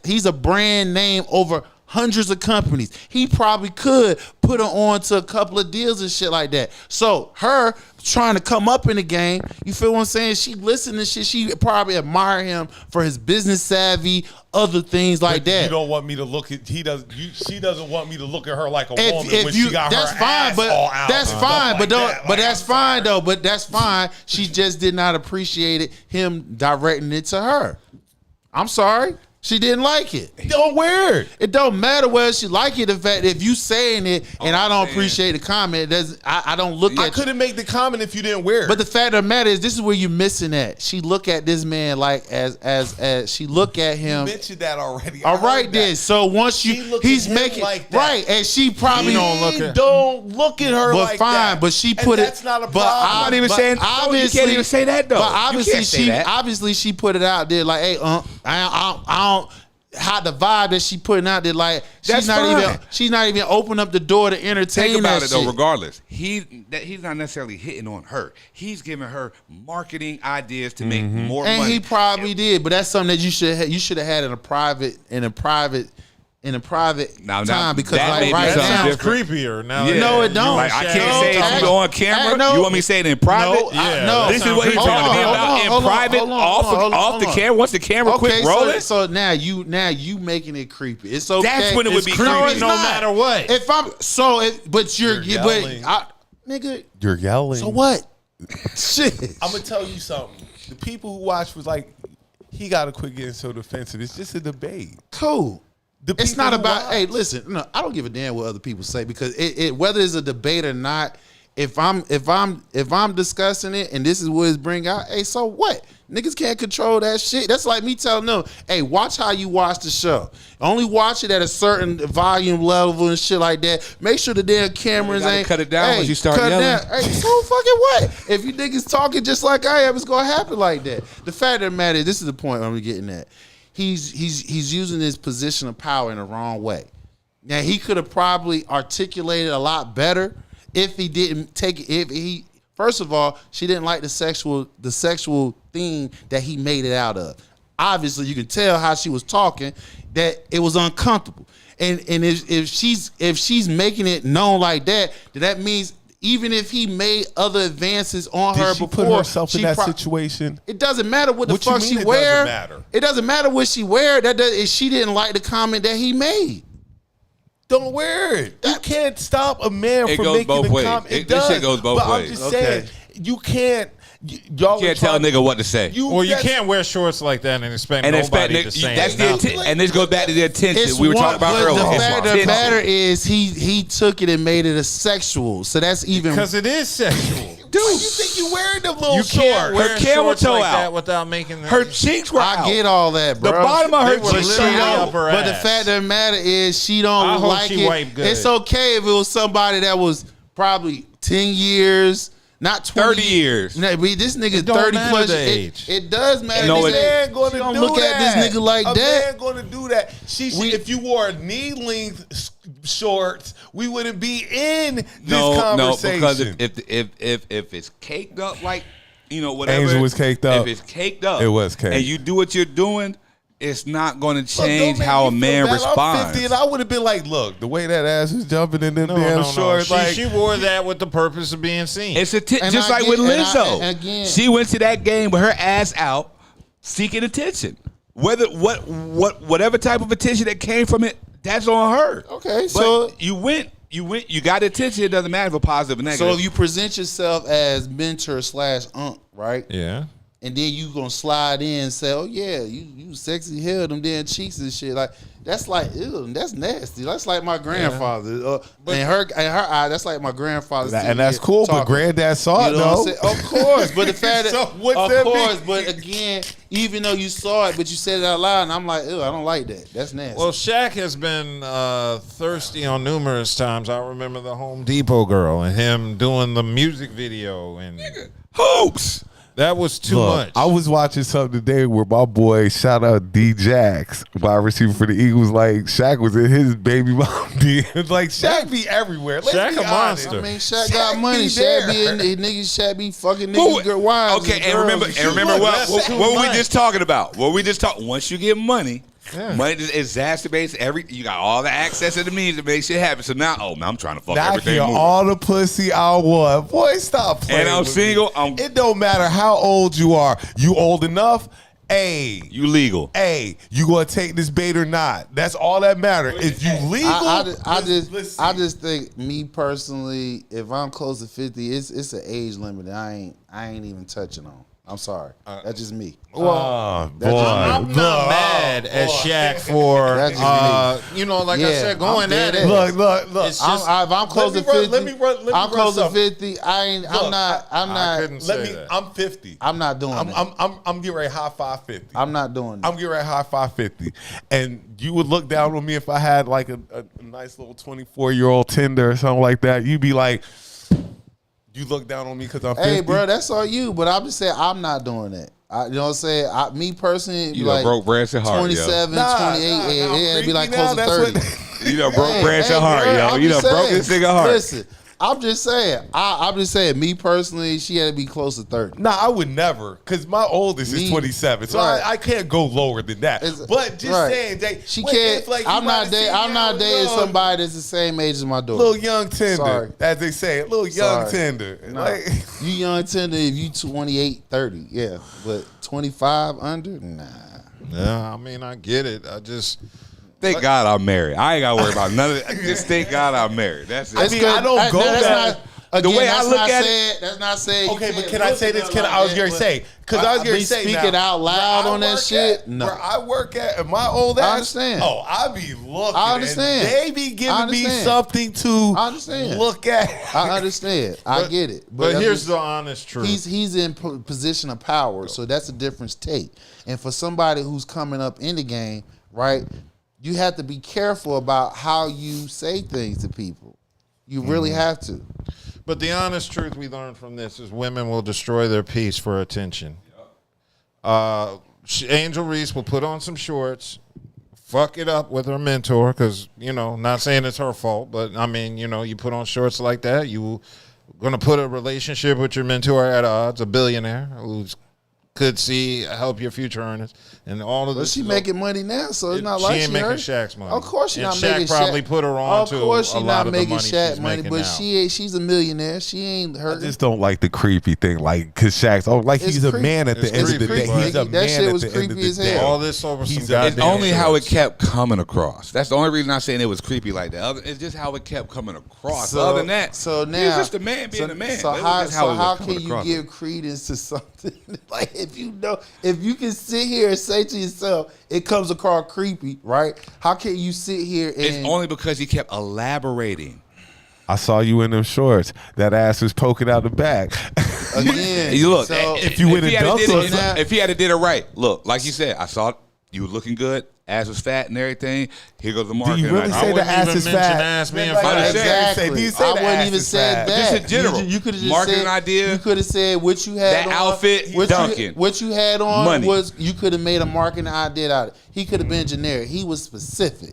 he's a brand name over hundreds of companies. He probably could put her on to a couple of deals and shit like that. So her trying to come up in the game, you feel what I'm saying? She listened to shit. She probably admire him for his business savvy, other things like that. You don't want me to look at she doesn't want me to look at her like a woman if when you, she got that's her fine, ass but all out. that's fine, but don't. That. But that's fine though. But that's fine. She just did not appreciate it. Him directing it to her. I'm sorry. She didn't like it. Don't wear it. It don't matter whether she like it. The fact if you saying it and I don't appreciate the comment, I don't look at. I couldn't make the comment if you didn't wear it. But the fact of the matter is, this is where you're missing at. She look at this man like as she look at him. You mentioned that already. All right, then. So once he's making like that. right, and she probably don't look at her but like fine, that. but she And put it. That's not a but problem. I'm not even saying. No, you can't even say that though. But obviously, obviously she put it out there like, hey, I don't. How the vibe that she putting out there, like she's not even open up the door to entertain. Think about that it though. shit. Regardless, he's not necessarily hitting on her. He's giving her marketing ideas to make more and money. he probably did, but that's something that you should have had in a private time because that like may be right something now, different. creepier now. Yeah. No, it don't. Like, I can't say it to you on camera. No. You want me to say it in private? No. This is what he's talking to me about in private, off the camera. Once the camera quit rolling. So now you making it creepy. It's okay. That's when it would be creepy. creepy. No matter what. If I'm but You're yelling. nigga. You're yelling. So what? Shit. I'm gonna tell you something. The people who watch was like, he got to quit getting so defensive. It's just a debate. Cool. The It's people not who about. watch. Hey, listen. No, I don't give a damn what other people say because it whether it's a debate or not. If I'm discussing it and this is what it's bring out, hey, so what? Niggas can't control that shit. That's like me telling them, hey, watch how you watch the show. Only watch it at a certain volume level and shit like that. Make sure the damn cameras ain't. Cut it down once you start yelling. Hey, so fucking what? If you niggas talking just like I am, it's gonna happen like that. The fact of the matter is, this is the point I'm getting at. He's using his position of power in the wrong way. Now he could have probably articulated a lot better if he didn't take it. If he first of all, she didn't like the sexual thing that he made it out of. Obviously, you can tell how she was talking that it was uncomfortable. And if she's making it known like that, then that means even if he made other advances on her Did she before, put herself in that situation? it doesn't matter what the What you fuck mean she it wear. doesn't matter? It doesn't matter what she wear. If she didn't like the comment that he made. Don't wear it. You can't stop a man It from goes making both a ways. comment. This shit goes both but ways. I'm just saying, you can't. Y'all You can't tell a nigga what to say. Well, you can't wear shorts like that and expect nobody to say that's nothing. and this goes back to the attention we were talking about but earlier. The It's fact of the attention. matter is he took it and made it a sexual. So that's even Because it is sexual. Dude, you think you wearing them little You can't shorts? wear Her camel shorts toe like out. that without making Her cheeks were out. I get all that, bro. The bottom of her They were cheeks literally were up out. her But the ass. fact of the matter is she don't I hope like she it. wiped good. It's okay if it was somebody that was probably 10 years, not 20 30 years. Nah, but this nigga don't 30 matter plus. the age. It does matter. No, This it- nigga- Man gonna she don't do look that. at this nigga like a that. man gonna do that. If you wore knee length shorts, we wouldn't be in this conversation. because if it's caked up like whatever, Angel was caked up. If it's caked up, It was caked. and you do what you're doing, it's not going to Look, change don't make how a me man feel bad. I'm responds. 50 and I would have been like, look, the way that ass was jumping in them No, damn no, shorts, no. like She wore that with the purpose of being seen. It's And just I like get- with and Lizzo. and again- She went to that game with her ass out, seeking attention. Whatever type of attention that came from it, that's on her. Okay, But so you got attention. It doesn't matter if it's positive or negative. so if you present yourself as mentor / right? Yeah. And then you gonna slide in and say, "Oh yeah, you sexy hell, them damn cheeks and shit." Like that's like, ew, that's nasty. That's like my grandfather. In her eye, that's like my grandfather. and that's cool, but granddad saw it You know what I'm though. saying? Of course, but the fact that, So what's of that course, mean? but again, even though you saw it, but you said it out loud, and I'm like, ew, I don't like that. That's nasty. Well, Shaq has been thirsty on numerous times. I remember the Home Depot girl and him doing the music video and hoops. That was too much. I was watching something today where my boy, shout out D Jax, wide receiver for the Eagles, like Shaq was in his baby mom DM. Like Shaq be everywhere. Let's Shaq be a honest. monster. I mean, Shaq got money. Shaq be in niggas. Shaq be fucking niggas. Girl, wives. Okay, and remember what were we just talking about? What we just talking? Once you get money. Yeah. Money just exacerbates you got all the access to the means to make shit happen. So now, I'm trying to fuck everything. Now all the pussy I want. Boy, stop playing. And I'm single. It don't matter how old you are. You old enough? Hey, you legal? Hey, you gonna take this bait or not? That's all that matters. If you legal, I just think, me personally, if I'm close to 50, it's an age limit that I ain't even touching on. I'm sorry. That's just me. Well, I'm not mad at Shaq for, like I said, going at it. Look. If I'm close to 50, I'm close to 50. I'm I'm 50. I'm not doing it. I'm getting ready to high 550. I'm not doing it. I'm getting ready to high 550. And you would look down on me if I had like a nice little 24-year-old Tinder or something like that. You'd be like, you look down on me because I'm 50. Hey, bro, that's all you. But I'm just saying, I'm not doing that. You know what I'm saying? Me personally, you like broke Branson Hart, 27, 28, it'd be like close to 30. You broke Branson Hart, yo. You broke this nigga heart. Listen, I'm just saying. I'm just saying. Me personally, she had to be close to 30. Nah, I would never, because my oldest is 27, so right. I can't go lower than that. But just saying, she can't. Like, I'm not dating somebody that's the same age as my daughter. Little young tender, Sorry. as they say, little young tender. No. Like, you young tender if you 28, 30, yeah, but 25 under, nah. Yeah, I mean, I get it. I just. Thank God I'm married. I ain't got to worry about none of it. Just thank God I'm married. That's it. I don't go that. The way I look at it, that's not saying. Okay, but can I say this? I was going to say, because I was going to say, speaking out loud on that shit. No, where I work at my old ass. I understand. Oh, I be looking. I understand. And they be giving me something to look at. I understand. I get it. But here's the honest truth. He's in position of power, so that's a different take. And for somebody who's coming up in the game, right? You have to be careful about how you say things to people. You really have to. But the honest truth we learned from this is women will destroy their peace for attention. Angel Reese will put on some shorts, fuck it up with her mentor, because, not saying it's her fault, but, I mean, you put on shorts like that, you're going to put a relationship with your mentor at odds, a billionaire who's could help your future earnings and all of this. But she making money now, so it's not like she ain't making Shaq's money. Of course she's not Shaq making probably put her on to a lot of the money she's making but now. she's a millionaire. She ain't hurting. I just don't like the creepy thing, like, because Shaq's he's a man at the end of the day. He's a man at the end of the day. All this over some It's goddamn only how it shorts. kept coming across. That's the only reason I'm saying it was creepy like that. It's just how it kept coming across. Other than that, so now he's just a man being a man. So how can you across. give credence to something like if you can sit here and say to yourself it comes across creepy, right? How can you sit here and It's only because he kept elaborating. I saw you in them shorts. That ass was poking out the back. Again, you look. So, if he had did it right, look, like you said, I saw you were looking good. Ass was fat and everything. Here goes the marketing. Do you really say the ass is fat? Ass being Exactly. I wouldn't even said that. Just in general. You could have just marketing said, idea. You could have said what you had that on. outfit. What you had on money. was you could have made a marketing idea out of it. He could have been generic. He was specific,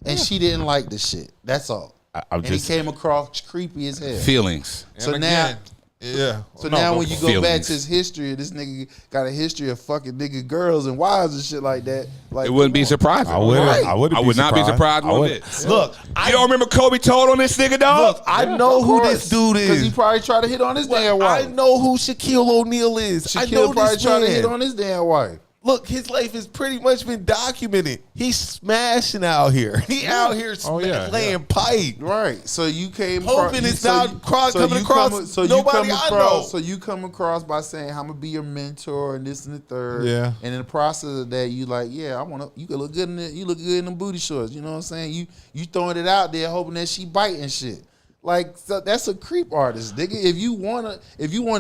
and she didn't like the shit. That's all. And he came across creepy as hell. Feelings. So now. Yeah. So now when you go back to his history, this nigga got a history of fucking nigga girls and wives and shit like that. Like, it wouldn't be surprising. I would not be surprised one bit. Look, you don't remember Kobe told on this nigga, dog? Look, I know who this dude is. Because he probably tried to hit on his damn wife. I know who Shaquille O'Neal is. Shaquille probably tried to hit on his damn wife. Look, his life has pretty much been documented. He's smashing out here. He out here playing pipe. Right. So you came hoping it's not coming across nobody I know. So you come across by saying, I'm going to be your mentor and this and the third. Yeah. And in the process of that, you like, I want to, you can look good in it. You look good in them booty shorts. You know what I'm saying? You throwing it out there hoping that she biting shit. Like so that's a creep artist, nigga. If you wanna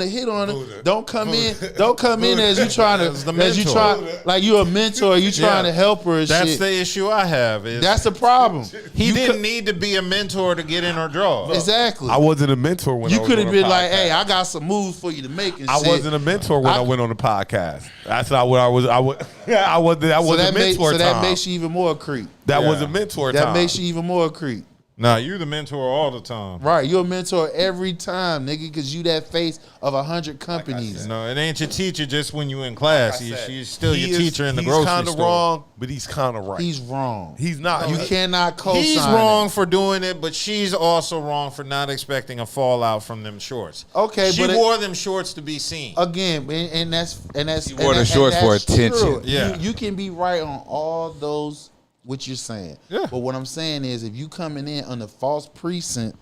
hit on it, don't come in as you trying to like you a mentor, you trying to help her. And that's shit. the issue I have. That's the problem. He didn't need to be a mentor to get in her draw. Exactly. I wasn't a mentor when you I was could have on been the like, podcast. "Hey, I got some moves for you to make." And I shit. wasn't a mentor when I went on the podcast. That's not what I was. I wasn't a mentor. So that Tom. makes you even more creep. That was a mentor. That Tom. makes you even more creep. Nah, you the mentor all the time. Right, you're a mentor every time, nigga, because you that face of 100 companies. No, it ain't your teacher just when you in class. She's still your teacher in the he's grocery kind store. of wrong, but he's kind of right. He's wrong. He's not. You cannot co-sign. He's wrong for doing it, but she's also wrong for not expecting a fallout from them shorts. Okay, she but wore them shorts to be seen. Again, and that's She wore the shorts for attention. True. Yeah. You can be right on all those what you're saying. Yeah. But what I'm saying is if you coming in under false pretense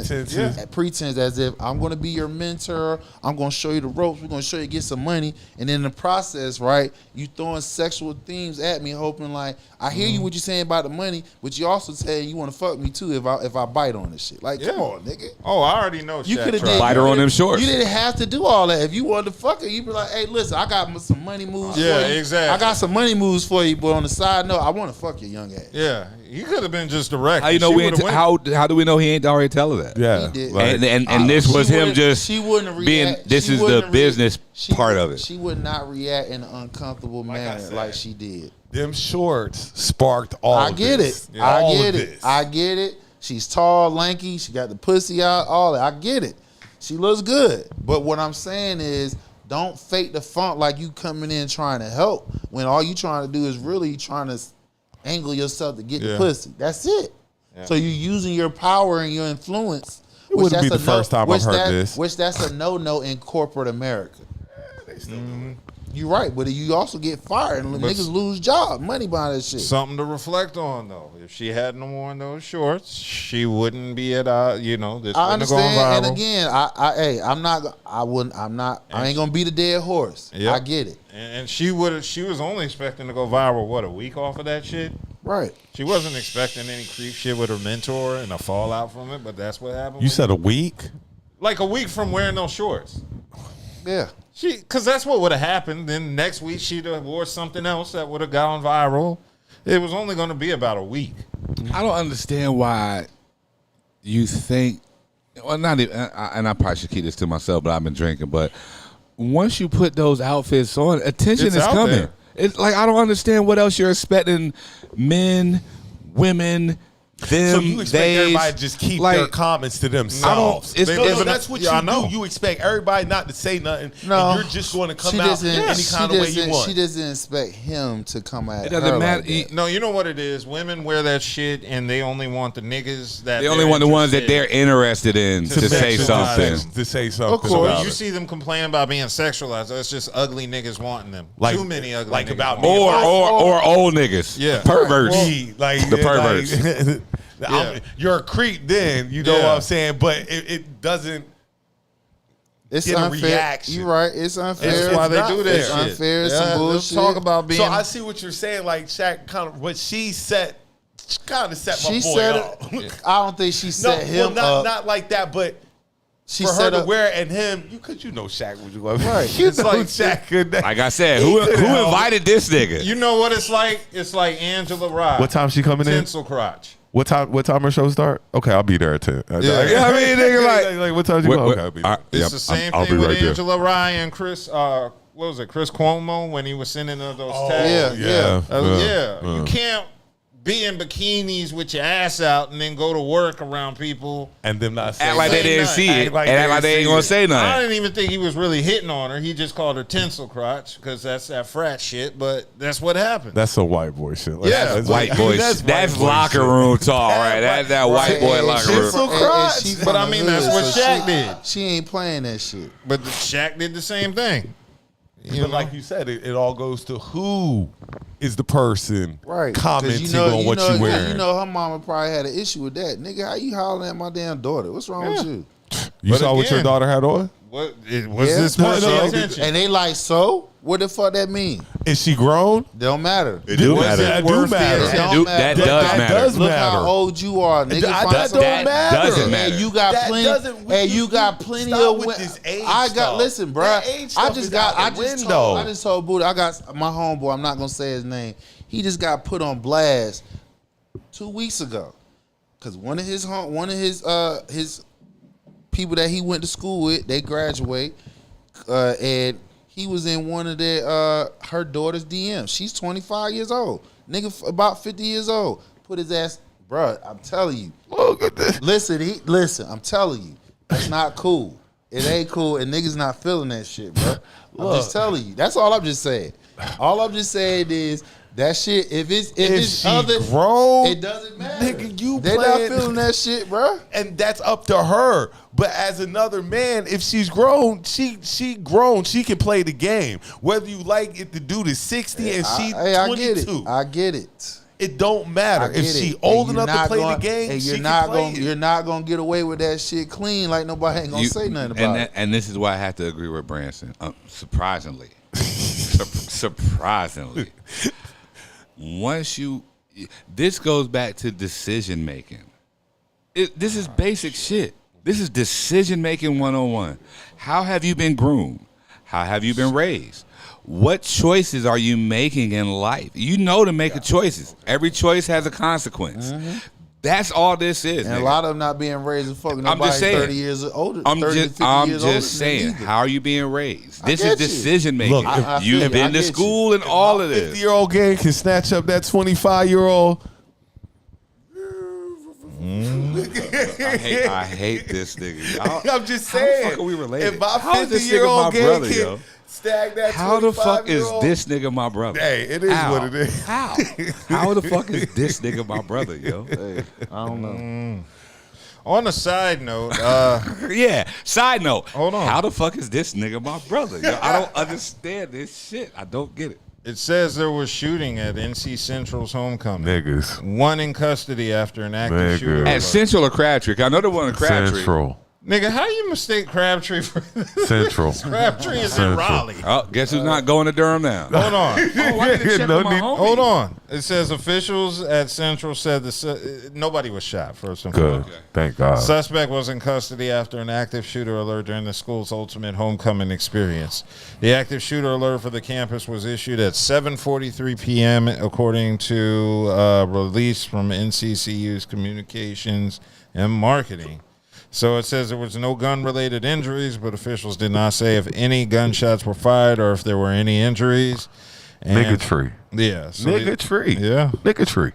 as if I'm going to be your mentor, I'm going to show you the ropes, we're going to show you to get some money, and in the process, right, you throwing sexual themes at me, hoping like, I hear you what you're saying about the money, but you also saying you want to fuck me too if I bite on this shit. Like, come on, nigga. Oh, I already know. You could have Bite her on them shorts. You didn't have to do all that. If you wanted to fuck her, you'd be like, hey, listen, I got some money moves for you. Yeah, exactly. I got some money moves for you, but on the side note, I want to fuck your young ass. Yeah, he could have been just direct. How you know how do we know he ain't already tell her that? Yeah. He did. Like, And this was him just she wouldn't being. react. This She is the wouldn't business she part would- of it. She would not react in an uncomfortable manner said, like she did. them shorts sparked all. I get this. it. All I of get it. this. I get it. She's tall, lanky. She got the pussy out. All that. I get it. She looks good. But what I'm saying is, don't fake the funk like you coming in trying to help when all you trying to do is really trying to angle yourself to get the pussy. That's it. Yeah. So you're using your power and your influence. It wouldn't be the first time I've heard this. Which that's a no-no in corporate America. You're right, but you also get fired and niggas lose jobs, money behind that shit. Something to reflect on though. If she hadn't worn those shorts, she wouldn't be at this I wouldn't have gone understand, viral. and again, I ain't gonna beat a dead horse. Yep. I get it. And she was only expecting to go viral a week off of that shit. Right. She wasn't expecting any creep shit with her mentor and a fallout from it, but that's what happened. You said a week? Like a week from wearing those shorts. Yeah. Because that's what would have happened. Then next week she'd have wore something else that would have gone viral. It was only going to be about a week. I don't understand why you think. Well, not even. And I probably should keep this to myself, but I've been drinking. But once you put those outfits on, attention It's is out coming. there. It's like I don't understand what else you're expecting. Men, women. Them, So you expect everybody to just keep their comments to themselves? It's- No, that's what you do. You expect everybody not to say nothing. No, and you're just going to come out any kind of way you want. She doesn't expect him to come at It doesn't her matter. like that. No, you know what it is? Women wear that shit and they only want the niggas that They only want the ones that they're interested in to say something. To say something. Of course. about You it. see them complain about being sexualized. That's just ugly niggas wanting them. Like- Too many ugly like niggas about wanting me. them. Or old niggas. Yeah. Perverts. Like, The perverts. Yeah. You're a creep then, you know Yeah. what I'm saying? But it doesn't It's get a unfair. reaction. You're right. It's unfair. That's why they not do that fair. It's shit. unfair. It's Yeah, some let's bullshit. talk about being. So I see what you're saying. Like Shaq kind of what she set my She boy said up. I don't think she set him up. not like that, but She for her set to up. wear it and him, because you know Shaq was going Right. You It's know like- Shaq could. Like I said, who invited this nigga? You know what it's like? It's like Angela Rye. What time she coming in? Tinsel crotch. What time her show start? Okay, I'll be there at 10. Yeah. I mean, nigga, like what time you go? Okay, I'll be there. It's the same thing with Angela Rye and Chris. What was it? Chris Cuomo when he was sending her those tags. Yeah. You can't be in bikinis with your ass out and then go to work around people. And them not saying Act like they didn't see it. Act like And act like they ain't gonna say I nothing. didn't even think he was really hitting on her. He just called her tinsel crotch because that's that frat shit. But that's what happened. That's some white boy shit. Like, Yeah. that's White like- boys. That's white boy locker shit. room talk, right? That's that white boy And locker she- room. and she But I from mean, the that's hood, what so Shaq did. She ain't playing that shit. But Shaq did the same thing. But like you said, it all goes to who is the person Right. commenting on what you wearing. You know her mama probably had an issue with that. Nigga, how you hollering at my damn daughter? What's wrong with you? You But saw what your again, daughter had on? What was Yeah. this No, much no, attention? And they like, so what the fuck that mean? Is she grown? Don't matter. It do Was matter. it That do worth the matter. It don't Do- matter. that does matter. does Look matter. how old you are, nigga. That Find don't somebody- matter. doesn't matter. And you got That plenty. doesn't- And you got plenty stop of. with wi- this age I got. stuff. Listen, bro. That age I stuff just is got. out the I just window. told. I just told Buddha. I got my homeboy. I'm not gonna say his name. He just got put on blast 2 weeks ago because one of his people that he went to school with, they graduate, and he was in one of their her daughter's DMs. She's 25 years old. Nigga about 50 years old. Put his ass, bruh, I'm telling you. Look at this. Listen, I'm telling you. That's not cool. It ain't cool, and niggas not feeling that shit, bro. I'm just telling you. That's all I'm just saying. All I'm just saying is that shit, if it's she other, grown, it doesn't matter. nigga, you they not playing- feeling that shit, bro. And that's up to her. But as another man, if she's grown, she grown. She can play the game. Whether you like it, the dude is 60 and she 22. I get it. It don't matter. I get If she it. old And you're enough to not play gonna- the game, and she you're can not play gonna it. you're not gonna get away with that shit clean. Like nobody ain't gonna say nothing about it. And this is why I have to agree with Branson. Surprisingly, surprisingly, this goes back to decision making. This is basic shit. This is decision making 101. How have you been groomed? How have you been raised? What choices are you making in life? You know to make choices. Every choice has a consequence. That's all this is. And nigga. a lot of them not being raised as fucking I'm nobody just saying. 30 years older. I'm 30 to just, 50 I'm years older just than them saying, either. how are you being raised? This get is you. decision making. Look, I feel you. You've I been to get you. school and all of this. 50-year-old gang can snatch up that 25-year-old. I hate this nigga. I'm just How the saying. fuck are we related? If my How is this nigga 50-year-old my gang brother, can yo? stag that How the fuck is 25-year-old, this nigga my brother? Hey, it is How? what it is. How? How the fuck is this nigga my brother, yo? I don't know. On a side note, Yeah. Side note. Hold on. How the fuck is this nigga my brother? Yo, I don't understand this shit. I don't get it. it says there was shooting at NC Central's homecoming. Niggas. One in custody after an active Nigga. shooter. At Central or Crabtree? I know the one in Crabtree. Central. Nigga, how you mistake Crabtree for Central. Crabtree is in Central. Raleigh? Oh, guess who's not going to Durham now? Hold on. Oh, I need to check No on my need- homie. Hold on. It says officials at Central said nobody was shot, first and Good. foremost. Thank God. Suspect was in custody after an active shooter alert during the school's ultimate homecoming experience. The active shooter alert for the campus was issued at 7:43 p.m. according to a release from NCCU's Communications and Marketing. So it says there was no gun-related injuries, but officials did not say if any gunshots were fired or if there were any injuries. And- Niggatry. Yeah. So Niggatry. Yeah. Niggatry.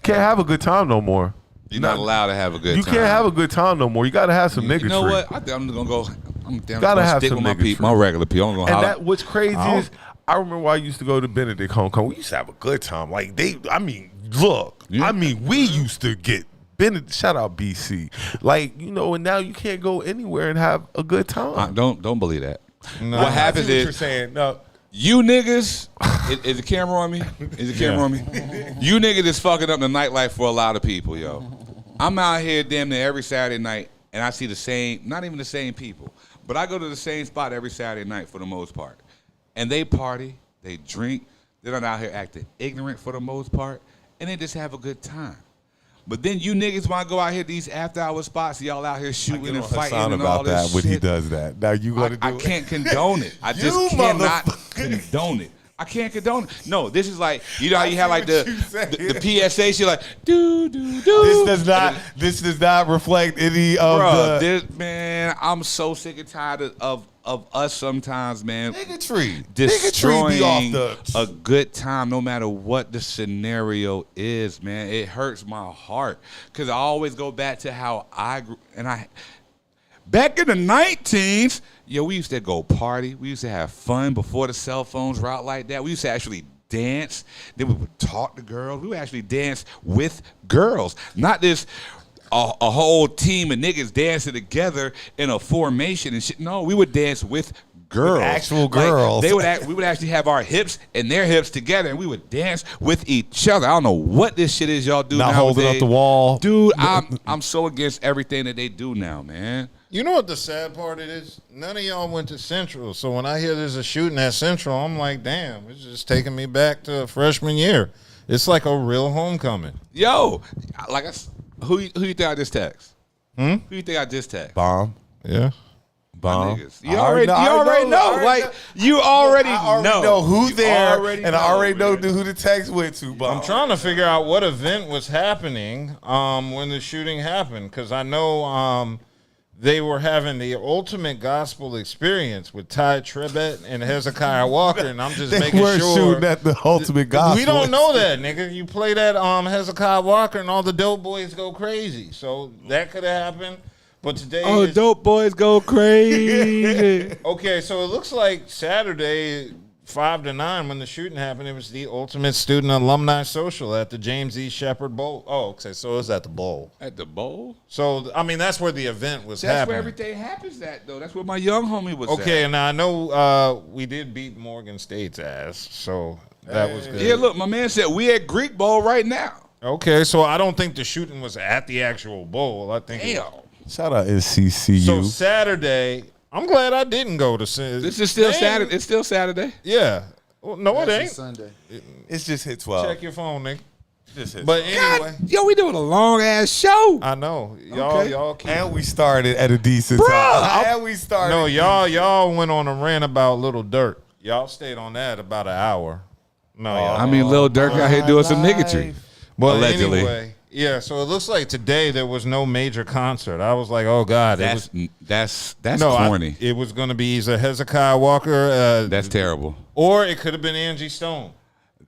Can't have a good time no more. You're not allowed to have a good You time. can't have a good time no more. You got to have some niggatry. You know what? I'm just gonna go. I'm down Gotta to have stick some with my niggas my regular people. I'm gonna And holler. that what's crazy is I remember when I used to go to Benedict homecoming. We used to have a good time. Like we used to get Benedict. Shout out BC. Like, you know, and now you can't go anywhere and have a good time. Don't believe that. No. What I happens see what you're is saying. No. you niggas. Is the camera on me? Is the camera on me? You niggas is fucking up the nightlife for a lot of people, yo. I'm out here damn near every Saturday night, and I see the same, not even the same people, but I go to the same spot every Saturday night for the most part. And they party, they drink, they're not out here acting ignorant for the most part, and they just have a good time. But then you niggas want to go out here to these after-hour spots, y'all out here shooting and fighting and all this that when he shit. does that. Now you gonna do I it? can't condone it. I just You cannot motherfucker. condone it. I can't condone it. No, this is like, you know how you have like what you saying. the PSA shit like, do, do, do. This does not reflect any of Bruh, the man, I'm so sick and tired of us sometimes, man. niggatry. Niggatry Destroying be off the a good time no matter what the scenario is, man. It hurts my heart because I always go back to how I grew. Back in the 19s, yo, we used to go party. We used to have fun before the cell phones were out like that. We used to actually dance. Then we would talk to girls. We would actually dance with girls, not this a whole team of niggas dancing together in a formation and shit. No, we would dance with girls, actual Like, girls. we would actually have our hips and their hips together, and we would dance with each other. I don't know what this shit is y'all do Not nowadays. holding up the wall. Dude, I'm so against everything that they do now, man. You know what the sad part it is? None of y'all went to Central. So when I hear there's a shooting at Central, I'm like, damn, it's just taking me back to freshman year. It's like a real homecoming. Yo, who you think I just text? Who you think I just text? Bomb. Yeah. Bomb. Niggas. You already know. Like, you already know. who's there, already and I already know man. who the text went to. Bomb. I'm trying to figure out what event was happening when the shooting happened, because I know they were having the ultimate gospel experience with Ty Tribbett and Hezekiah Walker, and I'm just They making weren't sure. shooting at the ultimate gospel. We don't know that, nigga. You play that Hezekiah Walker, and all the dope boys go crazy. So that could have happened. But today, Oh, dope boys go crazy. okay, so it looks like Saturday, 5 to 9, when the shooting happened, it was the ultimate student alumni social at the James E. Shepard Bowl. Oh, okay, so it was at the bowl. At the bowl? So, I mean, that's where the event was That's happening. where everything happens at, though. That's where my young homie was Okay, at. and now I know we did beat Morgan State's ass, so that was good. Yeah, look, my man said we at Greek Bowl right now. Okay, so I don't think the shooting was at the actual bowl. I think Damn. Shout out NCCU. So Saturday, I'm glad I didn't go to This is still Saturday. It's still Saturday. Yeah. Well, no, it That's ain't. Sunday. It's just hit 12. Check your phone, nigga. Just hit But 12. anyway, Yo, we doing a long ass show. I know y'all keep. And we started at a decent time. And we started. No, y'all went on a rant about Lil Durk. Y'all stayed on that about an hour. No, y'all. I mean, Lil Durk out here doing some niggatry. But allegedly. anyway, yeah. So it looks like today there was no major concert. I was like, oh god, That's no, corny. it was going to be either Hezekiah Walker, That's terrible. or it could have been Angie Stone.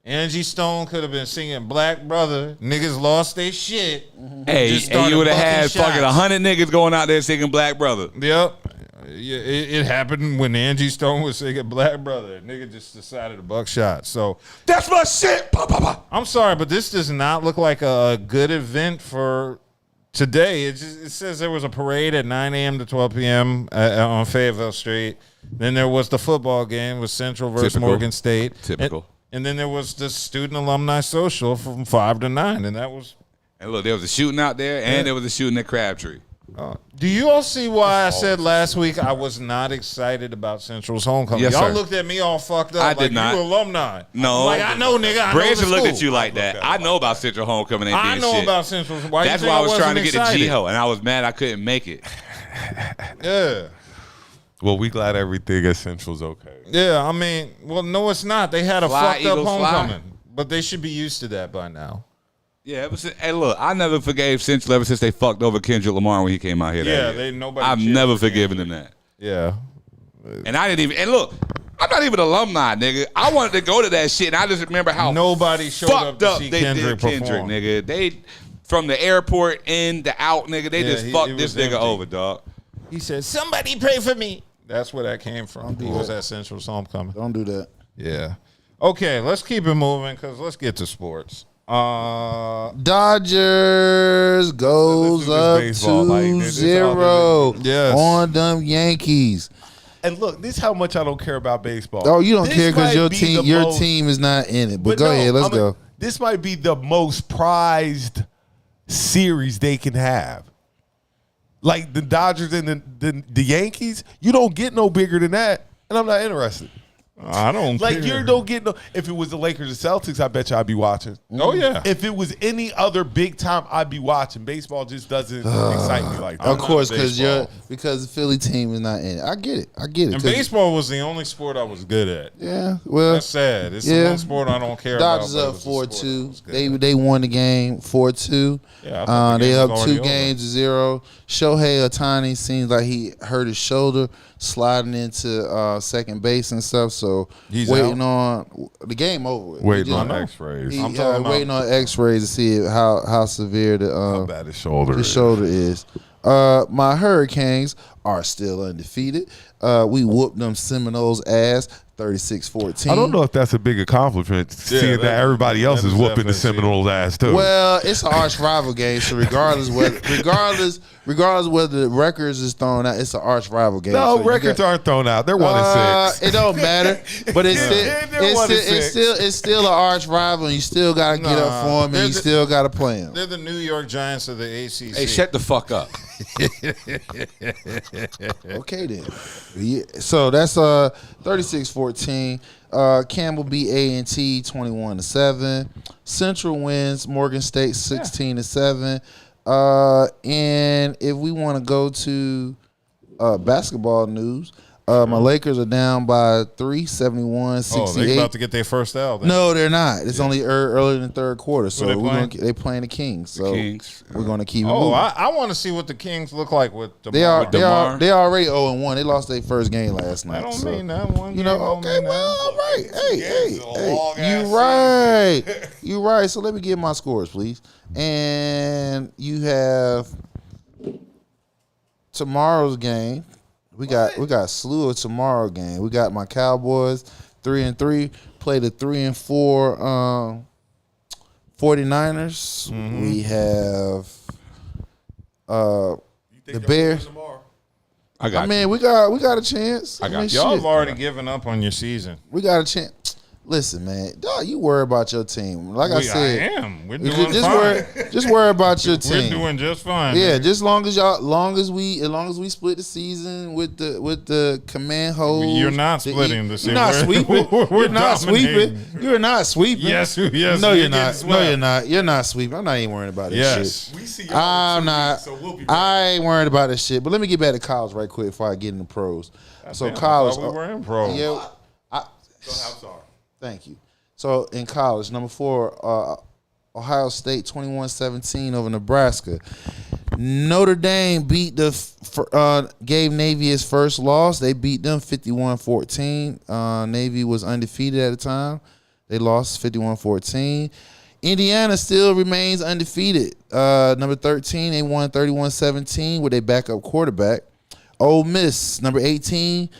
Angie Stone could have been singing Black Brother. Niggas lost their shit. Hey, Just and started you would have bucking had fucking shots. 100 niggas going out there singing Black Brother. Yep. Yeah, it happened when Angie Stone was singing Black Brother. Nigga just decided to buck shots. So That's my shit. Pa, pa, pa. I'm sorry, but this does not look like a good event for today. It says there was a parade at 9 a.m. to 12 p.m. On Fayetteville Street. Then there was the football game with Central versus Typical. Morgan State. Typical. And then there was the student alumni social from 5 to 9, and that was. And look, there was a shooting out there, and there was a shooting at Crabtree. Do you all see why I said last week I was not excited about Central's homecoming? Yes, Y'all sir. looked at me all fucked up. I like did not. You alumni. No. Like, I know, nigga. I know the Branson looked at school. you like that. I know about Central Homecoming. Ain't I being know shit. about Central. Why That's you why I think was trying to wasn't get to excited? G-Ho, and I was mad I couldn't make it. Yeah. Well, we glad everything at Central's okay. Yeah, I mean, well, no, it's not. They had a Fly, fucked up Eagles, fly. homecoming. But they should be used to that by now. Yeah, hey, look, I never forgave Central ever since they fucked over Kendrick Lamar when he came out here. Yeah, that year. nobody I've cheered never for forgiven him that. Yeah. And I didn't even. And look, I'm not even alumni, nigga. I wanted to go to that shit, and I just remember how Nobody showed up fucked to up see they Kendrick did Kendrick, perform. nigga. They from the airport in to out, nigga. They Yeah, just it fucked was this nigga empty. over, dog. He said, "Somebody pray for me." That's where that came from. He was at Central's homecoming. Don't do that. Yeah. Okay, let's keep it moving because let's get to sports. Dodgers goes This is up baseball, like, this is all 2-0 Yes. on them Yankees. And look, this is how much I don't care about baseball. Oh, you don't This care because might your be team the your most- team is not in it. But But go no, ahead, let's go. This might be the most prized series they can have. Like the Dodgers and the Yankees, you don't get no bigger than that, and I'm not interested. I don't Like care. you don't get no. If it was the Lakers and Celtics, I bet you I'd be watching. Oh, yeah. If it was any other big time, I'd be watching. Baseball just doesn't excite me like that. Of course, baseball. because the Philly team is not in it. I get it. And 'Cause- baseball was the only sport I was good at. Yeah, well, That's sad. It's yeah. the one sport I don't care Dodgers about. but up it was the sport I 4-2. was good at. They won the game 4-2. Yeah, I thought the They game up was 2 already over. games to 0. Shohei Ohtani seems like he hurt his shoulder sliding into second base and stuff. So He's waiting on the game over. with. Waiting He on just- X-rays. He, I'm talking about- waiting on X-rays to see how severe How bad his shoulder the is. shoulder is. My Hurricanes are still undefeated. We whooped them Seminoles' ass 36-14. I don't know if that's a big accomplishment, seeing that everybody else is whooping the Seminoles' ass too. Well, it's an arch rival game, so regardless whether the records is thrown out, it's an arch rival game. No, so records aren't thrown out. They're 1-6. It don't matter, but it's still an arch rival, and you still got to get up for them, and you still got to play them. They're the New York Giants of the ACC. Hey, shut the fuck up. Okay then. Yeah, so that's 36-14. Campbell beat A&T 21-7. Central wins Morgan State 16-7. And if we want to go to basketball news, my Lakers are down by 3, 71-68. Oh, they're about to get their first L. Then. No, they're not. It's only early in the third quarter. So they playing the Kings. So Kings. we're going to keep it Oh, moving. I want to see what the Kings look like with DeMar. They are already 0-1. They lost their first game last night. I don't so. mean that one. You know, okay, well, all right. Hey, you right. So let me get my scores, please. And you have tomorrow's game. We got a slew of tomorrow game. We got my Cowboys 3-3 play the 3-4 49ers. Mm-hmm. We have the Bears. I got we got a chance. I got you. Y'all have already given up on your season. We got a chance. Listen, man, dog, you worry about your team. Like I said, I am. We're doing fine. Just worry about your team. We're doing just fine. Yeah, man. just long as we split the season with the command hold. You're not splitting the season. You're not sweeping. You're not sweeping. You're not sweeping. Yes. No, you're not. No, you're not. You're not sweeping. I'm not even worried about this shit. We see I'm not. I ain't worried about this shit. But let me get back to college right quick before I get into pros. So college. I thought we were in pros. Yeah. I'm sorry. Thank you. So in college, number 4, Ohio State 21-17 over Nebraska. Notre Dame beat gave Navy his first loss. They beat them 51-14. Navy was undefeated at the time. They lost 51-14. Indiana still remains undefeated. Number 13, they won 31-17 with a backup quarterback. Ole Miss, number 18,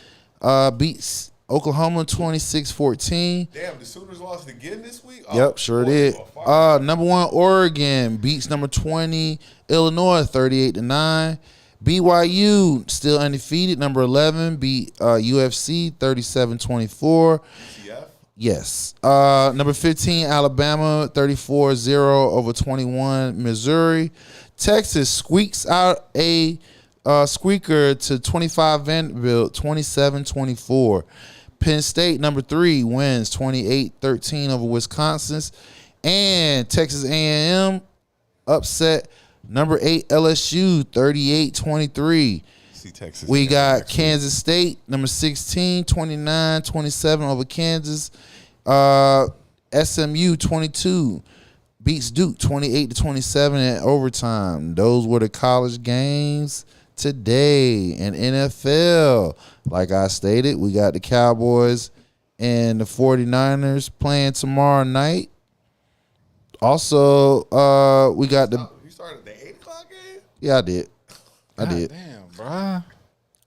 beats Oklahoma 26-14. Damn, the Sooners lost again this week? Yep, sure did. Number 1, Oregon beats number 20, Illinois 38-9. BYU still undefeated. Number 11 beat UFC 37-24. Yes. Number 15, Alabama 34-0 over 21 Missouri. Texas squeaks out a squeaker to 25 Vanderbilt 27-24. Penn State, number 3, wins 28-13 over Wisconsin. And Texas A&M upset number 8 LSU 38-23. See Texas. We got Kansas State, number 16, 29-27 over Kansas. SMU 22 beats Duke 28-27 in overtime. Those were the college games today. And NFL, like I stated, we got the Cowboys and the 49ers playing tomorrow night. Also, we got the... You started the 8 o'clock game? Yeah, I did. Damn, bro.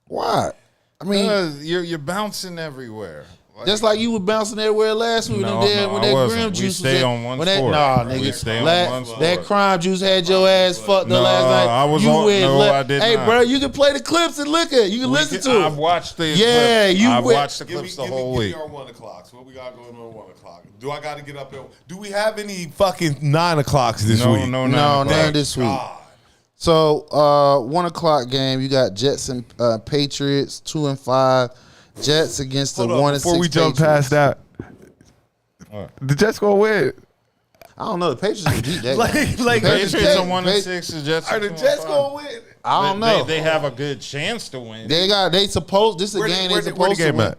Why? I mean... You're bouncing everywhere. Just like you were bouncing everywhere last week when that Grim Juice was stay on one sport. Nah, We nigga. stay on one sport. That Crime Juice had your ass fucked up last night. I did Hey, not. bro, you can play the clips and look at it. You can listen to it. I've watched the Yeah, clips. I've watched the clips the whole week. Give me our 1 o'clock. So what we got going on 1 o'clock? Do I got to get up there? Do we have any fucking 9 o'clocks this week? No, none this week. So 1 o'clock game, you got Jets and Patriots 2-5. Jets against the 1-6. Before we jump past that, the Jets gonna win. I don't know. The Patriots can beat that. Patriots are 1-6. The Jets are the Jets gonna win? I don't know. They have a good chance to win. This is a game they supposed to win.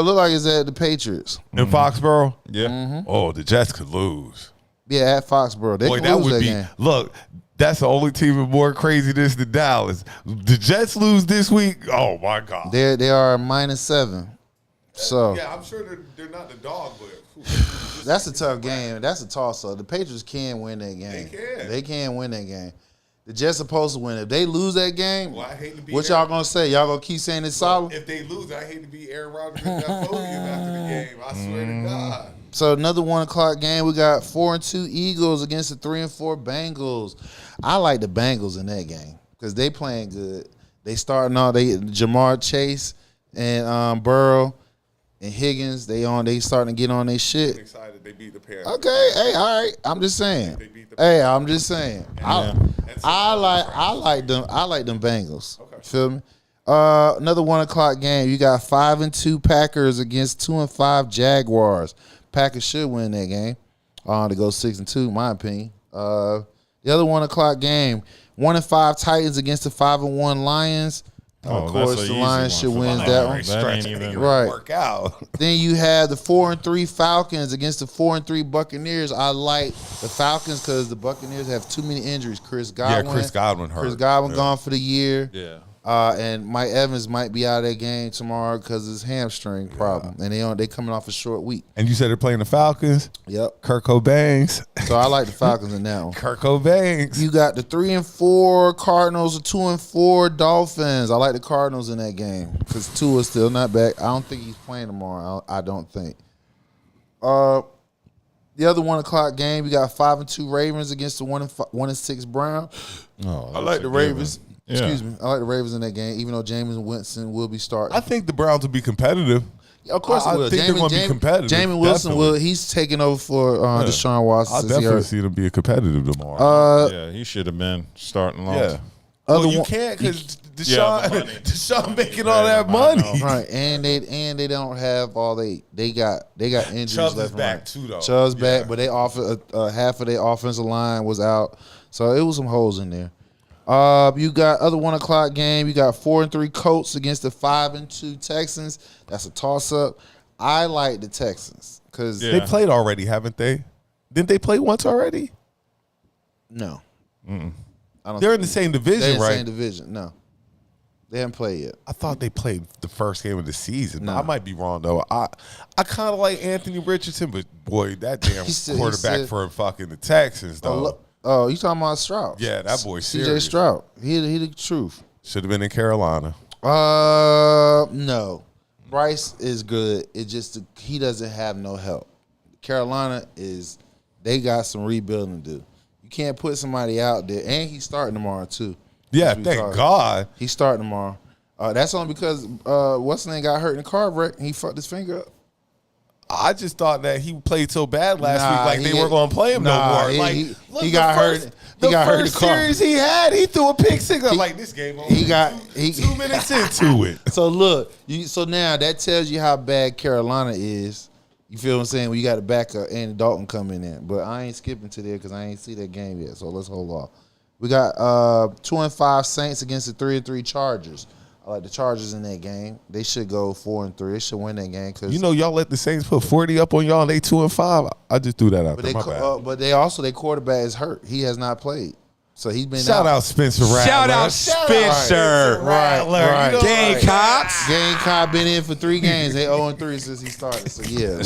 Look like it's at the Patriots in Foxborough. Yeah. Mm-hmm. Oh, the Jets could lose. Yeah, at Foxborough. They could lose that game. Look, that's the only team with more craziness than Dallas. The Jets lose this week. Oh my God. They are -7. So yeah, I'm sure they're not the dog, but that's a tough game. That's a toss-up. The Patriots can win that game. They can. They can win that game. The Jets supposed to win. If they lose that game, Well, I hate to be what y'all gonna say? Y'all gonna keep saying it's solid? If they lose, I hate to be Aaron Rodgers and that podium after the game. I swear to God. So another 1 o'clock game. We got 4-2 Eagles against the 3-4 Bengals. I like the Bengals in that game because they playing good. They starting off. They Jamar Chase and Burrow and Higgins. They starting to get on their shit. I'm excited they beat the Panthers. Okay, hey, all right. I'm just saying. Hey, I'm just saying. I like them. I like them Bengals. Okay. Feel me? Another 1 o'clock game. You got 5-2 Packers against 2-5 Jaguars. Packers should win that game. To go 6-2, in my opinion. The other 1 o'clock game. 1-5 Titans against the 5-1 Lions. Of course, the Lions should win that one. That ain't even right. Work out. Then you have the 4-3 Falcons against the 4-3 Buccaneers. I like the Falcons because the Buccaneers have too many injuries. Chris Godwin hurt. Chris Godwin gone for the year. Yeah. And Mike Evans might be out of that game tomorrow because of his hamstring problem. And they coming off a short week. And you said they're playing the Falcons? Yep. Kirk Cobains. So I like the Falcons in that one. Kirk Cobains. You got the 3-4 Cardinals, the 2-4 Dolphins. I like the Cardinals in that game because Tua's still not back. I don't think he's playing tomorrow. I don't think. The other 1 o'clock game, you got 5-2 Ravens against the 1-6 Browns. I like the Ravens. Yeah. Excuse me. I like the Ravens in that game, even though Jameis Winston will be starting. I think the Browns will be competitive. Of course, I will. think they're going to be competitive. Jameis Wilson definitely. will. He's taking over for Deshaun Watson. I definitely see them being competitive tomorrow. Yeah, he should have been starting long. Yeah. Well, you can't because Deshaun making all that money. Right, and they don't have all they got injuries Chubb's left and back right. too though. Chubb's back, but they offered half of their offensive line was out, so it was some holes in there. You got other 1 o'clock game. You got 4-3 Colts against the 5-2 Texans. That's a toss up. I like the Texans because they played already, haven't they? Didn't they play once already? No, They're in the same division, they're in the right? same division. No, they haven't played yet. I thought they played the first game of the season. No. I might be wrong though. I kind of like Anthony Richardson, but boy, that damn quarterback for fucking the Texans though. Oh, you talking about Stroud? Yeah, that boy C.J. serious. Stroud. He the truth. Should have been in Carolina. No. Bryce is good. It just he doesn't have no help. Carolina they got some rebuilding to do. You can't put somebody out there, and he's starting tomorrow too. Yeah, thank God. He's starting tomorrow. That's only because what's his name got hurt in the car wreck. And he fucked his finger up. I just thought that he played so bad last week, like they weren't going to play him no more. Like he got hurt. He got hurt in the car. Series he had, he threw a pick six. I'm like, this game over. He got 2 minutes into it. So look, so now that tells you how bad Carolina is. You feel what I'm saying? When you got a backup and Dalton coming in, but I ain't skipping to there because I ain't see that game yet. So let's hold off. We got 2-5 Saints against the 3-3 Chargers. I like the Chargers in that game. They should go 4-3. They should win that game because y'all let the Saints put 40 up on y'all and they 2-5. I just threw that out there. My bad. But they also their quarterback is hurt. He has not played, so he's been Shout out Spencer Rattler. Shout out Spencer. Right. Gamecocks. Gamecock been in for 3 games. They 0-3 since he started. So yeah.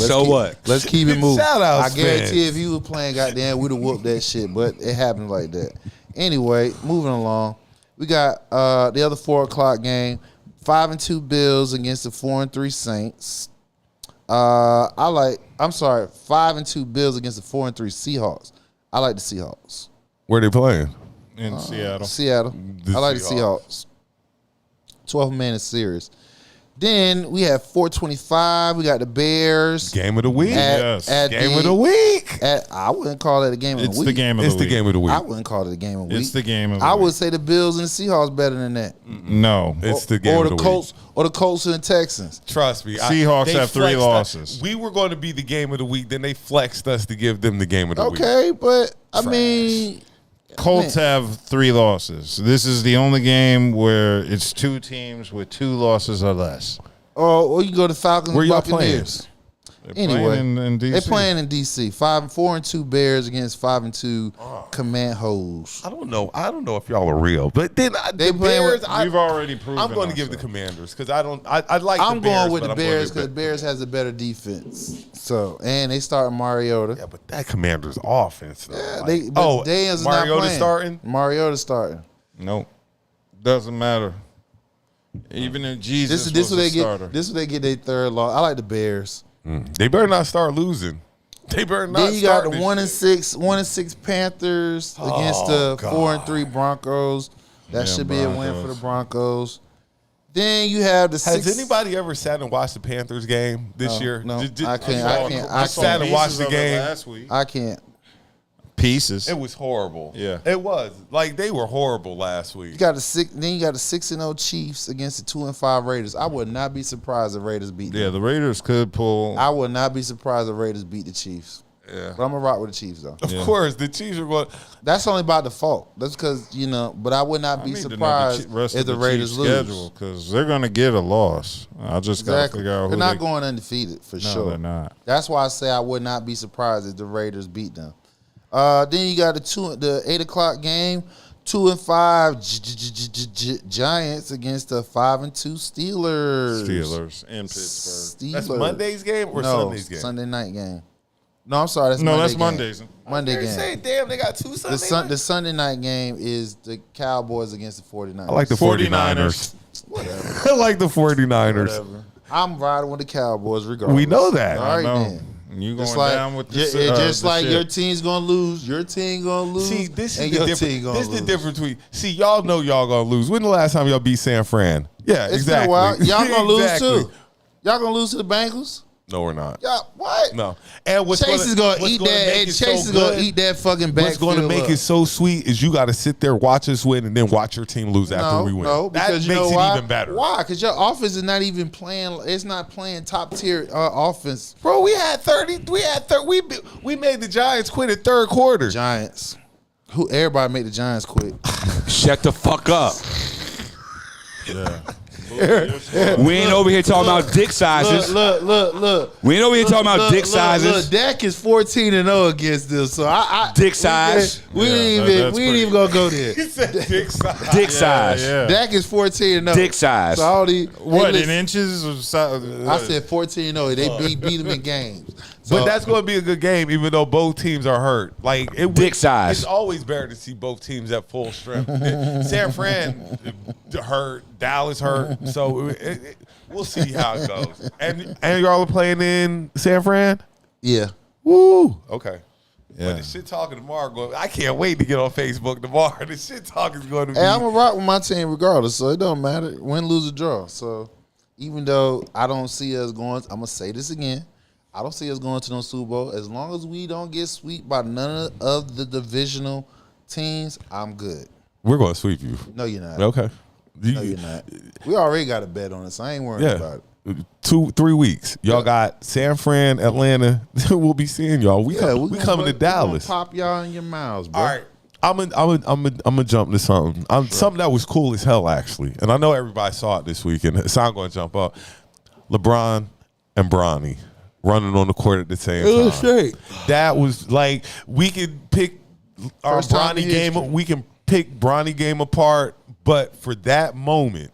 Let's keep it moving. Shout out I guarantee Spence. if he was playing, goddamn, we'd have whooped that shit. But it happened like that. Anyway, moving along. We got the other 4 o'clock game. 5-2 Bills against the 4-3 Saints. 5-2 Bills against the 4-3 Seahawks. I like the Seahawks. Where they playing? In Seattle. Seattle. I like the Seahawks. 12-man series. Then we have 425. We got the Bears. Game of the week. Game of the week. I wouldn't call it a game of the week. It's the game of the week. It's the game of the week. I wouldn't call it a game of the week. It's the game of the I week. would say the Bills and the Seahawks better than that. No. It's the game of the Colts, week. or the Colts and the Texans. Trust me. Seahawks they have 3 flexed losses. We were going to be the game of the week. Then they flexed us to give them the game of the week. Okay, but I mean, Colts have 3 losses. This is the only game where it's 2 teams with 2 losses or less. or you go to Falcons Where and y'all Buccaneers. Anyway, in DC. they playing in DC. 4-2 Bears against 5-2 Command Hoes. I don't know if y'all are real, but then They the playing Bears. with- You've already proven. I'm going to give the Commanders because I like. I'm the Bears, going with but the I'm Bears to because the Bears has a better defense. So and they start Mariota. Yeah, but that Commanders offense. Though, Yeah, like, Daniels is Mariota not playing. starting. Mariota starting. Nope. Doesn't matter. Even if Jesus This was what a they starter. get. This what they get their third loss. I like the Bears. They better not start losing. They better not. Then you got the start this 1-6 Panthers against the God. 4-3 Broncos. That Yeah, should be a win for Broncos. the Broncos. Then you have the Has 6. anybody ever sat and watched the Panthers game this year? No, Just- I can't. I sat and watched the Pieces of it game. last week. I can't. Pieces. It was horrible. Yeah. It was. Like, they were horrible last week. You got the 6. Then you got the 6-0 Chiefs against the 2-5 Raiders. I would not be surprised if Raiders beat them. Yeah, the Raiders could pull. I would not be surprised if Raiders beat the Chiefs. Yeah. But I'm gonna rock with the Chiefs though. Of course, the Chiefs are going. That's only by default. That's because but I would not be surprised if the Raiders lose. Because they're going to get a loss. I just got to Exactly. figure out who They're not going undefeated for No, sure. they're not. That's why I say I would not be surprised if the Raiders beat them. Then you got the 8:00 game, 2-5 Giants against the 5-2 Steelers. Steelers in Pittsburgh. That's Monday's game or Sunday's game? Sunday night game. No, I'm sorry. That's No, Monday that's game. Mondays. Monday They game. say, damn, they got two Sunday nights? The Sunday night game is the Cowboys against the 49ers. I like the 49ers. I like the 49ers. Whatever. I'm riding with the Cowboys regardless. We know that. All right, I know. then. You going Just like, down with the just the like shit. your team's gonna lose, your team gonna lose. See, this is and the your difference. team gonna This is lose. the difference between. See, y'all know y'all gonna lose. When the last time y'all beat San Fran? Yeah, It's exactly. been a while. Y'all gonna Exactly. lose too. Y'all gonna lose to the Bengals. No, we're not. Y'all what? No. And what's Chase is gonna what's eat gonna that. make And it Chase so is gonna good- eat that fucking back. What's going to make it so sweet is you got to sit there, watch us win, and then watch your team lose after we win. No, that because makes you know it why? even better. Why? Because your offense is not even playing. It's not playing top tier offense. Bro, we had 30. We made the Giants quit at third quarter. Giants. Everybody made the Giants quit. Shut the fuck up. Yeah. We ain't over here talking about dick sizes. Look. We ain't over here talking about dick sizes. Look, Dak is 14-0 against them. So I Dick size. We Yeah, ain't that's even gonna go there. He said dick size. Dick size. Yeah. Dak is 14-0. Dick size. So all these, What, hey, in listen, inches? Or I said 14-0. They beat them in games. So, But that's going to be a good game, even though both teams are hurt. Like Dick size. It's always better to see both teams at full strength. San Fran hurt, Dallas hurt, so we'll see how it goes. And y'all are playing in San Fran. yeah. Woo. Okay. Yeah. But the shit talking tomorrow, I can't wait to get on Facebook tomorrow. The shit talking is going to be. Hey, I'm gonna rock with my team regardless, so it don't matter. Win, lose, or draw. So even though I don't see us going, I'm gonna say this again. I don't see us going to no Super Bowl. As long as we don't get swept by none of the divisional teams, I'm good. We're going to sweep you. No, you're not. Okay. No, you're not. We already got a bet on it, so I ain't worried about it. 2-3 weeks. Y'all got San Fran, Atlanta. We'll be seeing y'all. We coming to Dallas. Pop y'all in your mouths, bro. All right. I'm gonna jump to something. Something that was cool as hell, actually. And I know everybody saw it this weekend, so I'm gonna jump up. LeBron and Bronny running on the court at the same time. That was like, we could pick our First time Bronny in game. history. We can pick Bronny game apart, but for that moment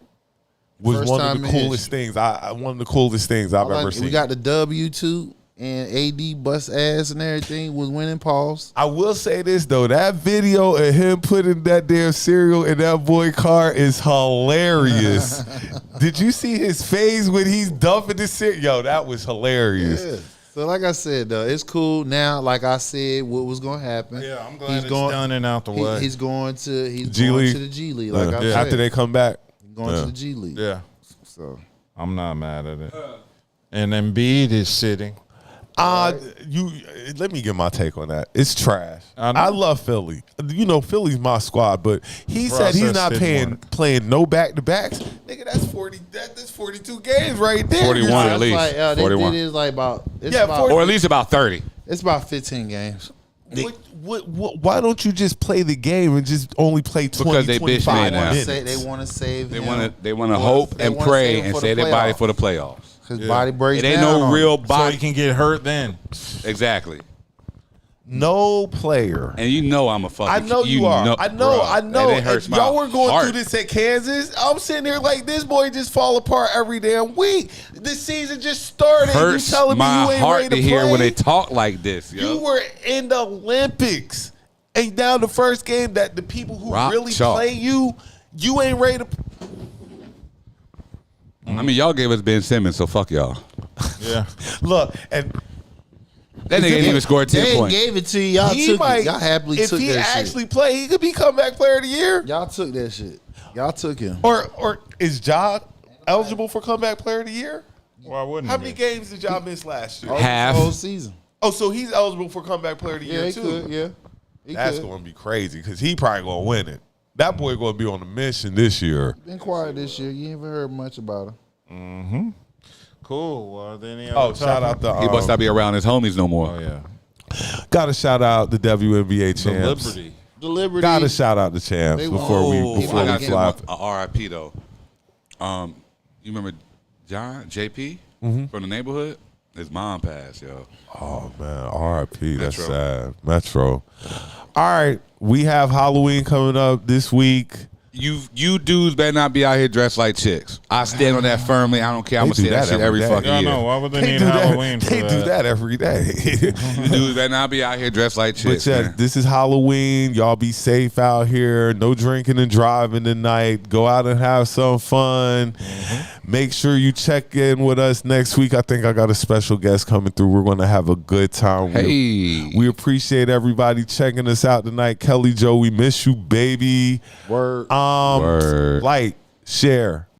was First one of time the in coolest things. One of the coolest things I've ever seen. We got the W2 and AD bust ass and everything was winning pause. I will say this though, that video of him putting that damn cereal in that boy car is hilarious. Did you see his face when he's dumping the cereal? Yo, that was hilarious. Yeah. So like I said though, it's cool now. Like I said, what was gonna happen? Yeah, I'm glad it's done and out the way. He's going to the G League. Like I said, after they come back. going to the G League. Yeah. So I'm not mad at it. And Embiid is sitting. Let me get my take on that. It's trash. I know. I love Philly. You know, Philly's my squad, but he Bro, said he's I said not Sid playing no back-to-backs. Nigga, that's 40. That's 42 games right there. 41 Nah, at it's least. like, they 41. did it like about it's Yeah, about 40. Or at least about 30. it's about 15 games. Why don't you just play the game and just only play 20, Because they bitch 25 me now. minutes? They want to save. They him. want to hope They and wanna pray save him and for say the their body playoffs. for the playoffs. His body breaks It ain't down. no on real him. So he body. can get hurt then. Exactly. No player. And you know I'm a fucking. I know you are. I know. Bruh, I know. and it hurts If my y'all were going heart. through this at Kansas, I'm sitting here like this boy just fall apart every damn week. This season just started. Hurts you telling me my you ain't heart ready to to hear play? when they talk like this. Yo. You were in the Olympics, and now the first game that the people who Rock really chalk. play you ain't ready to. I mean, y'all gave us Ben Simmons, so fuck y'all. Yeah. Look, and That nigga didn't even score 10 They points. gave it to you. Y'all he took might. it. Y'all happily if took he that actually shit. play, he could be comeback player of the year. Y'all took that shit. Y'all took him. Or is Ja eligible for comeback player of the year? Why wouldn't How he many be? games did Ja miss last year? Half. The whole season. Oh, so he's eligible for comeback player of the Yeah, year he too. could. Yeah, he That's could. going to be crazy because he probably going to win it. That boy going to be on a mission this year. Been quiet this year. You ain't even heard much about him. Cool. Well, then he Oh, shout out the He must not be around his homies no more. Oh yeah. got to shout out the WNBA The champs. Liberty. The Liberty. Got to shout out the champs They before we won. before I we got fly. a RIP though. You remember John JP Mm-hmm. from the neighborhood? His mom passed, yo. Oh man, R.I.P. That's Metro. sad. Metro. All right, we have Halloween coming up this week. You dudes better not be out here dressed like chicks. I stand on that firmly. I don't care. I'm They gonna say do that that shit every every day. fucking Yeah, I year. know. Why would they They need do Halloween that. for They that? do that every day. You dudes better not be out here dressed like But chicks. yeah, man. this is Halloween. Y'all be safe out here. No drinking and driving tonight. Go out and have some fun. Make sure you check in with us next week. I think I got a special guest coming through. We're going to have a good time. Hey. We appreciate everybody checking us out tonight. Kelly Joe, we miss you, baby. Word. Word. Like, share,